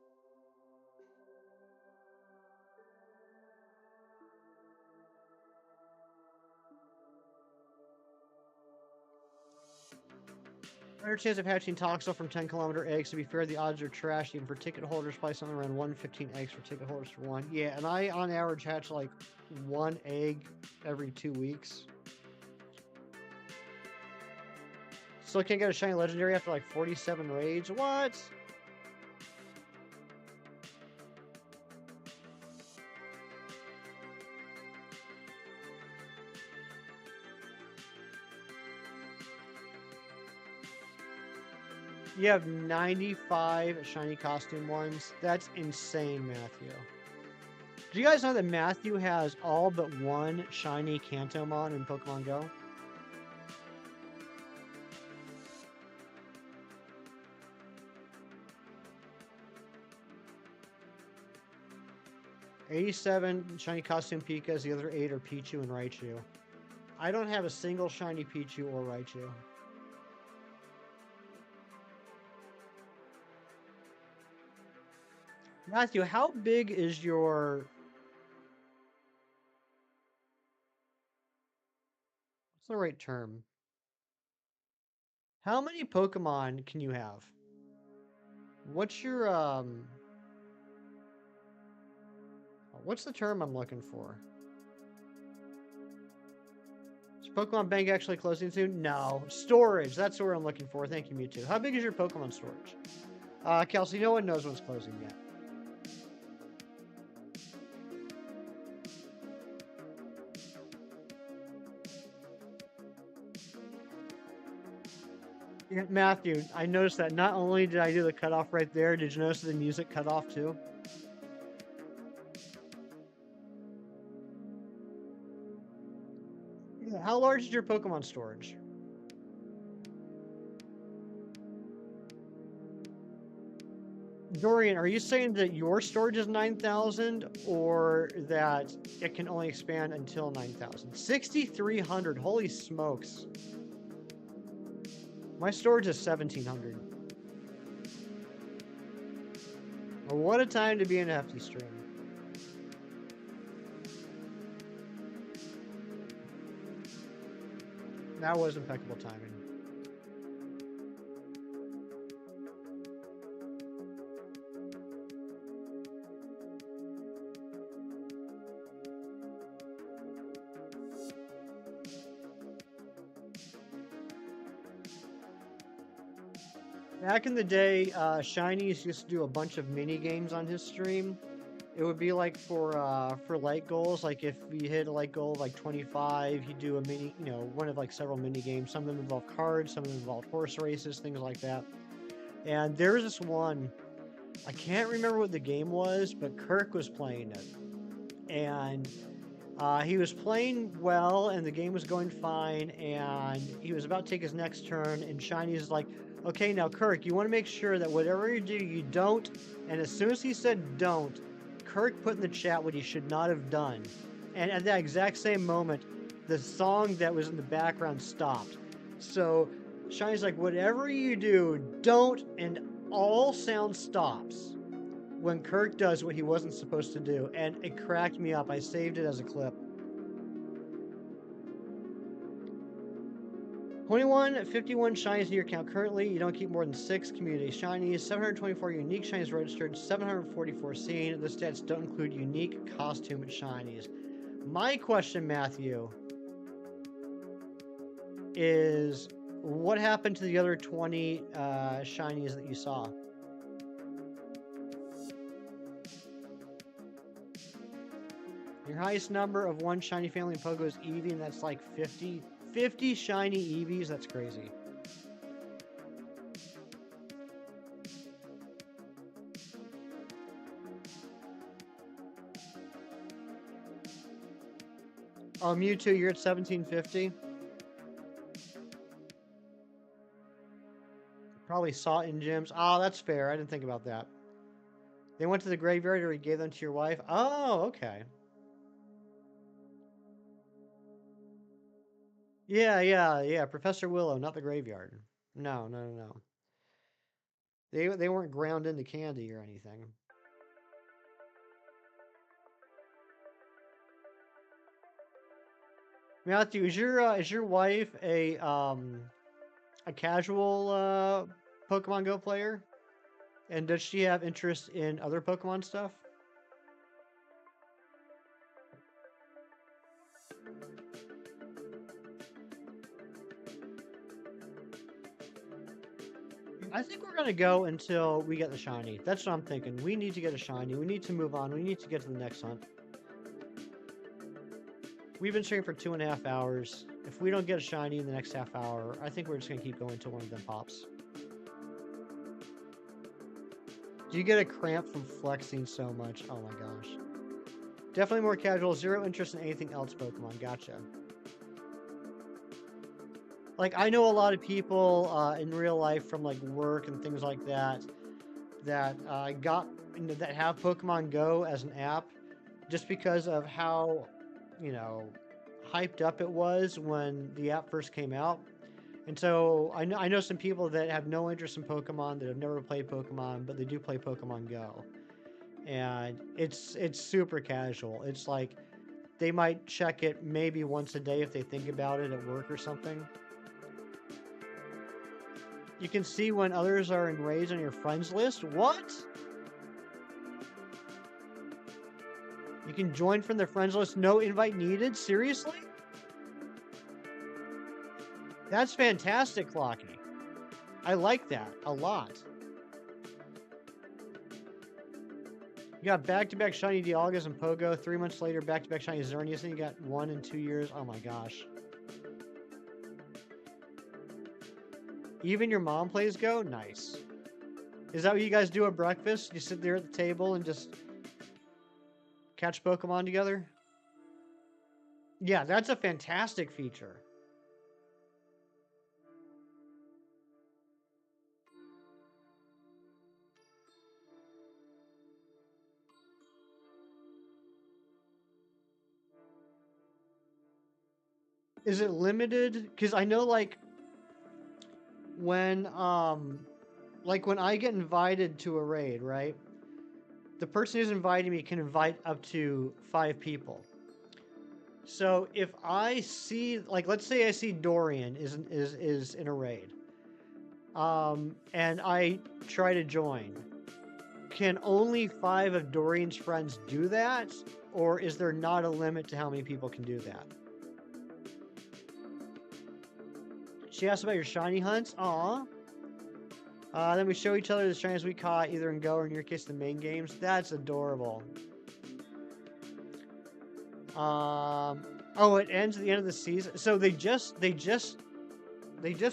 Better chance of hatching Toxel from 10-kilometer eggs. To be fair, the odds are trash even for ticket holders. Probably something around 115 eggs for ticket holders for one. Yeah, and I, on average, hatch like 1 egg every 2 weeks. Still can't get a shiny legendary after like 47 raids? What? You have 95 shiny costume ones. That's insane, Matthew. Do you guys know that Matthew has all but 1 shiny Kantomon in Pokemon Go? $87 shiny costume Pikas. The other 8 are Pichu and Raichu. I don't have a single shiny Pichu or Raichu. Matthew, how big is your... What's the right term? How many Pokemon can you have? What's your, What's the term I'm looking for? Is Pokemon Bank actually closing soon? No. Storage, that's what I'm looking for. Thank you, Mewtwo. How big is your Pokemon storage? Kelsey, no one knows when it's closing yet. Yeah, Matthew, I noticed that not only did I do the cutoff right there, did you notice the music cut off too? Yeah, how large is your Pokemon storage? Dorian, are you saying that your storage is 9,000 or that it can only expand until 9,000? 6,300. Holy smokes. My storage is 1,700. Well, what a time to be in a hefty stream. That was impeccable timing. Back in the day, Shinies used to do a bunch of mini games on his stream. It would be like for light goals. Like if you hit a light goal of like 25, you do a mini, one of like several mini games. Some of them involve cards, some of them involve horse races, things like that. And there was this one, I can't remember what the game was, but Kirk was playing it, and he was playing well, and the game was going fine, and he was about to take his next turn, and Shiny's like, okay, now Kirk, you want to make sure that whatever you do, you don't. And as soon as he said don't, Kirk put in the chat what he should not have done. And at that exact same moment, the song that was in the background stopped. So Shiny's like, whatever you do, don't, and all sound stops when Kirk does what he wasn't supposed to do. And it cracked me up. I saved it as a clip. 51 shinies in your account currently. You don't keep more than 6 community shinies. 724 unique shinies registered. 744 seen. The stats don't include unique costume shinies. My question, Matthew, is what happened to the other 20 shinies that you saw? Your highest number of one shiny family in Pogo is Eevee, and that's like 50 shiny Eevees. That's crazy. Oh, Mewtwo, you're at 1750. Probably saw it in gyms. Oh, that's fair. I didn't think about that. They went to the graveyard or he gave them to your wife? Oh, okay. Yeah. Professor Willow, not the graveyard. No. They weren't ground into candy or anything. Matthew, is your wife a casual Pokemon Go player? And does she have interest in other Pokemon stuff? I think we're gonna go until we get the shiny. That's what I'm thinking. We need to get a shiny. We need to move on. We need to get to the next hunt. We've been streaming for 2.5 hours. If we don't get a shiny in the next half hour, I think we're just gonna keep going until one of them pops. Do you get a cramp from flexing so much? Oh my gosh. Definitely more casual. Zero interest in anything else Pokemon. Gotcha. Like, I know a lot of people in real life from like work and things like that that that have Pokemon Go as an app just because of how, hyped up it was when the app first came out. And so I know some people that have no interest in Pokemon, that have never played Pokemon, but they do play Pokemon Go. And it's super casual. It's like they might check it maybe once a day if they think about it at work or something. You can see when others are enraged on your friends list. What? You can join from the friends list, no invite needed? Seriously? That's fantastic, Clocky. I like that a lot. You got back-to-back shiny Dialgas and Pogo. 3 months later, back-to-back shiny Xerneas, and you got 1 in 2 years. Oh my gosh. Even your mom plays Go? Nice. Is that what you guys do at breakfast? You sit there at the table and just catch Pokemon together? Yeah, that's a fantastic feature. Is it limited? Because I know when when I get invited to a raid, right? The person who's inviting me can invite up to 5 people. So if I see, let's say I see Dorian is in a raid, and I try to join, can only 5 of Dorian's friends do that, or is there not a limit to how many people can do that? She asked about your shiny hunts. Aw. Then we show each other the shinies we caught, either in Go or in your case the main games. That's adorable. Oh, it ends at the end of the season. So they just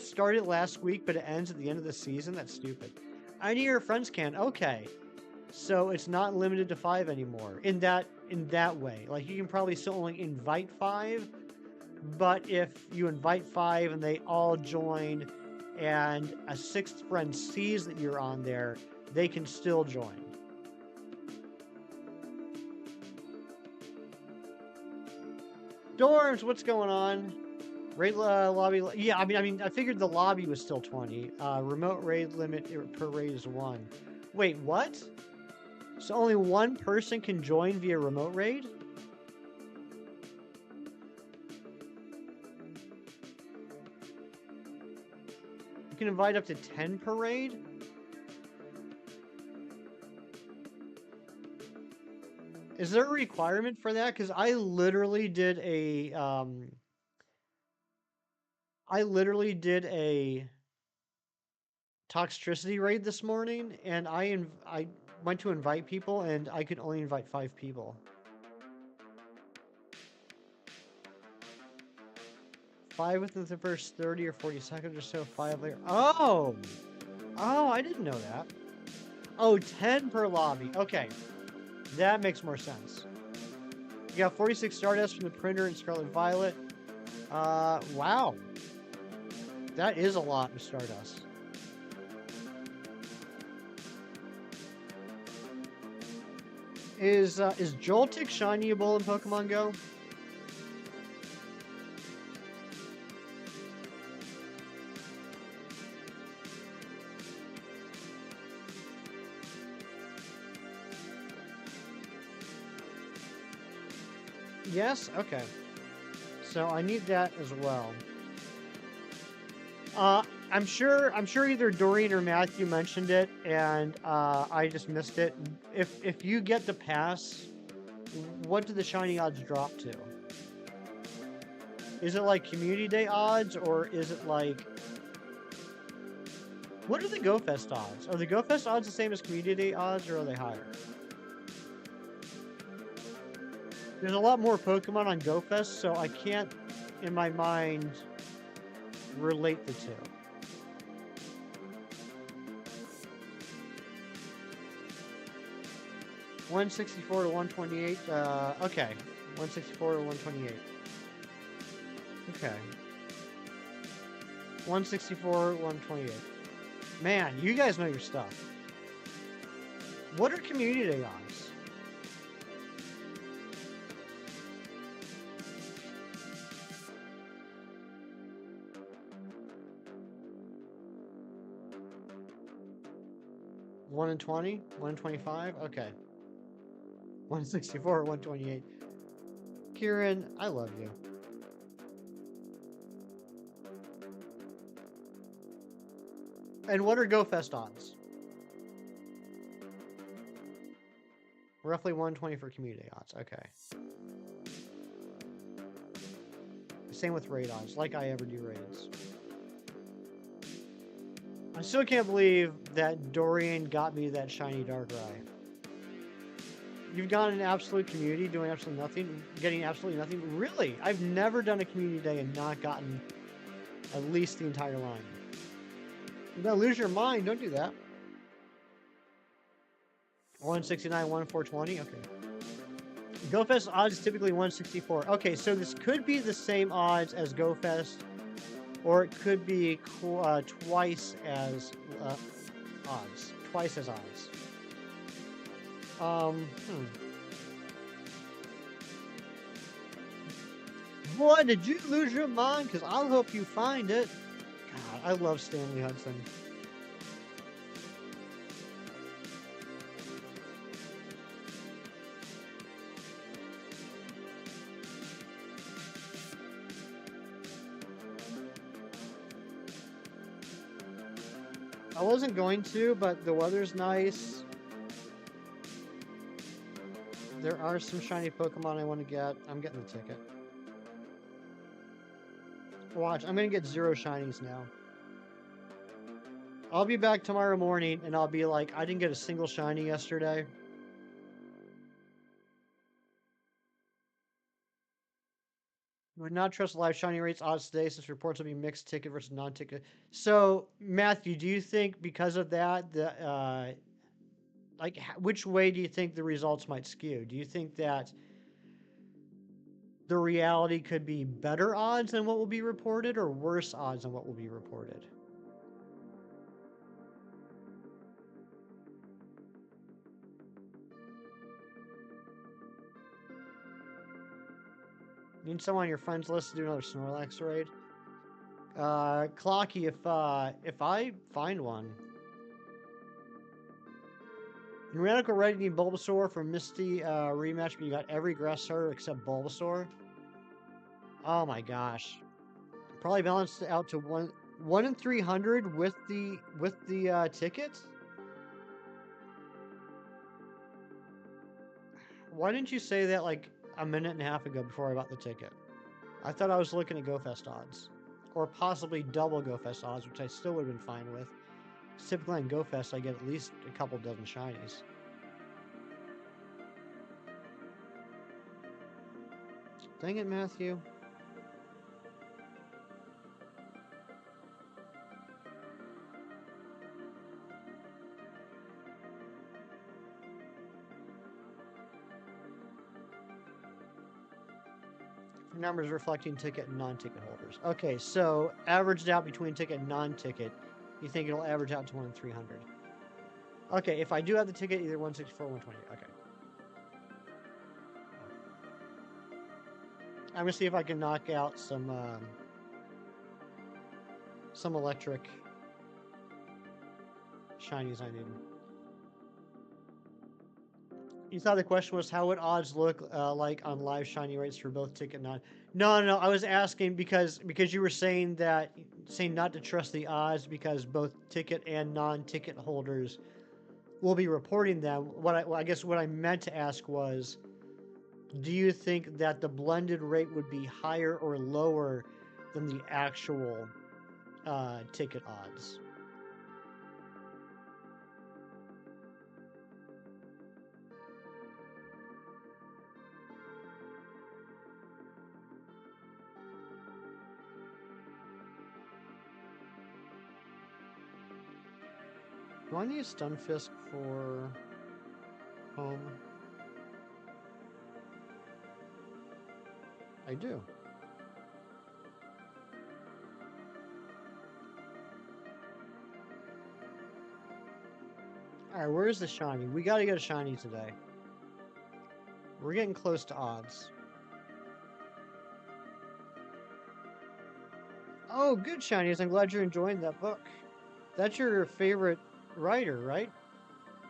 started last week, but it ends at the end of the season. That's stupid. I know your friends can. Okay, so it's not limited to 5 anymore. In that way, like you can probably still only invite 5, but if you invite 5 and they all join, and a 6th friend sees that you're on there, they can still join. Dorms, what's going on? Raid lobby. Yeah, I mean, I figured the lobby was still 20. Remote raid limit per raid is 1. Wait, what? So only 1 person can join via remote raid? You can invite up to 10 per raid? Is there a requirement for that? Because I literally did a Toxtricity raid this morning, and I went to invite people, and I could only invite 5 people. 5 within the first 30 or 40 seconds or so, 5 later. Oh! Oh, I didn't know that. Oh, 10 per lobby. Okay. That makes more sense. You got 46 Stardust from the printer and Scarlet Violet. Wow. That is a lot of Stardust. Is Joltik shinyable in Pokemon Go? Yes? Okay. So I need that as well. I'm sure either Doreen or Matthew mentioned it, and I just missed it. If you get the pass, what do the shiny odds drop to? Is it like Community Day odds, or is it like... What are the Go Fest odds? Are the Go Fest odds the same as Community Day odds, or are they higher? There's a lot more Pokemon on Go Fest, so I can't, in my mind, relate the two. $164 to $128. Okay, 164 to 128. Okay. 164, 128. Man, you guys know your stuff. What are Community Day odds? $1 in 20? $1 in 25? Okay. 164, 128. Kieran, I love you. And what are Go Fest odds? Roughly 120 for community odds. Okay. Same with raid odds, like I ever do raids. I still can't believe that Dorian got me that shiny Darkrai. You've gone an absolute community doing absolutely nothing, getting absolutely nothing? Really? I've never done a community day and not gotten at least the entire line. You're gonna lose your mind, don't do that. 169, 420, okay. GoFest odds is typically 164. Okay, so this could be the same odds as GoFest, or it could be twice as odds. Twice as odds. Boy, did you lose your mind? Because I'll help you find it. God, I love Stanley Hudson. I wasn't going to, but the weather's nice. There are some shiny Pokemon I want to get. I'm getting the ticket. Watch, I'm going to get 0 shinies now. I'll be back tomorrow morning, and I'll be like, I didn't get a single shiny yesterday. Would not trust live shiny rates odds today since reports will be mixed ticket versus non-ticket. So, Matthew, do you think because of that, which way do you think the results might skew? Do you think that the reality could be better odds than what will be reported or worse odds than what will be reported? Need someone on your friends list to do another Snorlax raid? Clocky, if I find one. In Radical Red, you need Bulbasaur for Misty rematch, but you got every grass starter except Bulbasaur. Oh my gosh. Probably balanced out to 1 in 300 with the ticket. Why didn't you say that like a minute and a half ago before I bought the ticket? I thought I was looking at GoFest odds. Or possibly double GoFest odds, which I still would have been fine with. Typically on GoFest, I get at least a couple dozen shinies. Dang it, Matthew. Numbers reflecting ticket and non-ticket holders. Okay, so averaged out between ticket and non-ticket, you think it'll average out to 1 in 300. Okay, if I do have the ticket, either 164 or 120. Okay. I'm gonna see if I can knock out some electric shinies I need. You thought the question was how would odds look like on live shiny rates for both ticket and non? No. I was asking because you were saying not to trust the odds because both ticket and non-ticket holders will be reporting them. I guess what I meant to ask was, do you think that the blended rate would be higher or lower than the actual ticket odds? Do I need a Stunfisk for home? I do. Alright, where's the shiny? We gotta get a shiny today. We're getting close to odds. Oh, good, shinies. I'm glad you're enjoying that book. That's your favorite writer, right?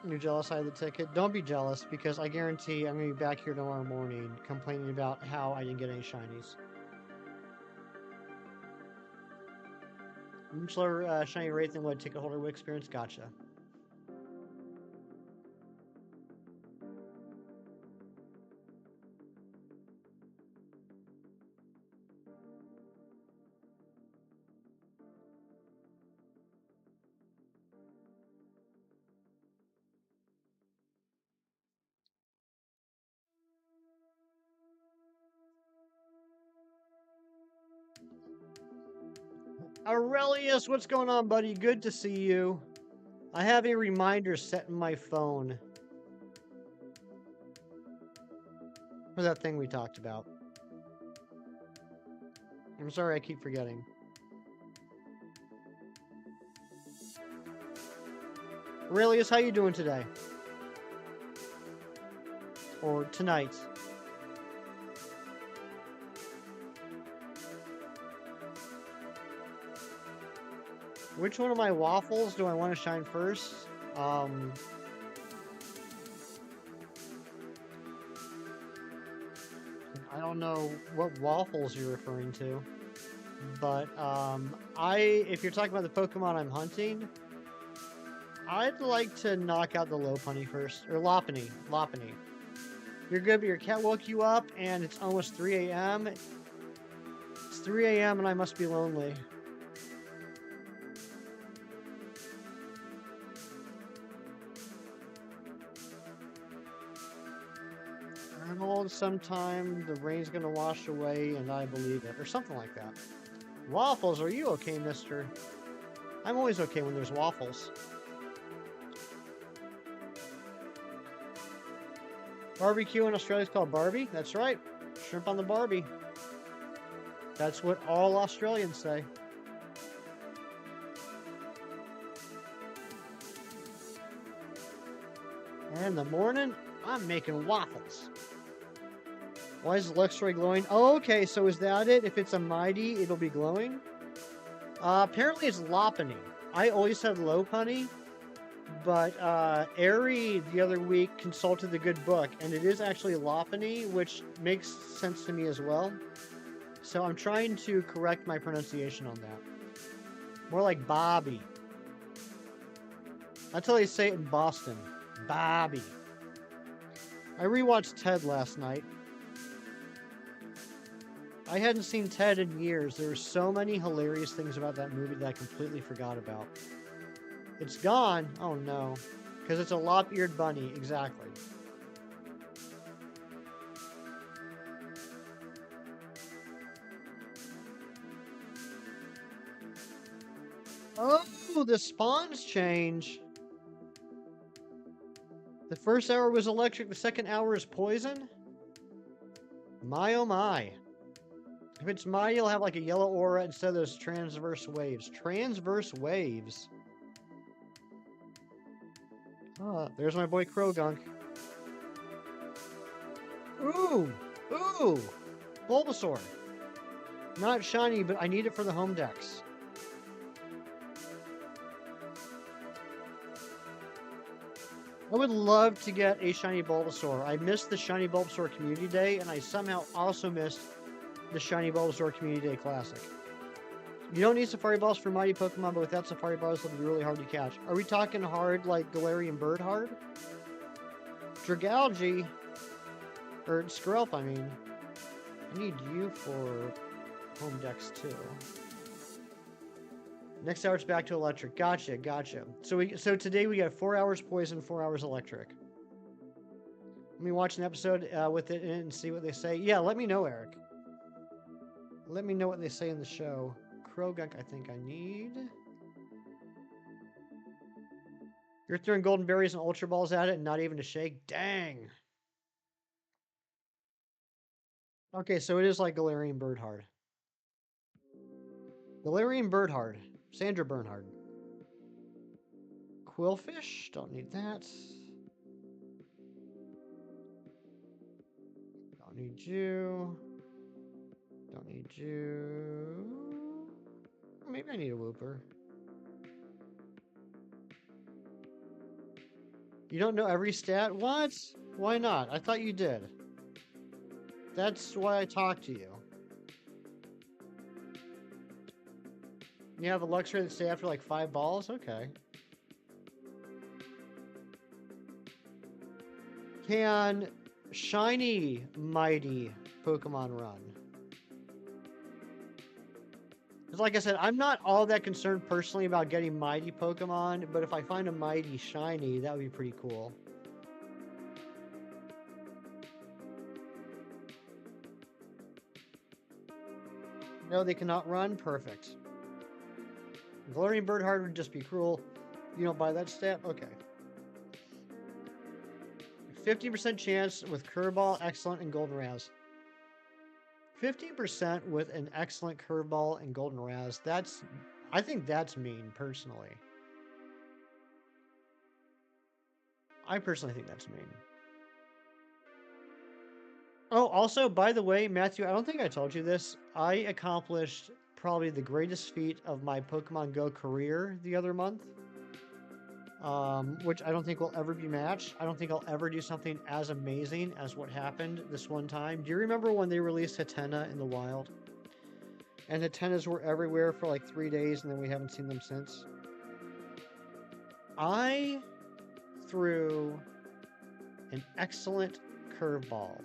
You're jealous I had the ticket. Don't be jealous, because I guarantee I'm going to be back here tomorrow morning complaining about how I didn't get any shinies. Much lower shiny rate than what a ticket holder would experience. Gotcha. Aurelius, what's going on, buddy? Good to see you. I have a reminder set in my phone for that thing we talked about. I'm sorry, I keep forgetting. Aurelius, how you doing today? Or tonight? Which one of my waffles do I want to shine first? I don't know what waffles you're referring to, but if you're talking about the Pokemon I'm hunting, I'd like to knock out the Lopunny first, or Lopunny. You're good, but your cat woke you up, and it's almost 3 a.m. It's 3 a.m. and I must be lonely. I'm old sometime, the rain's gonna wash away, and I believe it, or something like that. Waffles, are you okay, mister? I'm always okay when there's waffles. Barbecue in Australia is called Barbie? That's right. Shrimp on the Barbie. That's what all Australians say. And in the morning, I'm making waffles. Why is Luxray glowing? Oh, okay, so is that it? If it's a Mighty, it'll be glowing? Apparently it's Lopunny. I always said Lopunny, but Ari the other week consulted the good book, and it is actually Lopunny, which makes sense to me as well. So I'm trying to correct my pronunciation on that. More like Bobby. That's how they say it in Boston. Bobby. I rewatched Ted last night. I hadn't seen Ted in years. There were so many hilarious things about that movie that I completely forgot about. It's gone? Oh no. Because it's a lop-eared bunny, exactly. Oh, the spawns change. The first hour was electric, the second hour is poison? My oh my. If it's Mighty, you'll have like a yellow aura instead of those transverse waves. Transverse waves? There's my boy Krogunk. Ooh! Ooh! Bulbasaur. Not shiny, but I need it for the home decks. I would love to get a shiny Bulbasaur. I missed the shiny Bulbasaur Community Day, and I somehow also missed the shiny Bulbasaur Community Day Classic. You don't need Safari Balls for mighty Pokemon, but without Safari Balls, it'll be really hard to catch. Are we talking hard like Galarian Bird hard? Dragalge, or Skrelp, I mean. I need you for home decks too. Next hour it's back to electric. Gotcha, gotcha. So today we got 4 hours poison, 4 hours electric. Let me watch an episode with it in and see what they say. Yeah, let me know, Eric. Let me know what they say in the show. Krogunk, I think I need. You're throwing golden berries and ultra balls at it and not even a shake? Dang. Okay, so it is like Galarian Bird hard. Galarian Bird hard. Sandra Bernhard. Quillfish? Don't need that. Don't need you. Don't need you. Maybe I need a Wooper. You don't know every stat? What? Why not? I thought you did. That's why I talked to you. You have a Luxray that stay after like 5 balls? Okay. Can shiny mighty Pokemon run? Because like I said, I'm not all that concerned personally about getting mighty Pokemon, but if I find a mighty shiny, that would be pretty cool. No, they cannot run? Perfect. Galarian Birdheart would just be cruel. You don't buy that stat? Okay. 50% chance with Curveball, Excellent, and Golden Raz. 50% with an Excellent Curveball and Golden Raz. I think that's mean, personally. I personally think that's mean. Oh, also, by the way, Matthew, I don't think I told you this. I accomplished probably the greatest feat of my Pokemon Go career the other month, which I don't think will ever be matched. I don't think I'll ever do something as amazing as what happened this one time. Do you remember when they released Hatena in the wild? And Hatenas were everywhere for like 3 days, and then we haven't seen them since. I threw an excellent curveball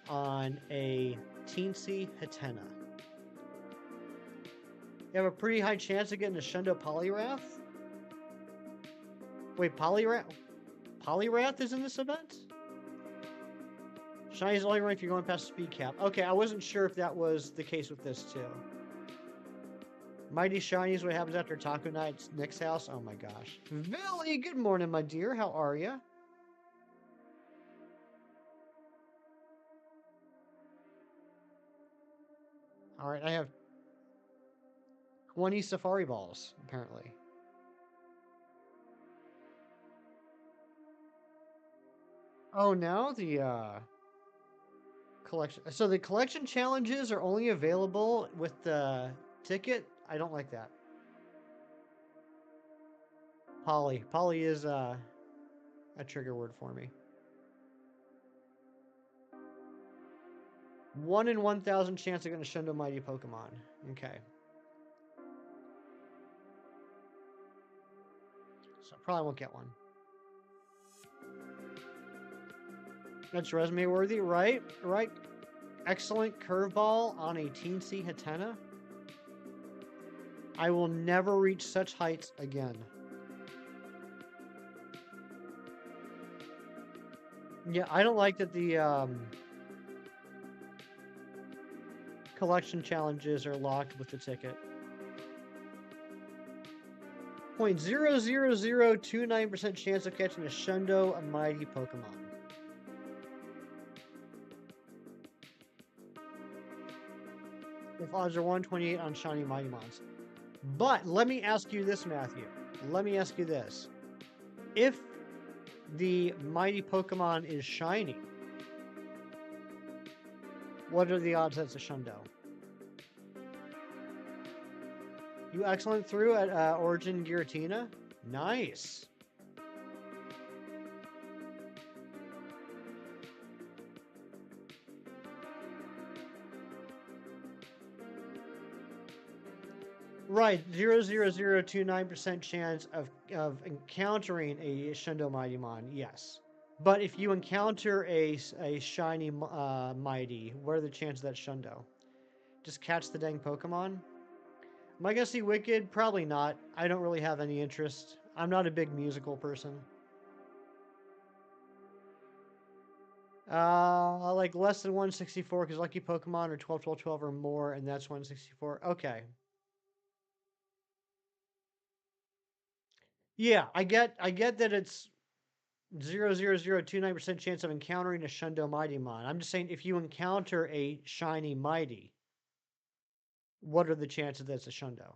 on a teensy Hatena. You have a pretty high chance of getting a Shundo Poliwrath? Wait, Poliwrath is in this event? Shiny's only run if you're going past speed cap. Okay, I wasn't sure if that was the case with this too. Mighty Shinies, what happens after Taco Night's Nick's house? Oh my gosh. Villy, good morning, my dear. How are you? Alright, I have 20 Safari Balls, apparently. Oh, now the collection. So the collection challenges are only available with the ticket? I don't like that. Poly. Poly is a trigger word for me. 1 in 1,000 chance of getting a Shundo Mighty Pokemon. Okay. So probably won't get one. That's resume worthy, right? Right. Excellent curveball on a teensy Hatena. I will never reach such heights again. Yeah, I don't like that the collection challenges are locked with the ticket. 0.00029% chance of catching a Shundo, a mighty Pokemon. If odds are 128 on shiny mighty mons. But let me ask you this, Matthew. Let me ask you this. If the mighty Pokemon is shiny, what are the odds that it's a Shundo? You excellent through at Origin Giratina? Nice. Right, 0.00029% chance of encountering a Shundo Mightymon, yes. But if you encounter a shiny Mighty, what are the chances that Shundo? Just catch the dang Pokemon? Am I gonna see Wicked? Probably not. I don't really have any interest. I'm not a big musical person. Like less than 164 because lucky Pokemon are 12, 12, 12 or more, and that's 164. Okay. Yeah, I get that it's 0.00029% chance of encountering a Shundo Mightymon. I'm just saying if you encounter a shiny Mighty, what are the chances that it's a Shundo?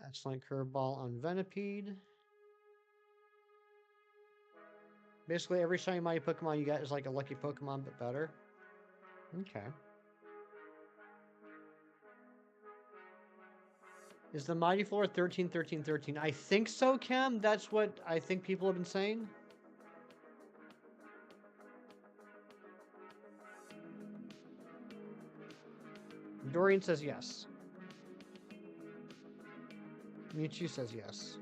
Excellent curveball on Venipede. Basically, every shiny mighty Pokemon you get is like a lucky Pokemon, but better. Okay. Is the mighty floor 13, 13, 13? I think so, Cam. That's what I think people have been saying. Dorian says yes. Mewtwo says yes.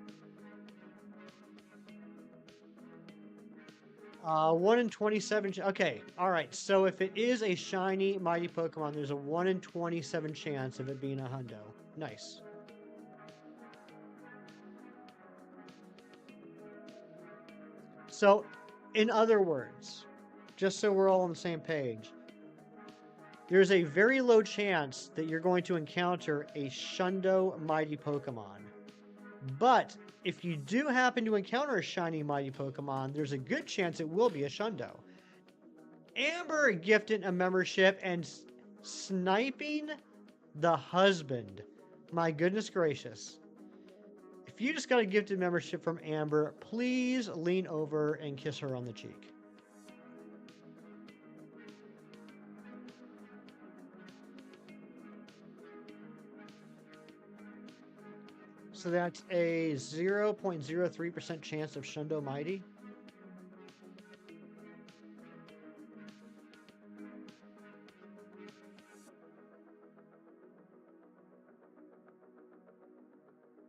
1 in 27. Okay, all right. So if it is a shiny mighty Pokemon, there's a 1 in 27 chance of it being a Hundo. Nice. So, in other words, just so we're all on the same page, there's a very low chance that you're going to encounter a Shundo mighty Pokemon. But if you do happen to encounter a shiny mighty Pokemon, there's a good chance it will be a Shundo. Amber gifted a membership and sniping The husband. My goodness gracious. If you just got a gifted membership from Amber, please lean over and kiss her on the cheek. So that's a 0.03% chance of Shundo Mighty.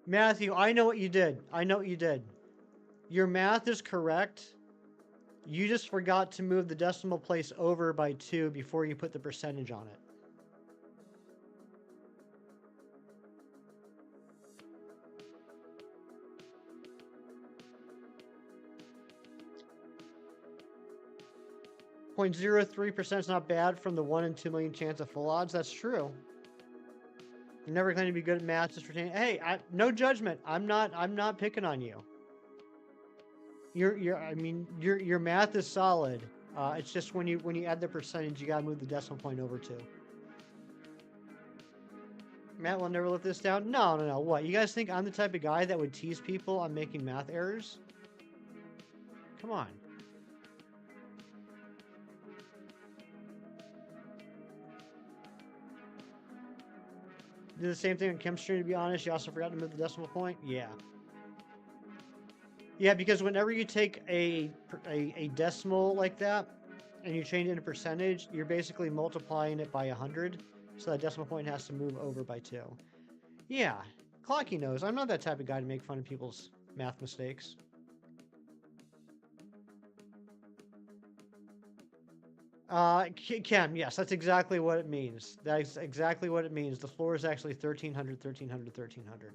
Matthew, I know what you did. I know what you did. Your math is correct. You just forgot to move the decimal place over by 2 before you put the percentage on it. .03% is not bad from the 1 in 2 million chance of full odds. That's true. You never claim to be good at math. Just pretend. Hey, no judgment. I'm not picking on you. Your math is solid. It's just when you add the percentage, you gotta move the decimal point over 2. Matt will never let this down. No. What? You guys think I'm the type of guy that would tease people on making math errors? Come on. Did the same thing on chemistry, to be honest. You also forgot to move the decimal point? Yeah. Yeah, because whenever you take a decimal like that and you change it into percentage, you're basically multiplying it by 100. So that decimal point has to move over by 2. Yeah, Clocky knows. I'm not that type of guy to make fun of people's math mistakes. Chem, yes, that's exactly what it means. That's exactly what it means. The floor is actually 1300, 1300, 1300.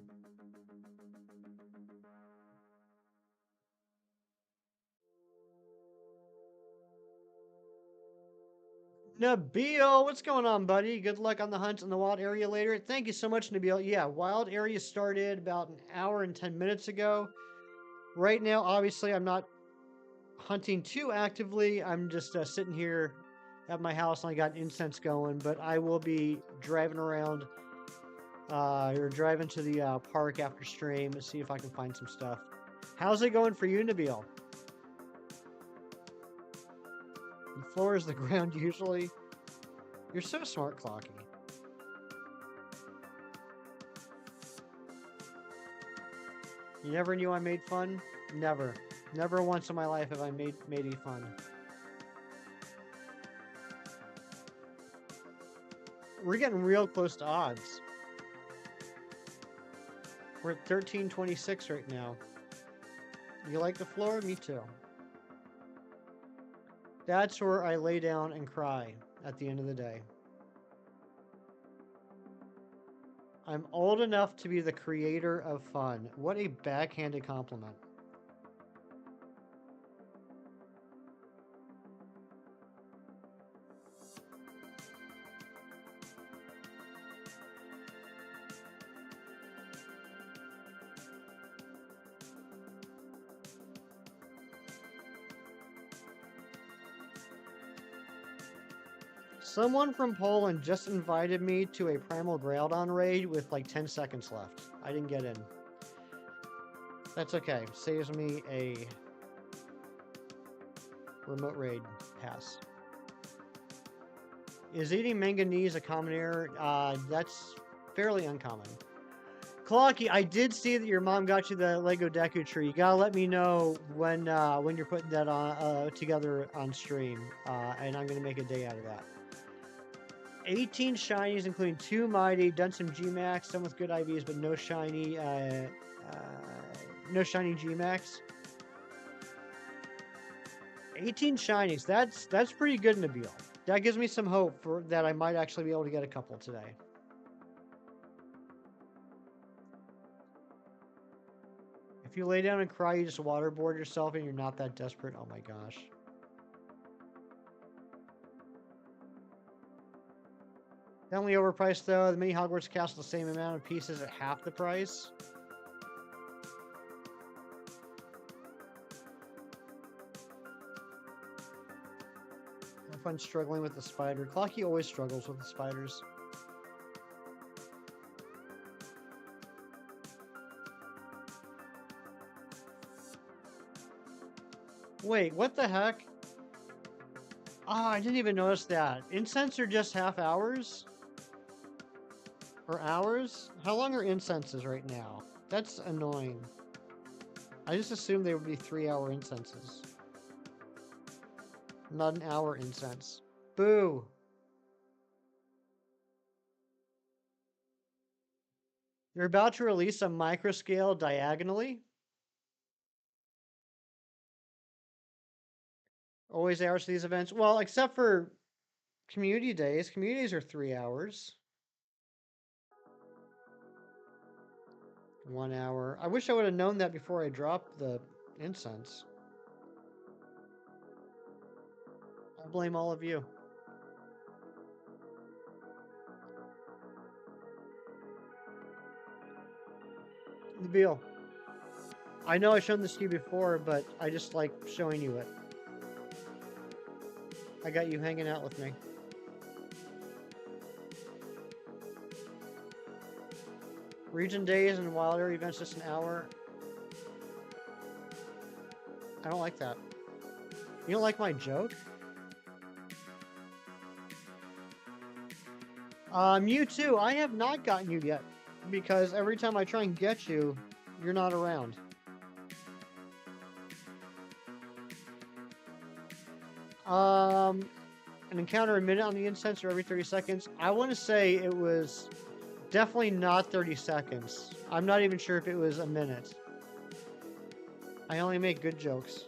Nabil, what's going on, buddy? Good luck on the hunt in the wild area later. Thank you so much, Nabil. Yeah, wild area started about an hour and 10 minutes ago. Right now, obviously, I'm not hunting too actively. I'm just sitting here at my house and I got incense going, but I will be driving around or driving to the park after stream and see if I can find some stuff. How's it going for you, Nabil? The floor is the ground usually. You're so smart, Clocky. You never knew I made fun? Never. Never once in my life have I made it fun. We're getting real close to odds. We're at 1326 right now. You like the floor? Me too. That's where I lay down and cry at the end of the day. I'm old enough to be the creator of fun. What a backhanded compliment. Someone from Poland just invited me to a Primal Graildon raid with like 10 seconds left. I didn't get in. That's okay. Saves me a remote raid pass. Is eating manganese a common error? That's fairly uncommon. Clocky, I did see that your mom got you the Lego Deku tree. You gotta let me know when you're putting that on together on stream, and I'm gonna make a day out of that. 18 shinies, including 2 mighty, done some G-Max, some with good IVs, but no shiny G-Max. 18 shinies, that's pretty good, Nabil. That gives me some hope for that I might actually be able to get a couple today. If you lay down and cry, you just waterboard yourself and you're not that desperate. Oh my gosh. Definitely overpriced though. The mini Hogwarts castle, the same amount of pieces at half the price. Have fun struggling with the spider. Clocky always struggles with the spiders. Wait, what the heck? Ah, I didn't even notice that. Incense are just half hours? Or hours? How long are incenses right now? That's annoying. I just assumed they would be 3-hour incenses. Not an hour incense. Boo! You're about to release a microscale diagonally? Always hours to these events? Well, except for community days. Communities are 3 hours. 1 hour. I wish I would have known that before I dropped the incense. I blame all of you. Nabil, I know I've shown this to you before, but I just like showing you it. I got you hanging out with me. Region days and Wild Area events just an hour. I don't like that. You don't like my joke? Mewtwo, I have not gotten you yet. Because every time I try and get you, you're not around. An encounter a minute on the incense or every 30 seconds. I want to say it was definitely not 30 seconds. I'm not even sure if it was a minute. I only make good jokes.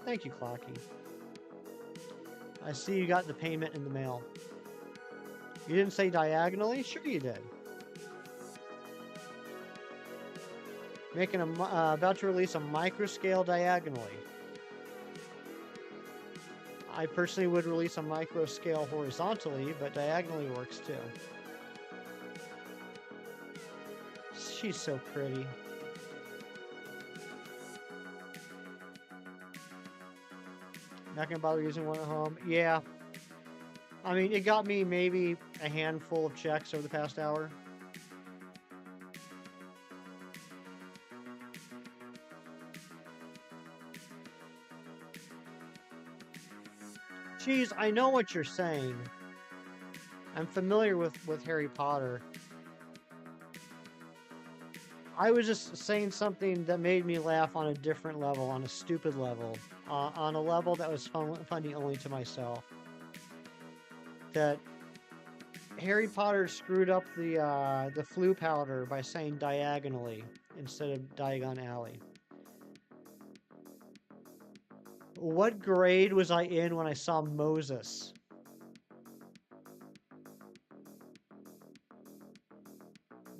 Thank you, Clocky. I see you got the payment in the mail. You didn't say diagonally? Sure you did. Making about to release a microscale diagonally. I personally would release a microscale horizontally, but diagonally works too. She's so pretty. Not gonna bother using one at home. Yeah. I mean, it got me maybe a handful of checks over the past hour. Geez, I know what you're saying. I'm familiar with Harry Potter. I was just saying something that made me laugh on a different level, on a stupid level, on a level that was funny only to myself. That Harry Potter screwed up the flu powder by saying diagonally instead of Diagon Alley. What grade was I in when I saw Moses?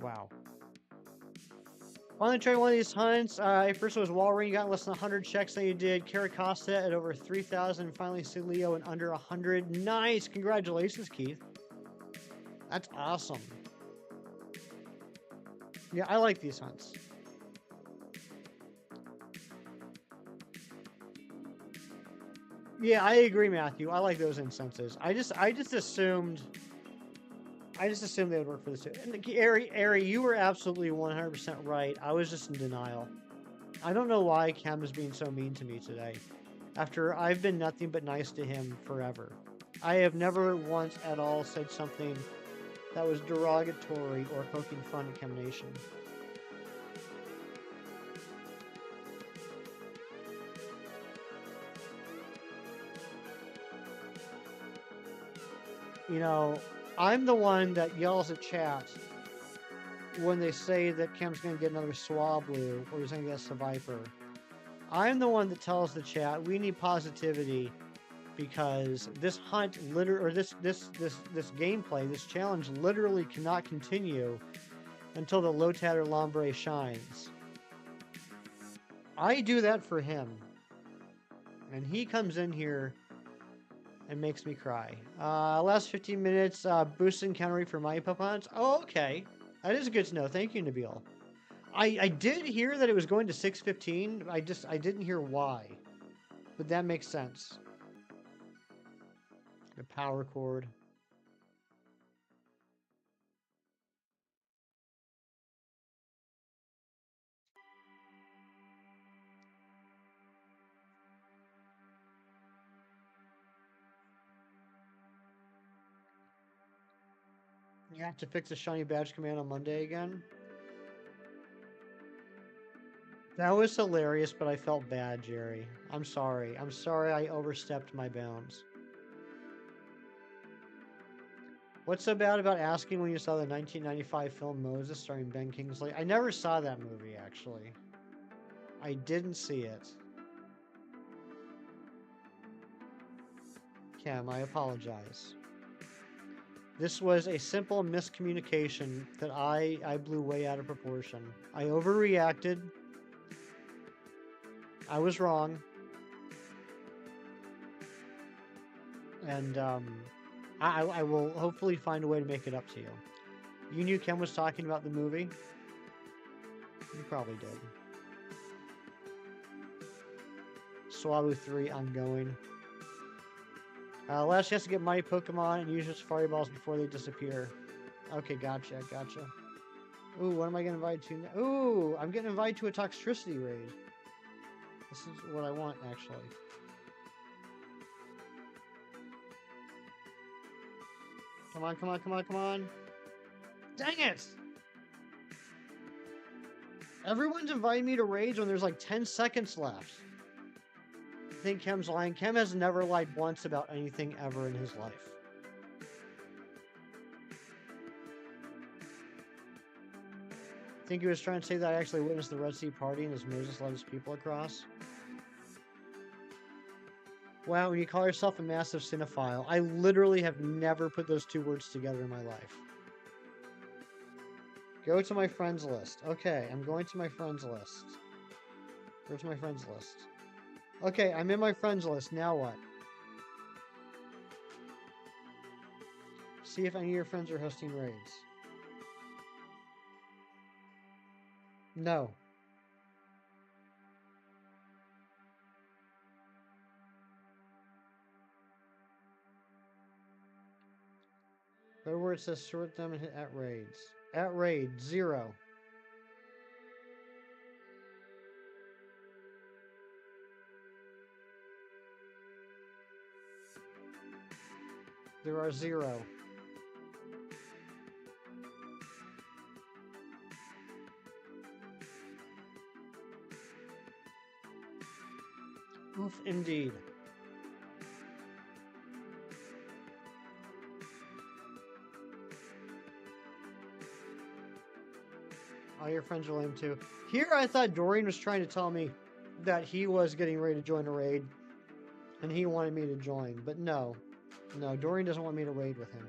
Wow. Finally tried one of these hunts. First it was Walrein, you got less than 100 checks than you did. Caracasta at over 3,000. Finally Leo in under 100. Nice! Congratulations, Keith. That's awesome. Yeah, I like these hunts. Yeah, I agree, Matthew. I like those incenses. I just assumed they would work for this too. And Ari, you were absolutely 100% right. I was just in denial. I don't know why Cam is being so mean to me today. After I've been nothing but nice to him forever. I have never once at all said something that was derogatory or poking fun at Cam Nation. You know, I'm the one that yells at chat when they say that Cam's going to get another Swablu or he's going to get a Viper. I'm the one that tells the chat we need positivity because this hunt this gameplay, this challenge literally cannot continue until the Lotad or Lombre shines. I do that for him. And he comes in here and makes me cry. Last 15 minutes, boost encountering for my Pokemon. Oh, okay. That is good to know. Thank you, Nabil. I did hear that it was going to 6:15. I didn't hear why. But that makes sense. The power cord. I have to fix the shiny badge command on Monday again. That was hilarious, but I felt bad, Jerry. I'm sorry. I'm sorry I overstepped my bounds. What's so bad about asking when you saw the 1995 film Moses starring Ben Kingsley? I never saw that movie, actually. I didn't see it. Cam, I apologize. This was a simple miscommunication that I blew way out of proportion. I overreacted. I was wrong. And I will hopefully find a way to make it up to you. You knew Ken was talking about the movie? You probably did. Swallow 3 ongoing. Last chance to get mighty Pokemon and use your Safari Balls before they disappear. Okay, gotcha. Ooh, what am I getting invited to now? Ooh, I'm getting invited to a Toxtricity raid. This is what I want, actually. Come on. Dang it! Everyone's inviting me to raids when there's like 10 seconds left. I think Kem's lying. Kem has never lied once about anything ever in his life. I think he was trying to say that I actually witnessed the Red Sea party and as Moses led his people across. Wow, when you call yourself a massive cinephile, I literally have never put those two words together in my life. Go to my friends list. Okay, I'm going to my friends list. Go to my friends list. Okay, I'm in my friends list. Now what? See if any of your friends are hosting raids. No. Go where it says sort them and hit at raids. At raid, 0. There are 0. Oof, indeed. All your friends are lame too. Here I thought Dorian was trying to tell me that he was getting ready to join a raid and he wanted me to join, but no. No, Dorian doesn't want me to raid with him.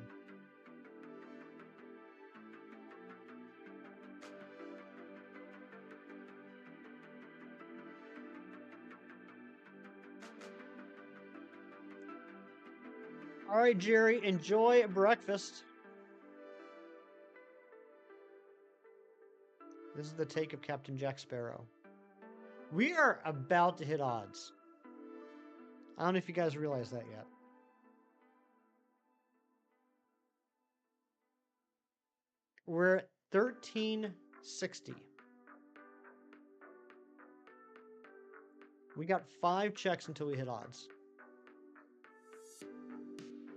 All right, Jerry, enjoy breakfast. This is the take of Captain Jack Sparrow. We are about to hit odds. I don't know if you guys realize that yet. We're at 1360. We got 5 checks until we hit odds.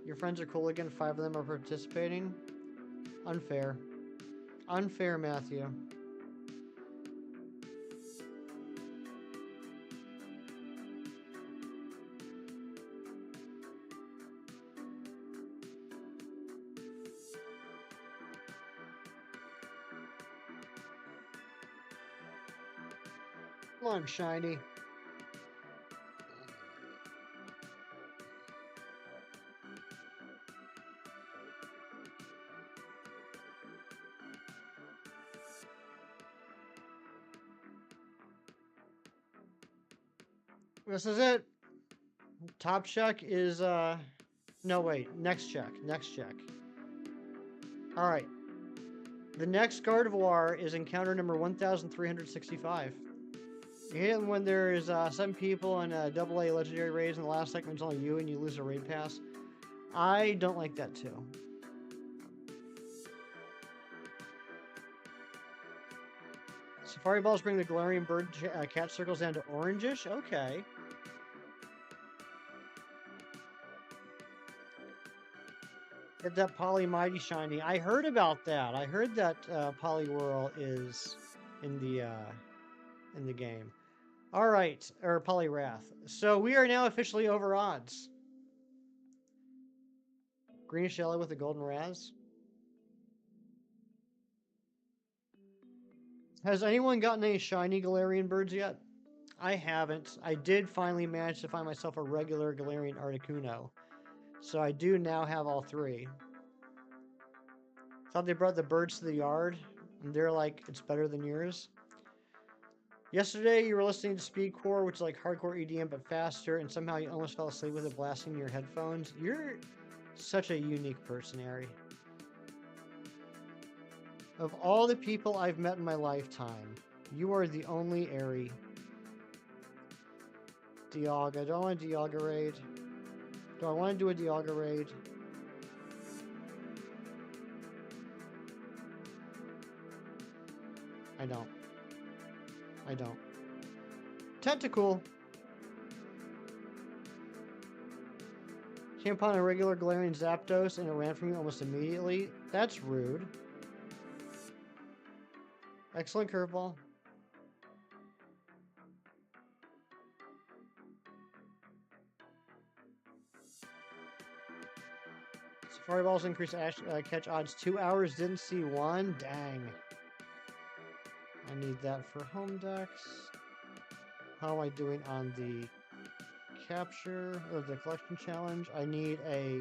Your friends are cool again. 5 of them are participating. Unfair. Unfair, Matthew. Come on, Shiny. This is it. Top check is, no, wait. Next check. All right. The next Gardevoir is encounter number 1365. You hit it when there's 7 people in a AA legendary raids, and the last segment's only you, and you lose a raid pass. I don't like that too. Safari balls bring the Galarian bird catch circles down to orangish. Okay. Get that Poly Mighty shiny. I heard about that. I heard that Poliwhirl is in the game. All right, or Poliwrath. So we are now officially over odds. Greenish yellow with a golden Raz. Has anyone gotten any shiny Galarian birds yet? I haven't. I did finally manage to find myself a regular Galarian Articuno. So I do now have all three. Thought they brought the birds to the yard, and they're like, it's better than yours. Yesterday, you were listening to Speedcore, which is like hardcore EDM but faster, and somehow you almost fell asleep with it blasting in your headphones. You're such a unique person, Ari. Of all the people I've met in my lifetime, you are the only Ari. Dialga. Do I want a Dialga raid? Do I want to do a Dialga raid? I don't. I don't. Tentacool. Came upon a regular Galarian Zapdos and it ran from you almost immediately. That's rude. Excellent curveball. Safari Balls increase catch odds 2 hours. Didn't see one. Dang. I need that for home decks. How am I doing on the capture or the collection challenge? I need a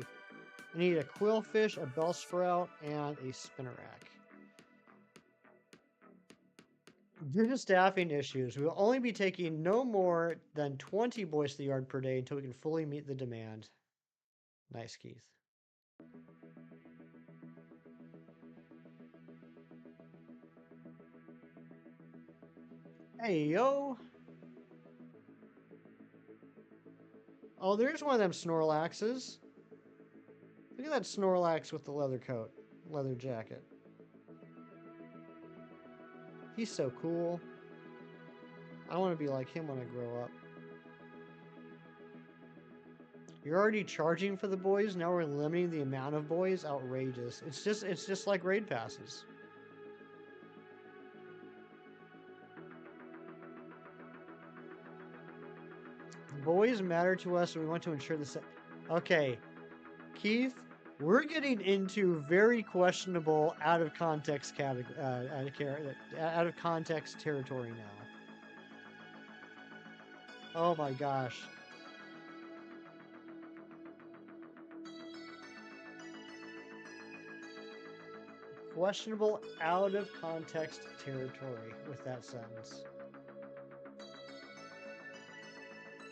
Quillfish, a Bellsprout, and a Spinnerack. Due to staffing issues, we will only be taking no more than 20 boys to the yard per day until we can fully meet the demand. Nice, Keith. Hey, yo! Oh, there's one of them Snorlaxes. Look at that Snorlax with the leather coat, leather jacket. He's so cool. I want to be like him when I grow up. You're already charging for the boys, now we're limiting the amount of boys? Outrageous. It's just like raid passes. Boys matter to us, and we want to ensure the set. Okay, Keith, we're getting into very questionable out of context out of context territory now. Oh my gosh. Questionable out of context territory with that sentence.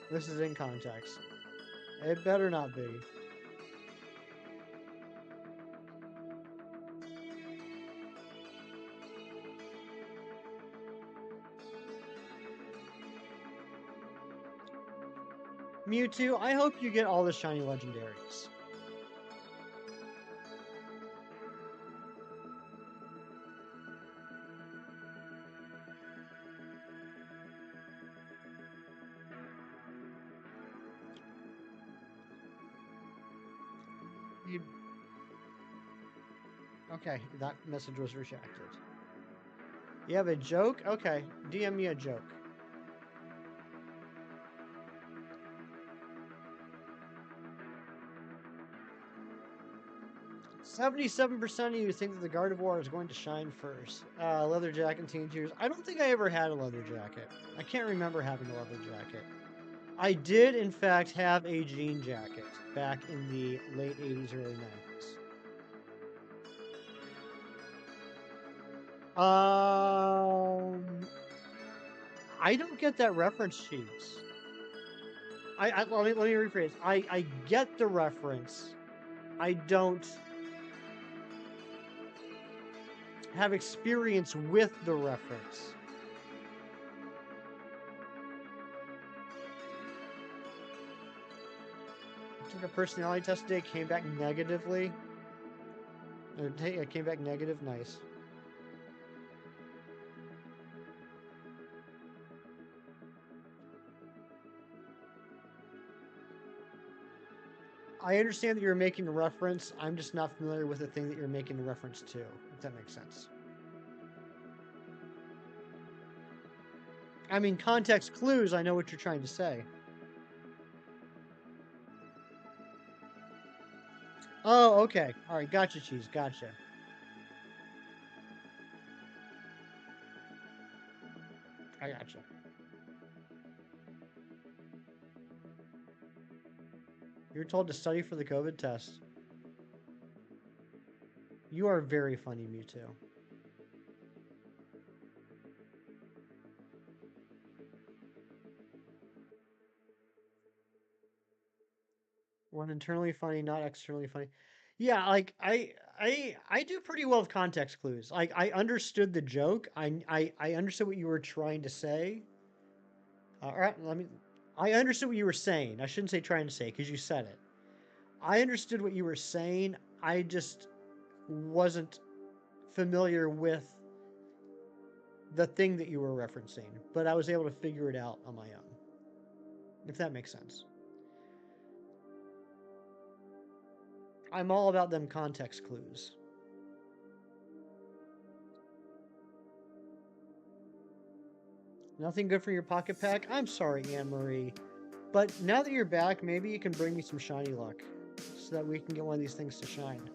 This is in context. It better not be. Mewtwo, I hope you get all the shiny legendaries. Okay, that message was retracted. You have a joke? Okay, DM me a joke. "77% of you think that the Gardevoir is going to shine first." Leather jacket and teen tears. I don't think I ever had a leather jacket. I can't remember having a leather jacket. I did, in fact, have a jean jacket back in the late 80s, early 90s. I don't get that reference, Chiefs. Let me rephrase. I get the reference. I don't have experience with the reference. I took a personality test today, came back negatively. It came back negative, nice. I understand that you're making a reference. I'm just not familiar with the thing that you're making a reference to, if that makes sense. I mean, context clues, I know what you're trying to say. Oh, okay. All right, gotcha, Cheese, gotcha. I gotcha. You were told to study for the COVID test. You are very funny, Mewtwo. One internally funny, not externally funny. Yeah, like I do pretty well with context clues. Like I understood the joke. I understood what you were trying to say. All right, I understood what you were saying. I shouldn't say trying to say because you said it. I understood what you were saying. I just wasn't familiar with the thing that you were referencing, but I was able to figure it out on my own. If that makes sense. I'm all about them context clues. Nothing good for your pocket pack? I'm sorry, Anne-Marie. But now that you're back, maybe you can bring me some shiny luck so that we can get one of these things to shine.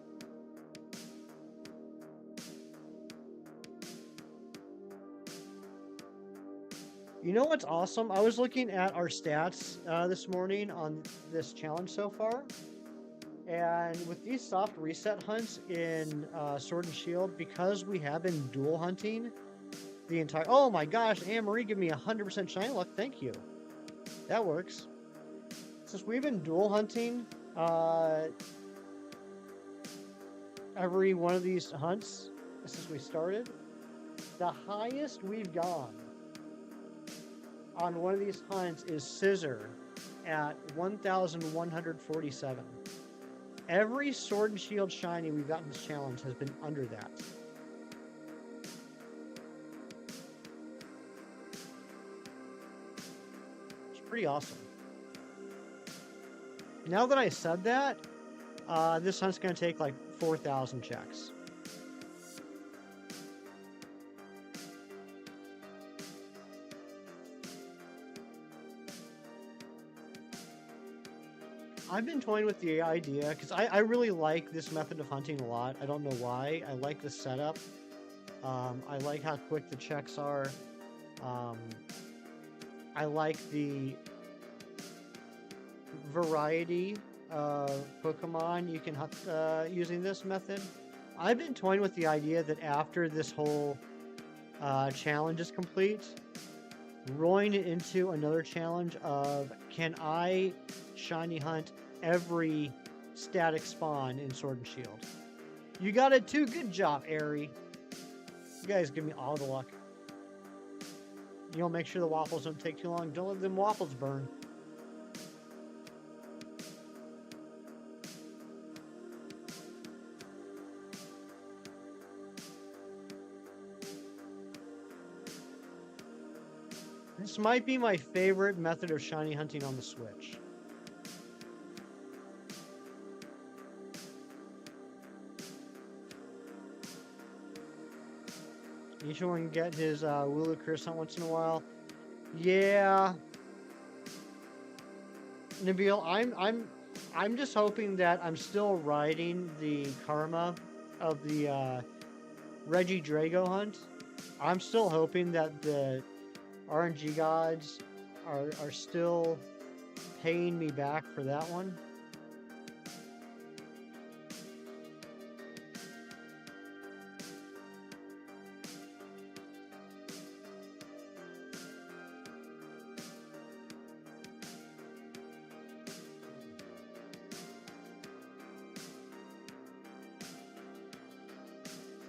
You know what's awesome? I was looking at our stats this morning on this challenge so far. And with these soft reset hunts in Sword and Shield, because we have been dual hunting the entire... Oh my gosh, Anne-Marie, give me 100% shiny luck. Thank you. That works. Since we've been dual hunting every one of these hunts since we started, the highest we've gone on one of these hunts is Scissor at 1,147. Every Sword and Shield shiny we've gotten this challenge has been under that. It's pretty awesome. Now that I said that, this hunt's going to take like 4,000 checks. I've been toying with the idea because I really like this method of hunting a lot. I don't know why. I like the setup. I like how quick the checks are. I like the variety of Pokemon you can hunt using this method. I've been toying with the idea that after this whole challenge is complete, rolling it into another challenge of can I shiny hunt every static spawn in Sword and Shield. You got it too. Good job, Airy. You guys give me all the luck. You'll make sure the waffles don't take too long. Don't let them waffles burn. This might be my favorite method of shiny hunting on the Switch. Each one can get his Wooloo Curse hunt once in a while. Yeah. Nabil, I'm just hoping that I'm still riding the karma of the Reggie Drago hunt. I'm still hoping that the RNG gods are still paying me back for that one.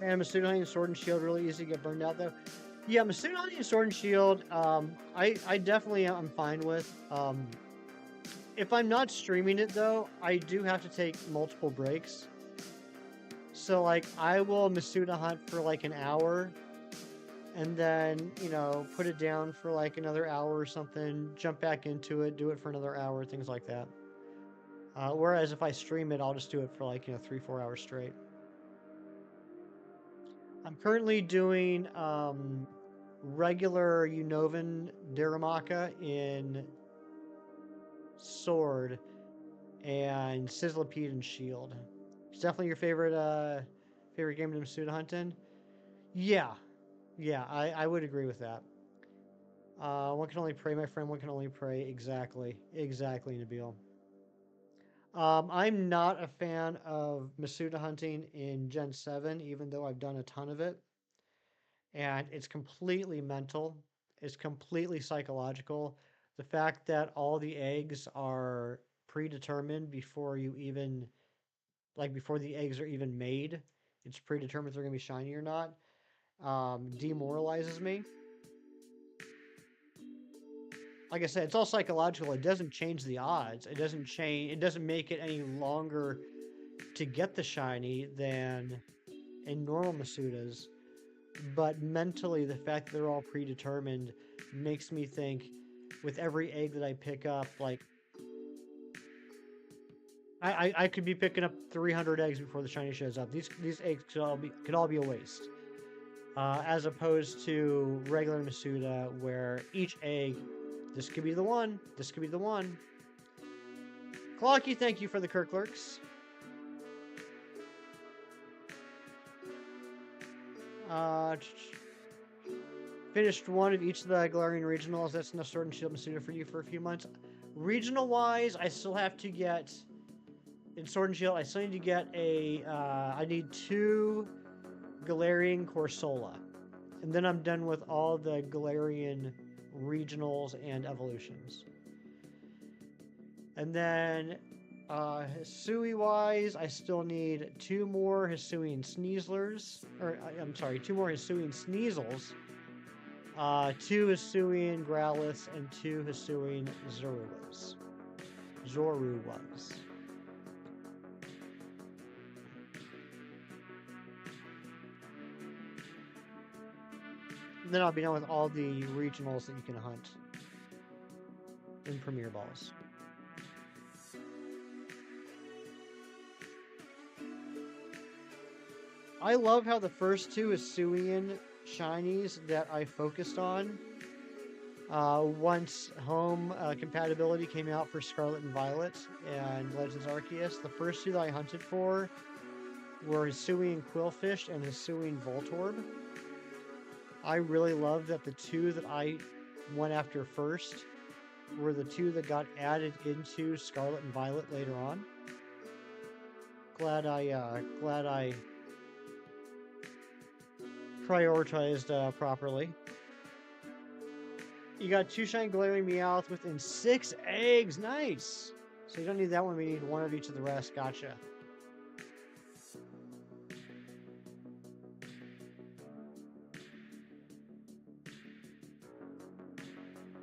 And Masuda and Sword and Shield really easy to get burned out though. Yeah, Masuda and Sword and Shield, I definitely am fine with. If I'm not streaming it though, I do have to take multiple breaks. So like I will Masuda hunt for like an hour and then, you know, put it down for like another hour or something, jump back into it, do it for another hour, things like that. Whereas if I stream it, I'll just do it for like, 3-4 hours straight. I'm currently doing regular Unovan Daramaka in Sword and Sizzlipede and Shield. It's definitely your favorite game to Masuda hunt in? Yeah. Yeah, I would agree with that. One can only pray, my friend. One can only pray. Exactly. Exactly, Nabil. I'm not a fan of Masuda hunting in Gen 7, even though I've done a ton of it. And it's completely mental. It's completely psychological. The fact that all the eggs are predetermined before you even, like before the eggs are even made, it's predetermined if they're going to be shiny or not, demoralizes me. Like I said, it's all psychological. It doesn't change the odds. It doesn't make it any longer to get the shiny than in normal Masudas. But mentally, the fact that they're all predetermined makes me think with every egg that I pick up, like I could be picking up 300 eggs before the shiny shows up. These eggs could all be a waste. As opposed to regular Masuda, where each egg, this could be the one, this could be the one. Clocky, thank you for the Kirklurks. Finished one of each of the Galarian regionals. That's enough Sword and Shield Masuda for you for a few months. Regional wise, I still have to get in Sword and Shield. I still need to get I need 2 Galarian Corsola, and then I'm done with all the Galarian regionals and evolutions. And then Hisui wise, I still need 2 more Hisuian Sneaslers, or I'm sorry, 2 more Hisuian Sneasels, 2 Hisuian Growliths, and 2 Hisuian Zoruas. Then I'll be done with all the regionals that you can hunt in Premier Balls. I love how the first 2 Hisuian shinies that I focused on, once home compatibility came out for Scarlet and Violet and Legends Arceus, the first 2 that I hunted for were Hisuian Quillfish and Hisuian Voltorb. I really love that the 2 that I went after first were the 2 that got added into Scarlet and Violet later on. Glad I prioritized properly. You got 2 shiny Galarian Meowth within 6 eggs. Nice. So you don't need that one. We need 1 of each of the rest. Gotcha.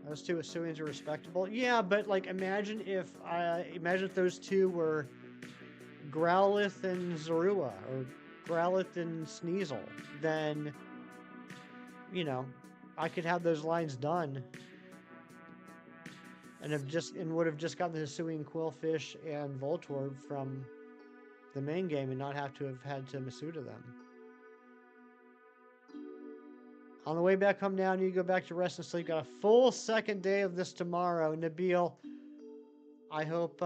Those 2 Hisuians are respectable. Yeah, but like imagine if those 2 were Growlithe and Zorua, or Growlithe and Sneasel, then I could have those lines done and would have just gotten the Hisuian Quillfish and Voltorb from the main game and not have to have had to Masuda them. On the way back home now, I need to go back to rest and sleep. Got a full second day of this tomorrow. Nabil, I hope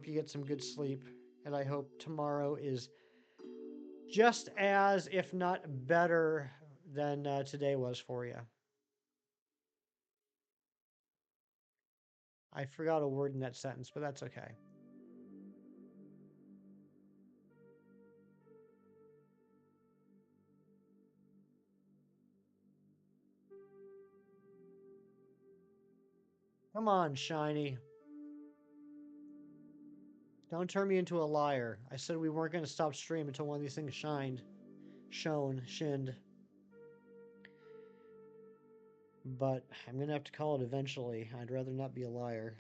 you get some good sleep, and I hope tomorrow is just as, if not better, than today was for you. I forgot a word in that sentence, but that's okay. Come on, Shiny. Don't turn me into a liar. I said we weren't going to stop stream until one of these things shinned. But I'm going to have to call it eventually. I'd rather not be a liar.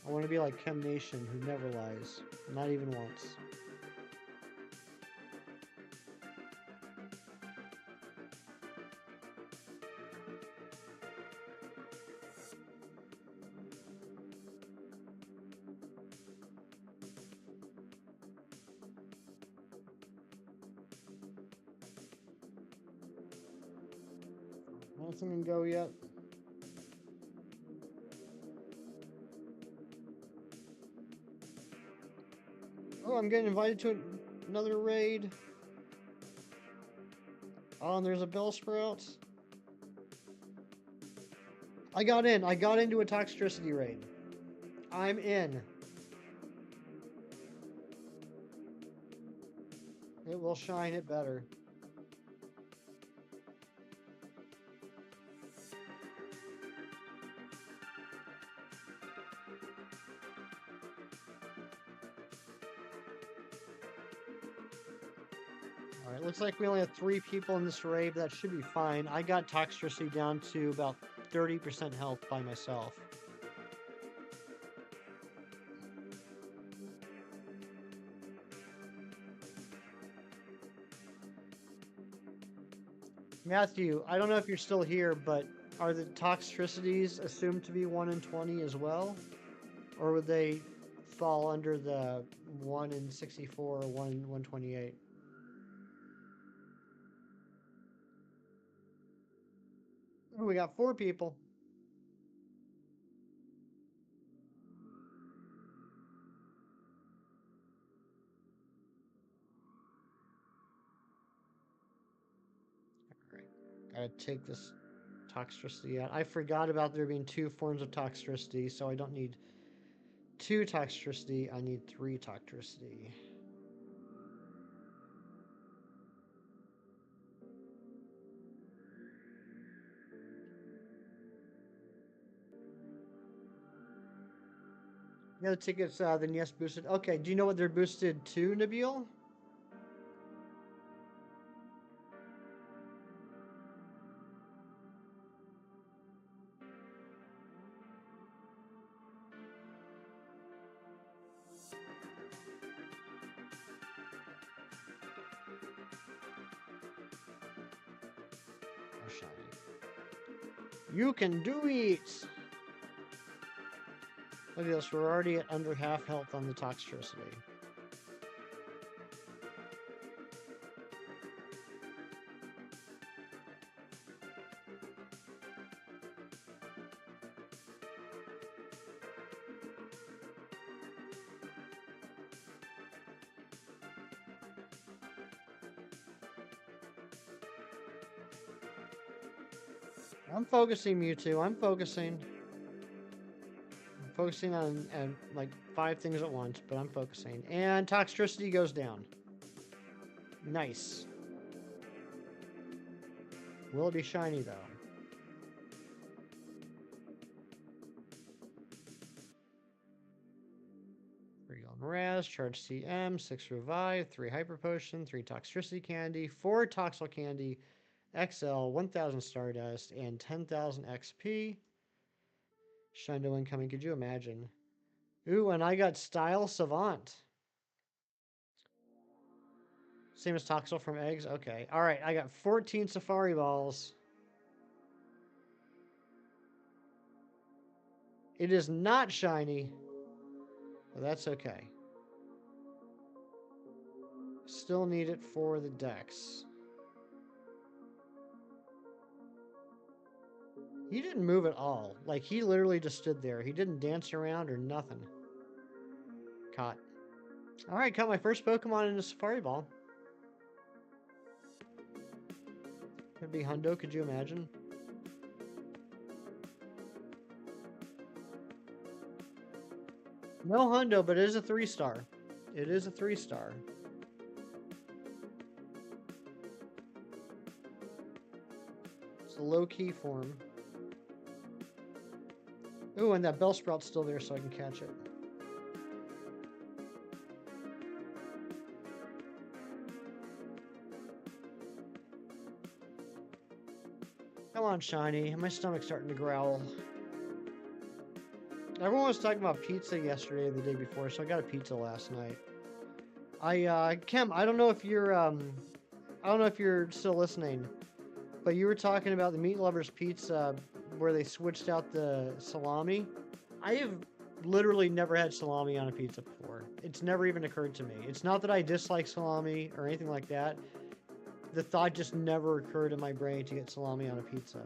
I want to be like Chem Nation, who never lies. Not even once. Nothing can go yet. Oh, I'm getting invited to another raid. Oh, and there's a Bellsprout. I got in. I got into a Toxtricity raid. I'm in. It will shine it better. Alright, looks like we only have 3 people in this raid, but that should be fine. I got Toxtricity down to about 30% health by myself. Matthew, I don't know if you're still here, but are the Toxtricities assumed to be 1 in 20 as well? Or would they fall under the 1 in 64 or 1 in 128? Oh, we got 4 people. Alright, gotta take this Toxtricity out. I forgot about there being 2 forms of Toxtricity, so I don't need 2 Toxtricity, I need 3 Toxtricity. Yeah, the tickets, then yes, boosted. Okay, do you know what they're boosted to, Nabil? Oh, shiny. You can do it! Look at this, we're already at under half health on the Toxtricity. I'm focusing, Mewtwo, I'm focusing. I'm focusing on like 5 things at once, but I'm focusing. And Toxtricity goes down. Nice. Will it be shiny, though? Raz, charge CM, 6 revive, 3 hyper potion, 3 Toxtricity candy, 4 Toxel candy, XL, 1000 Stardust, and 10,000 XP. Shindo incoming, could you imagine? Ooh, and I got Style Savant. Same as Toxel from eggs? Okay. Alright, I got 14 Safari Balls. It is not shiny. But that's okay. Still need it for the Dex. He didn't move at all. Like, he literally just stood there. He didn't dance around or nothing. Caught. Alright, caught my first Pokemon in a Safari Ball. Could be Hundo, could you imagine? No Hundo, but it is a 3-star. It is a 3-star. It's a low-key form. Ooh, and that Bellsprout's still there so I can catch it. Come on, shiny. My stomach's starting to growl. Everyone was talking about pizza yesterday or the day before, so I got a pizza last night. Kim, I don't know if you're still listening, but you were talking about the Meat Lovers Pizza where they switched out the salami. I have literally never had salami on a pizza before. It's never even occurred to me. It's not that I dislike salami or anything like that. The thought just never occurred in my brain to get salami on a pizza.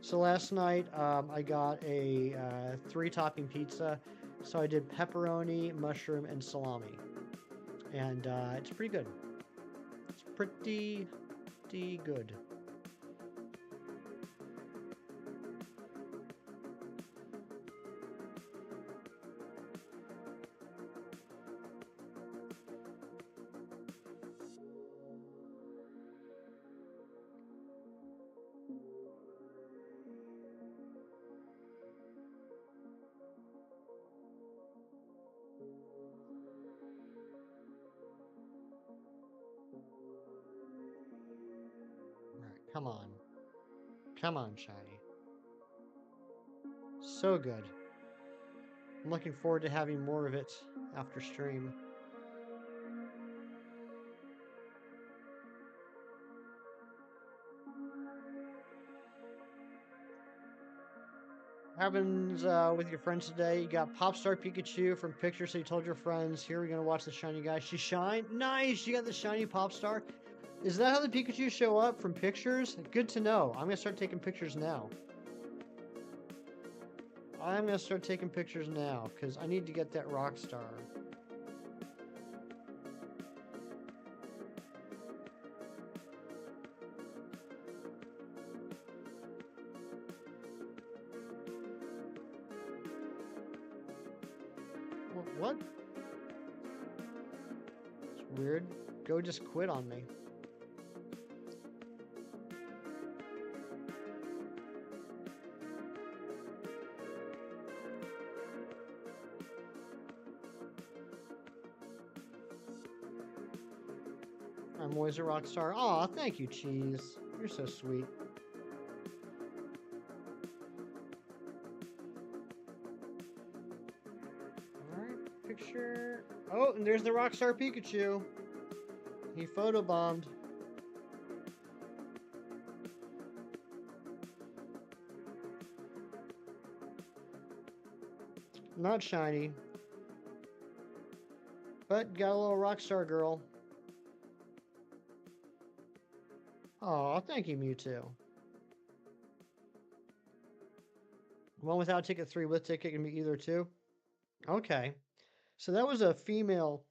So last night, I got a 3-topping pizza. So I did pepperoni, mushroom, and salami. And it's pretty good. It's pretty good. Come on. Come on, Shiny. So good. I'm looking forward to having more of it after stream. Happens with your friends today. You got Popstar Pikachu from pictures, so you told your friends, here we're going to watch the shiny guy. She shined. Nice! You got the shiny Popstar. Is that how the Pikachu show up, from pictures? Good to know. I'm going to start taking pictures now. Because I need to get that rock star. What? It's weird. Go just quit on me. I'm always a rock star. Aw, thank you, Cheese. You're so sweet. Alright, picture. Oh, and there's the Rockstar Pikachu. He photobombed. Not shiny. But got a little Rockstar girl. Aw, thank you, Mewtwo. One without ticket, 3 with ticket can be either 2. Okay. So that was a female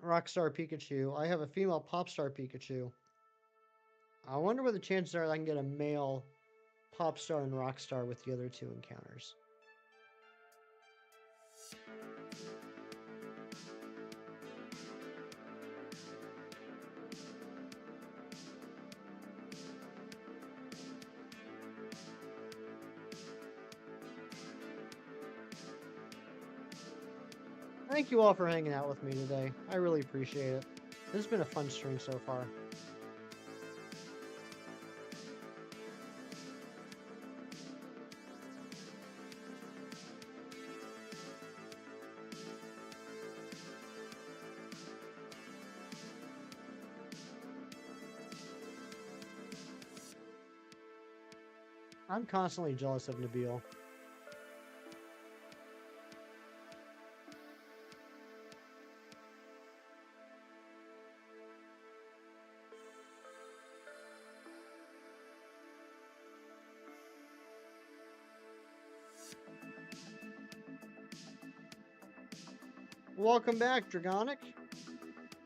Rockstar Pikachu. I have a female Popstar Pikachu. I wonder what the chances are I can get a male Popstar and Rockstar with the other 2 encounters. Thank you all for hanging out with me today. I really appreciate it. This has been a fun stream so far. I'm constantly jealous of Nabil. Welcome back, Dragonic.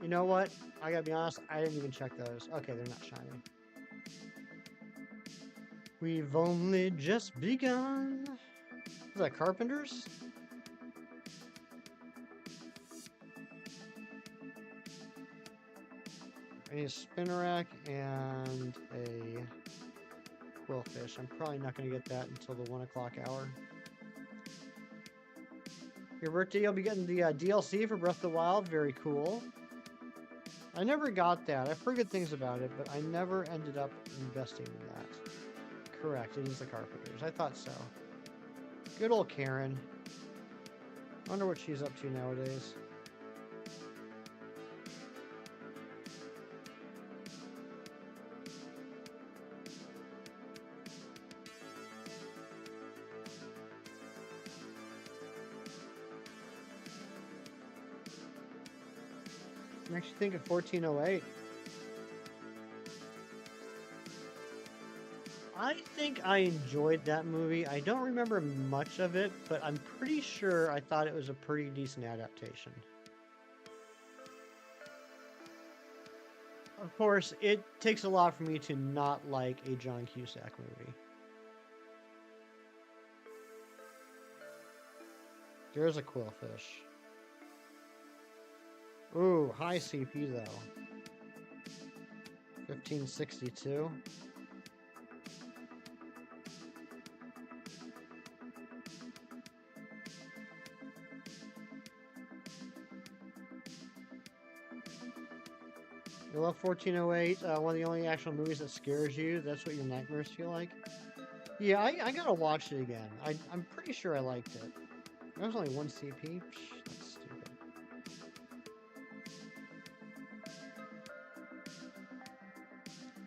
You know what? I gotta be honest, I didn't even check those. Okay, they're not shiny. We've only just begun. Is that Carpenter's? I need a Spinnerack and a Quillfish. I'm probably not going to get that until the 1 o'clock hour. Your birthday, you'll be getting the DLC for Breath of the Wild. Very cool. I never got that. I've heard good things about it, but I never ended up investing in that. Correct, it is the Carpenters. I thought so. Good old Karen. I wonder what she's up to nowadays. Makes you think of 1408. I think I enjoyed that movie. I don't remember much of it, but I'm pretty sure I thought it was a pretty decent adaptation. Of course, it takes a lot for me to not like a John Cusack movie. There's a quillfish. Ooh, high CP though. 1562. You love 1408, one of the only actual movies that scares you. That's what your nightmares feel like. Yeah, I gotta watch it again. I'm pretty sure I liked it. That was only 1 CP. Psh, that's stupid.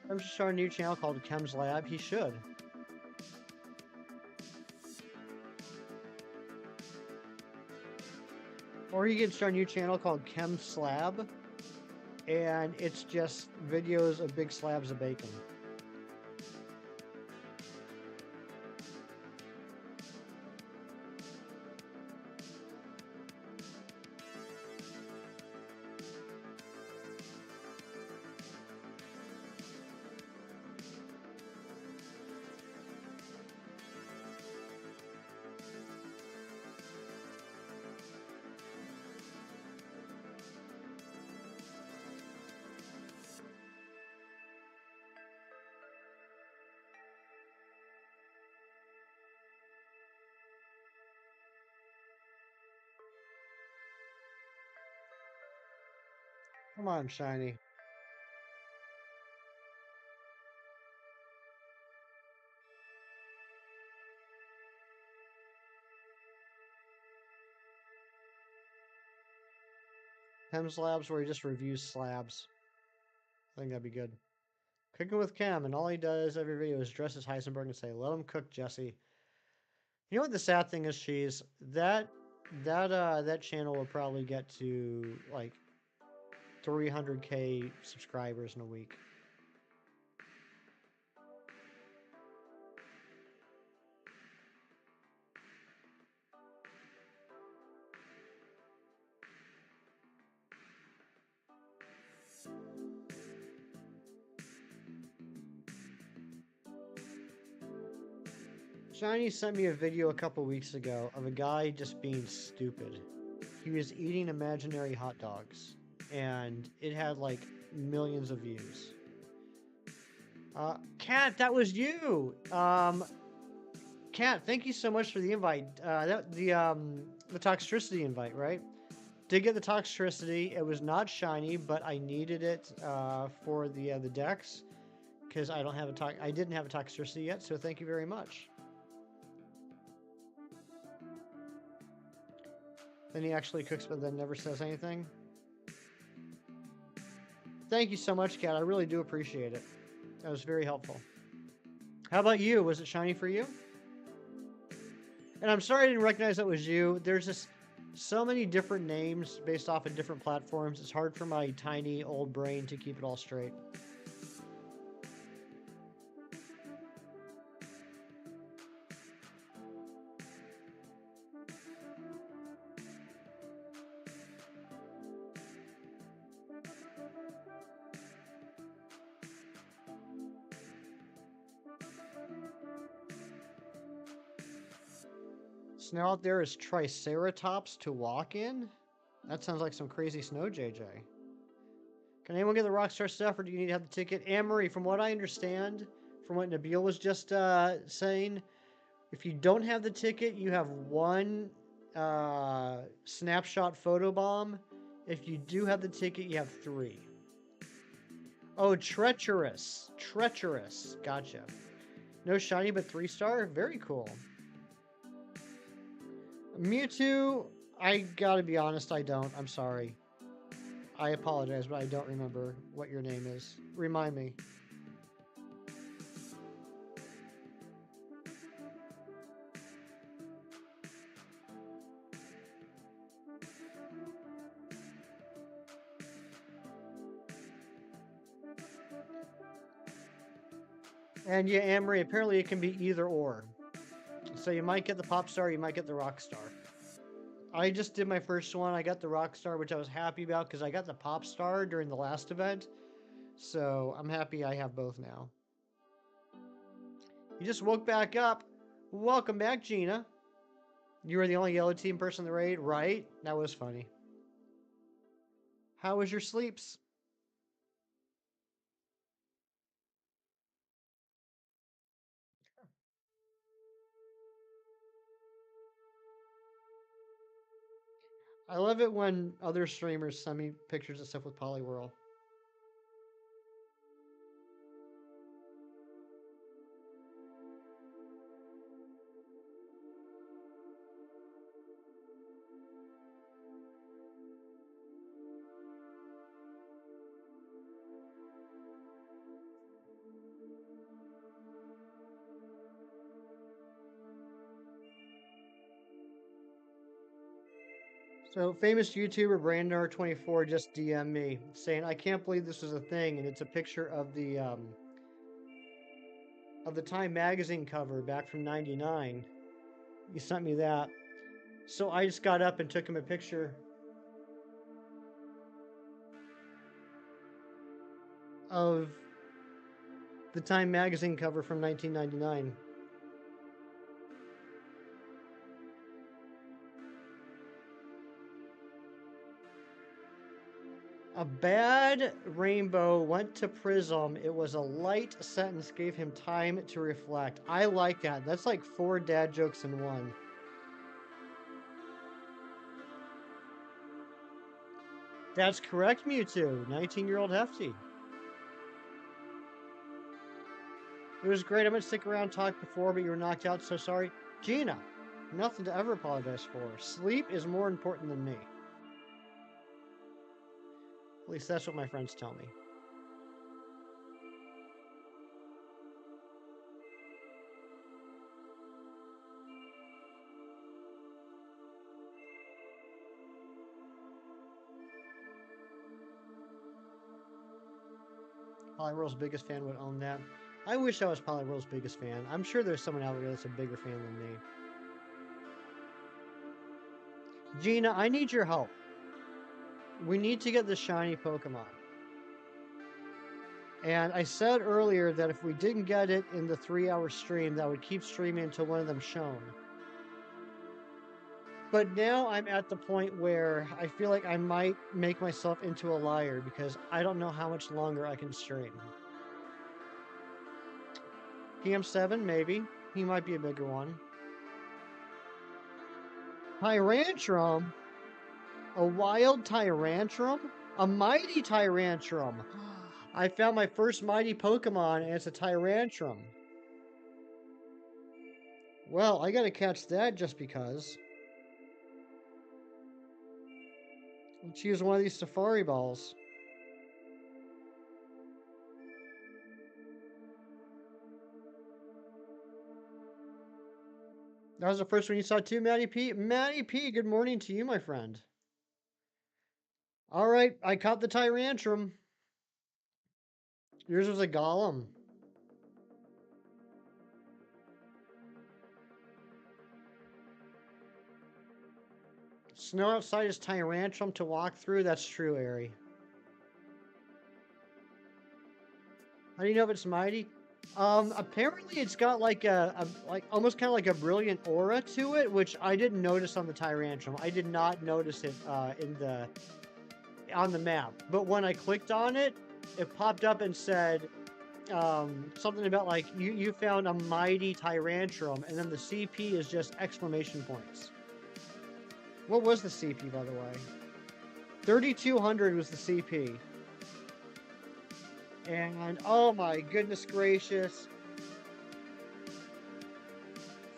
I'm just starting a new channel called Chem's Lab. He should. Or you can start a new channel called Chem Slab, and it's just videos of big slabs of bacon. Come on, Shiny. Chem's Labs where he just reviews slabs. I think that'd be good. Cooking with Chem, and all he does every video is dress as Heisenberg and say, "Let him cook, Jesse." You know what the sad thing is, Cheese? That channel will probably get to like 300K subscribers in a week. Shiny sent me a video a couple weeks ago of a guy just being stupid. He was eating imaginary hot dogs, and it had like millions of views. Kat, that was you. Kat, thank you so much for the invite. The toxicity invite, right? Did get the toxicity. It was not shiny, but I needed it for the decks because I didn't have a toxicity yet. So thank you very much. Then he actually cooks, but then never says anything. Thank you so much, Kat. I really do appreciate it. That was very helpful. How about you? Was it shiny for you? And I'm sorry I didn't recognize that was you. There's just so many different names based off of different platforms. It's hard for my tiny old brain to keep it all straight. Snow out there is Triceratops to walk in? That sounds like some crazy snow, JJ. Can anyone get the Rockstar stuff, or do you need to have the ticket? Anne-Marie, from what I understand, from what Nabil was just saying, if you don't have the ticket, you have one snapshot photobomb. If you do have the ticket, you have 3. Oh, treacherous. Treacherous. Gotcha. No shiny, but 3-star? Very cool. Mewtwo, I gotta be honest, I don't. I'm sorry. I apologize, but I don't remember what your name is. Remind me. And yeah, Amory, apparently it can be either or. So you might get the pop star, you might get the rock star. I just did my first one. I got the rock star, which I was happy about because I got the pop star during the last event. So I'm happy I have both now. You just woke back up. Welcome back, Gina. You were the only yellow team person in the raid, right? That was funny. How was your sleeps? I love it when other streamers send me pictures of stuff with Poliwhirl. So, famous YouTuber Brandon24 just DM'd me saying, "I can't believe this was a thing," and it's a picture of the Time magazine cover back from '99. He sent me that, so I just got up and took him a picture of the Time magazine cover from 1999. A bad rainbow went to Prism. It was a light sentence, gave him time to reflect. I like that. That's like 4 dad jokes in one. That's correct, Mewtwo. 19-year-old Hefty. It was great. I meant to stick around and talk before, but you were knocked out, so sorry. Gina, nothing to ever apologize for. Sleep is more important than me. At least that's what my friends tell me. Poliwhirl's biggest fan would own that. I wish I was Poliwhirl's biggest fan. I'm sure there's someone out there that's a bigger fan than me. Gina, I need your help. We need to get the shiny Pokemon. And I said earlier that if we didn't get it in the 3-hour stream, that would keep streaming until one of them shown. But now I'm at the point where I feel like I might make myself into a liar because I don't know how much longer I can stream. PM7, maybe. He might be a bigger one. Tyrantrum? A wild Tyrantrum? A mighty Tyrantrum! I found my first mighty Pokemon and it's a Tyrantrum. Well, I gotta catch that just because. Let's use one of these Safari Balls. That was the first one you saw too, Matty P? Matty P, good morning to you, my friend. Alright, I caught the Tyrantrum. Yours was a Golem. Snow outside is Tyrantrum to walk through? That's true, Ari. How do you know if it's mighty? Apparently it's got like like almost kind of like a brilliant aura to it, which I didn't notice on the Tyrantrum. I did not notice it on the map. But when I clicked on it, it popped up and said something about like you found a mighty Tyrantrum, and then the CP is just exclamation points. What was the CP, by the way? 3,200 was the CP. And oh my goodness gracious.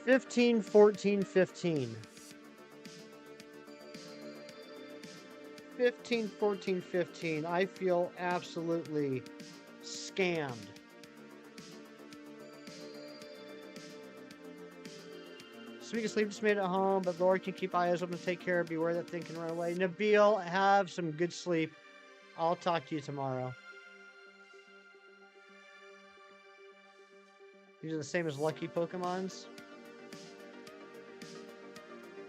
15, 14, 15. 15, 14, 15. I feel absolutely scammed. Speak of sleep, just made it home, but Lord can keep eyes open to take care of. Beware that thing can run away. Nabil, have some good sleep. I'll talk to you tomorrow. These are the same as lucky Pokemons.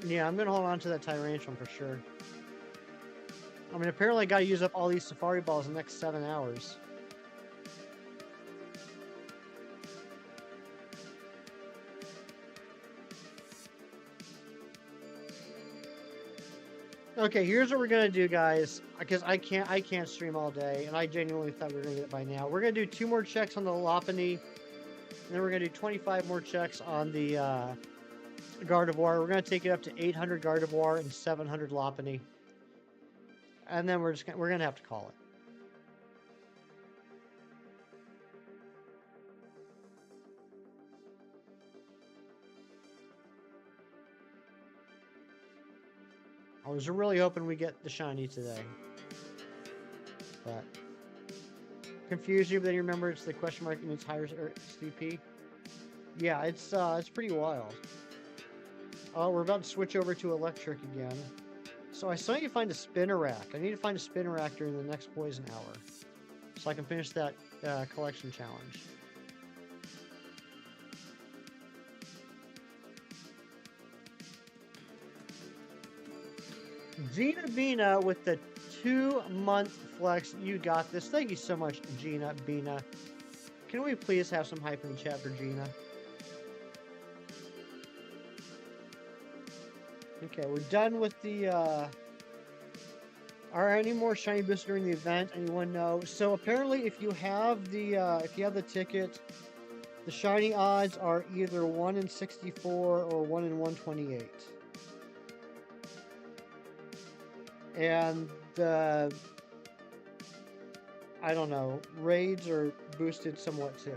Yeah, I'm gonna hold on to that Tyrantrum for sure. I mean, apparently I gotta use up all these Safari Balls in the next 7 hours. Okay, here's what we're gonna do, guys, because I can't stream all day, and I genuinely thought we were gonna get it by now. We're gonna do 2 more checks on the Lopunny, and then we're gonna do 25 more checks on the Gardevoir. We're gonna take it up to 800 Gardevoir and 700 Lopunny, and then we're gonna have to call it. I was really hoping we get the shiny today, but confuse you, but then you remember it's the question mark and it's higher CP. Yeah, it's pretty wild. Oh, we're about to switch over to electric again. So I still need to find a Spinnerack. I need to find a Spinnerack during the next poison hour, so I can finish that collection challenge. Gina Bina with the 2-month flex. You got this. Thank you so much, Gina Bina. Can we please have some hype in the chat for Gina? Okay, we're done with the, are any more shiny boosts during the event? Anyone know? So apparently if you have the ticket, the shiny odds are either 1 in 64 or 1 in 128. And the, I don't know, raids are boosted somewhat too.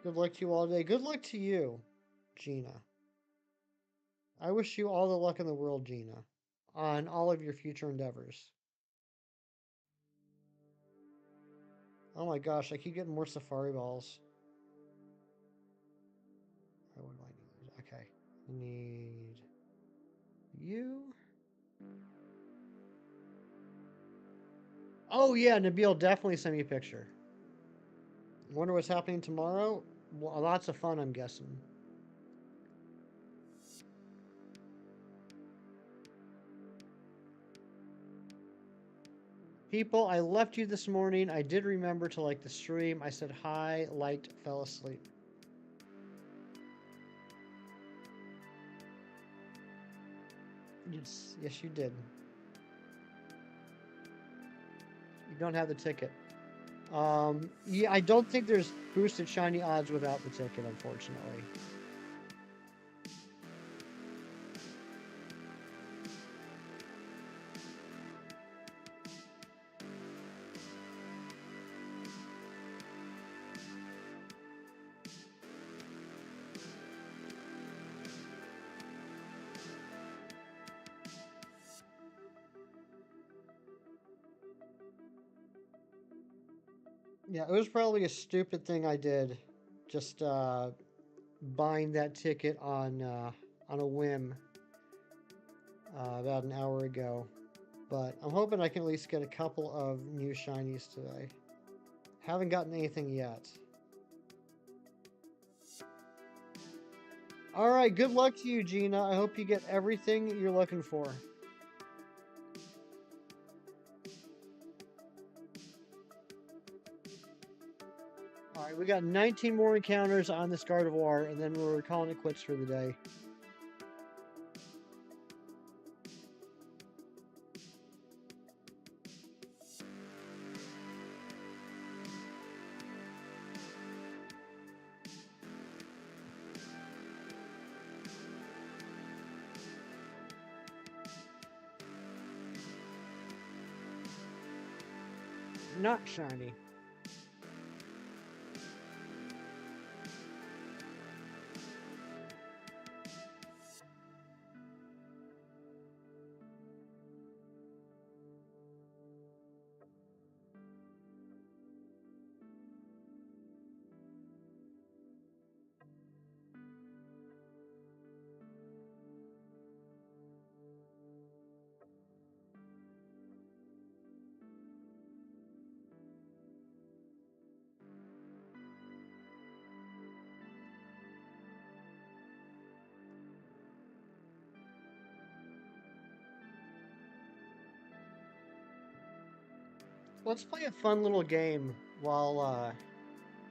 Good luck to you all day. Good luck to you, Gina. I wish you all the luck in the world, Gina, on all of your future endeavors. Oh my gosh, I keep getting more Safari Balls. What do I need? Okay. I need you. Oh yeah, Nabil, definitely send me a picture. Wonder what's happening tomorrow? Well, lots of fun, I'm guessing. People, I left you this morning. I did remember to like the stream. I said hi, liked, fell asleep. Yes, yes, you did. You don't have the ticket. Yeah, I don't think there's boosted shiny odds without the ticket, unfortunately. Yeah, it was probably a stupid thing I did, just buying that ticket on a whim about an hour ago. But I'm hoping I can at least get a couple of new shinies today. Haven't gotten anything yet. Alright, good luck to you, Gina. I hope you get everything you're looking for. Alright, we got 19 more encounters on this Gardevoir, and then we're calling it quits for the day. not shiny. Let's play a fun little game while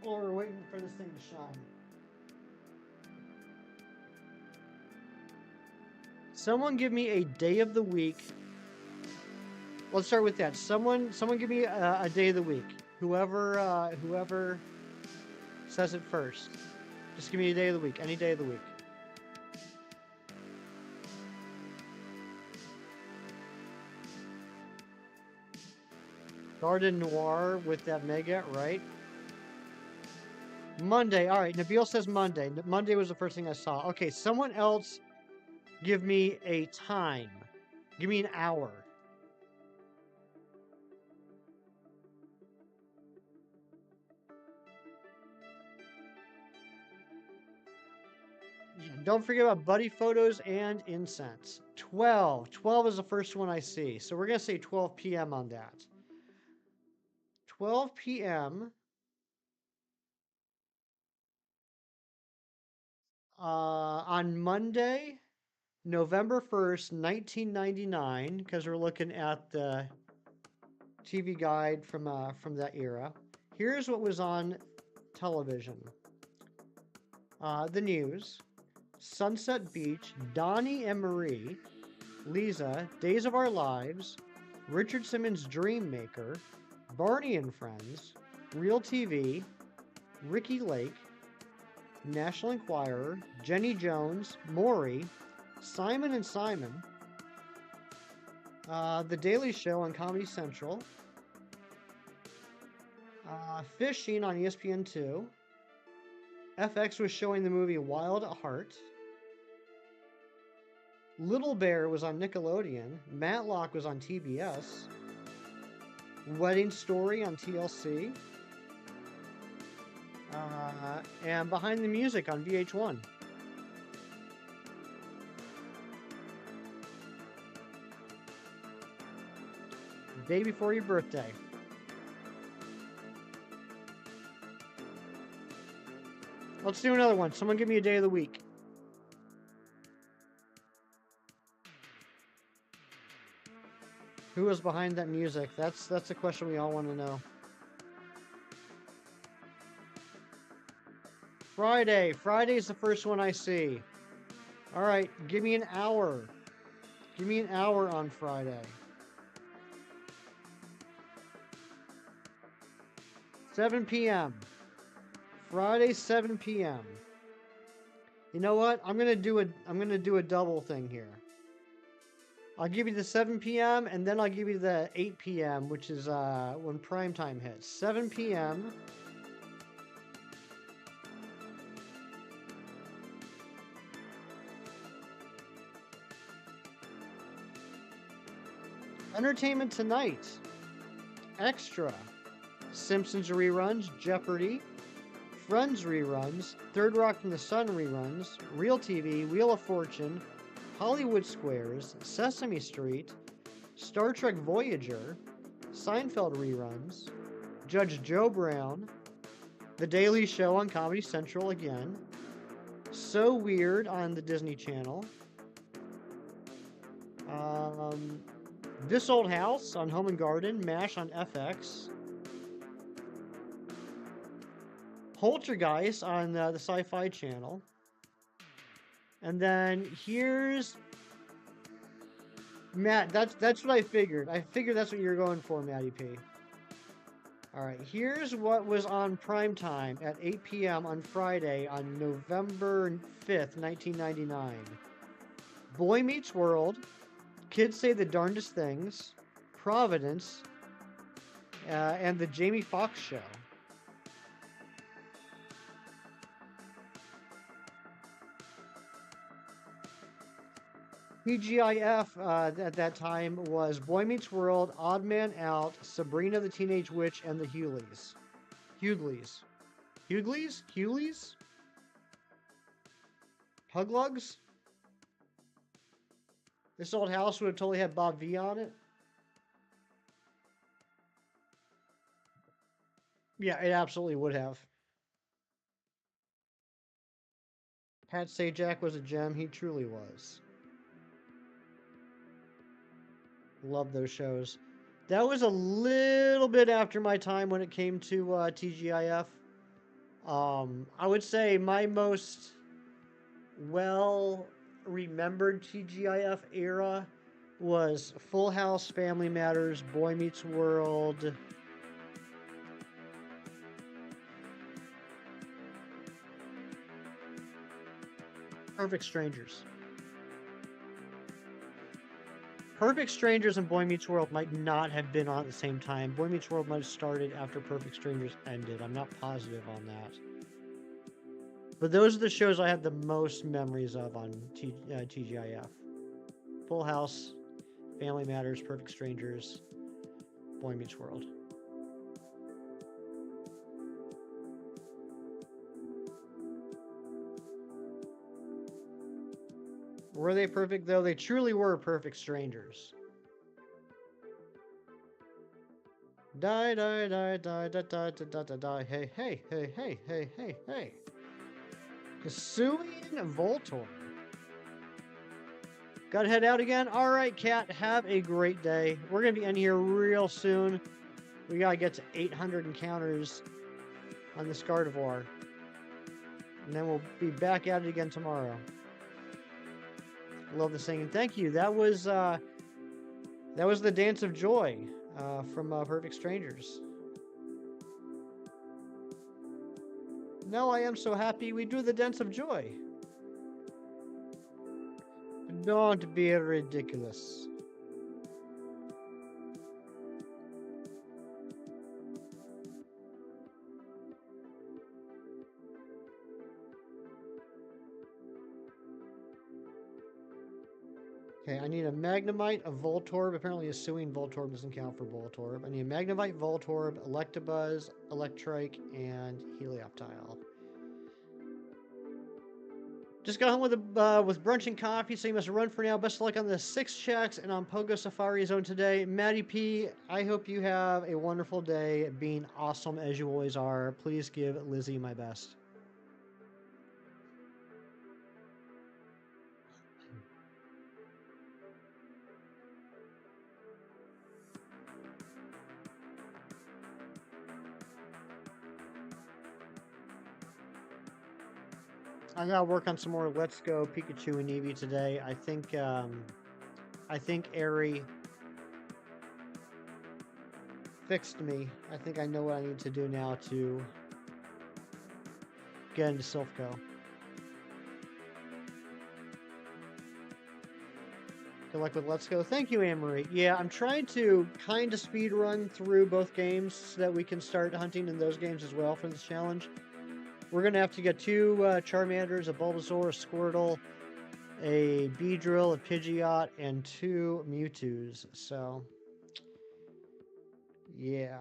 we're waiting for this thing to shine. Someone give me a day of the week. Let's start with that. Someone give me a day of the week. Whoever says it first. Just give me a day of the week. Any day of the week. Garden Noir with that mega, right? Monday. All right. Nabil says Monday. Monday was the first thing I saw. Okay. Someone else give me a time. Give me an hour. Don't forget about buddy photos and incense. 12. 12 is the first one I see. So we're going to say 12 p.m. on that. 12 p.m. On Monday, November 1st, 1999, because we're looking at the TV guide from that era. Here's what was on television. The news, Sunset Beach, Donnie and Marie, Lisa, Days of Our Lives, Richard Simmons' Dream Maker, Barney and Friends, Real TV, Ricky Lake, National Enquirer, Jenny Jones, Maury, Simon and Simon, The Daily Show on Comedy Central, Fishing on ESPN2, FX was showing the movie Wild Heart, Little Bear was on Nickelodeon, Matlock was on TBS, Wedding Story on TLC, and Behind the Music on VH1. Day before your birthday. Let's do another one. Someone give me a day of the week. Who was behind that music? That's a question we all want to know. Friday. Friday's the first one I see. All right, give me an hour. Give me an hour on Friday. 7 p.m. Friday, 7 p.m. You know what? I'm gonna do a double thing here. I'll give you the 7 p.m. and then I'll give you the 8 p.m., which is when prime time hits. 7 p.m. Entertainment Tonight. Extra. Simpsons reruns, Jeopardy, Friends reruns, Third Rock from the Sun reruns, Real TV, Wheel of Fortune, Hollywood Squares, Sesame Street, Star Trek Voyager, Seinfeld reruns, Judge Joe Brown, The Daily Show on Comedy Central again, So Weird on the Disney Channel, This Old House on Home and Garden, MASH on FX, Poltergeist on the Sci-Fi Channel. And then here's Matt. That's what I figured. I figured that's what you're going for, Matty P. All right. Here's what was on primetime at 8 p.m. on Friday on November 5th, 1999. Boy Meets World, Kids Say the Darndest Things, Providence, and the Jamie Foxx show. TGIF at that time was Boy Meets World, Odd Man Out, Sabrina the Teenage Witch, and the Hughleys. Hugleys? Hugleys? Puglugs? This old house would have totally had Bob V on it. Yeah, it absolutely would have. Pat Sajak was a gem. He truly was. Love those shows. That was a little bit after my time when it came to TGIF. I would say my most well-remembered TGIF era was Full House, Family Matters, Boy Meets World. Perfect Strangers. Perfect Strangers and Boy Meets World might not have been on at the same time. Boy Meets World might have started after Perfect Strangers ended. I'm not positive on that. But those are the shows I have the most memories of on TGIF. Full House, Family Matters, Perfect Strangers, Boy Meets World. Were they perfect, though? They truly were perfect strangers. Die, die, die, die, die, die, die, die, die, hey, hey, hey, hey, hey, hey, hey. Hisuian Voltorb. Gotta head out again? Alright, Cat, have a great day. We're gonna be in here real soon. We gotta get to 800 encounters on this Gardevoir. And then we'll be back at it again tomorrow. Love the singing. Thank you. That was the Dance of Joy from Perfect Strangers. No, I am so happy we do the Dance of Joy. Don't be ridiculous. Okay, I need a Magnemite, a Voltorb. Apparently a Hisuian Voltorb doesn't count for Voltorb. I need a Magnemite, Voltorb, Electabuzz, Electrike, and Helioptile. Just got home with brunch and coffee, so you must run for now. Best of luck on the 6 checks and on Pogo Safari Zone today. Maddie P, I hope you have a wonderful day, being awesome as you always are. Please give Lizzie my best. I gotta work on some more Let's Go Pikachu and Eevee today. I think Airy fixed me. I think I know what I need to do now to get into Silphco. Good luck with Let's Go. Thank you, Anne-Marie. Yeah, I'm trying to kind of speed run through both games so that we can start hunting in those games as well for this challenge. We're going to have to get 2 Charmanders, a Bulbasaur, a Squirtle, a Beedrill, a Pidgeot, and 2 Mewtwo's. So, yeah.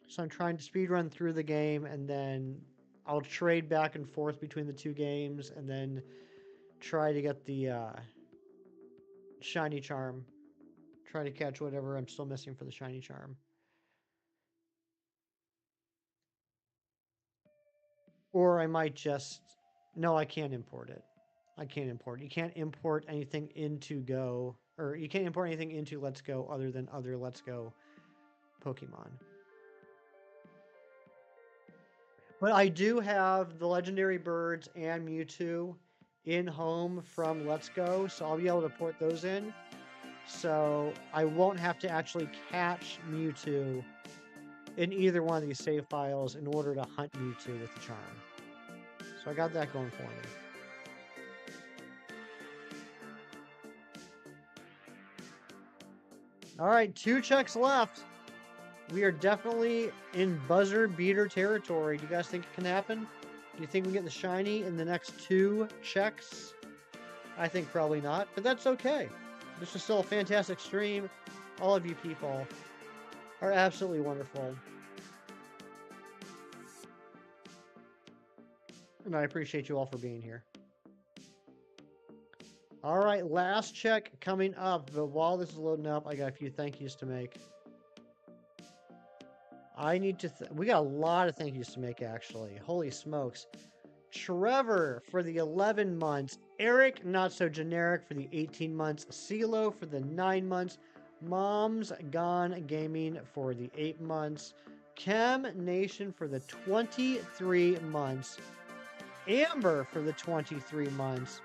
So I'm trying to speed run through the game, and then I'll trade back and forth between the 2 games, and then try to get the Shiny Charm. Try to catch whatever I'm still missing for the Shiny Charm. Or I might just... No, I can't import it. I can't import. You can't import anything into Go, or you can't import anything into Let's Go other than other Let's Go Pokemon. But I do have the Legendary Birds and Mewtwo in home from Let's Go, so I'll be able to port those in. So I won't have to actually catch Mewtwo in either one of these save files in order to hunt Mewtwo with the Charm. So I got that going for me. All right, 2 checks left. We are definitely in buzzer beater territory. Do you guys think it can happen? Do you think we get the shiny in the next 2 checks? I think probably not, but that's okay. This is still a fantastic stream. All of you people are absolutely wonderful. And I appreciate you all for being here. All right, last check coming up. But while this is loading up, I got a few thank yous to make. I need to... we got a lot of thank yous to make, actually. Holy smokes. Trevor for the 11 months. Eric, not so generic, for the 18 months. CeeLo for the 9 months. Mom's Gone Gaming for the 8 months. Chem Nation for the 23 months. Amber for the 23 months.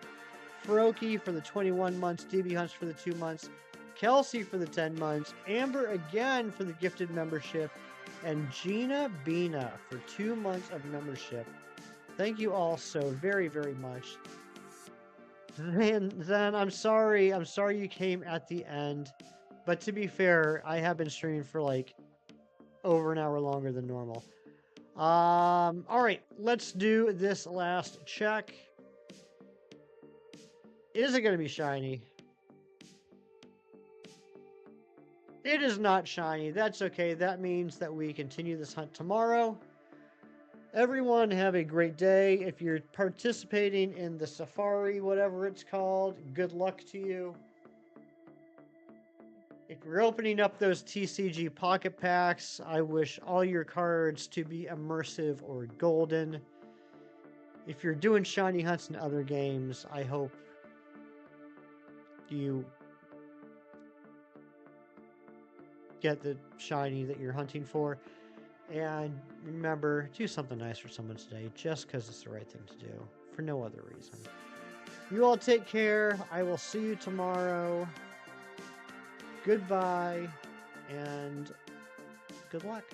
Froki for the 21 months. DB Hunts for the 2 months. Kelsey for the 10 months. Amber again for the gifted membership. And Gina Bina for 2 months of membership. Thank you all so very, very much. Then I'm sorry you came at the end. But to be fair, I have been streaming for like over an hour longer than normal. All right, let's do this last check. Is it going to be shiny? It is not shiny. That's okay. That means that we continue this hunt tomorrow. Everyone have a great day. If you're participating in the safari, whatever it's called, good luck to you. If you're opening up those TCG pocket packs, I wish all your cards to be immersive or golden. If you're doing shiny hunts in other games, I hope you get the shiny that you're hunting for. And remember, do something nice for someone today, just because it's the right thing to do, for no other reason. You all take care. I will see you tomorrow. Goodbye, and good luck.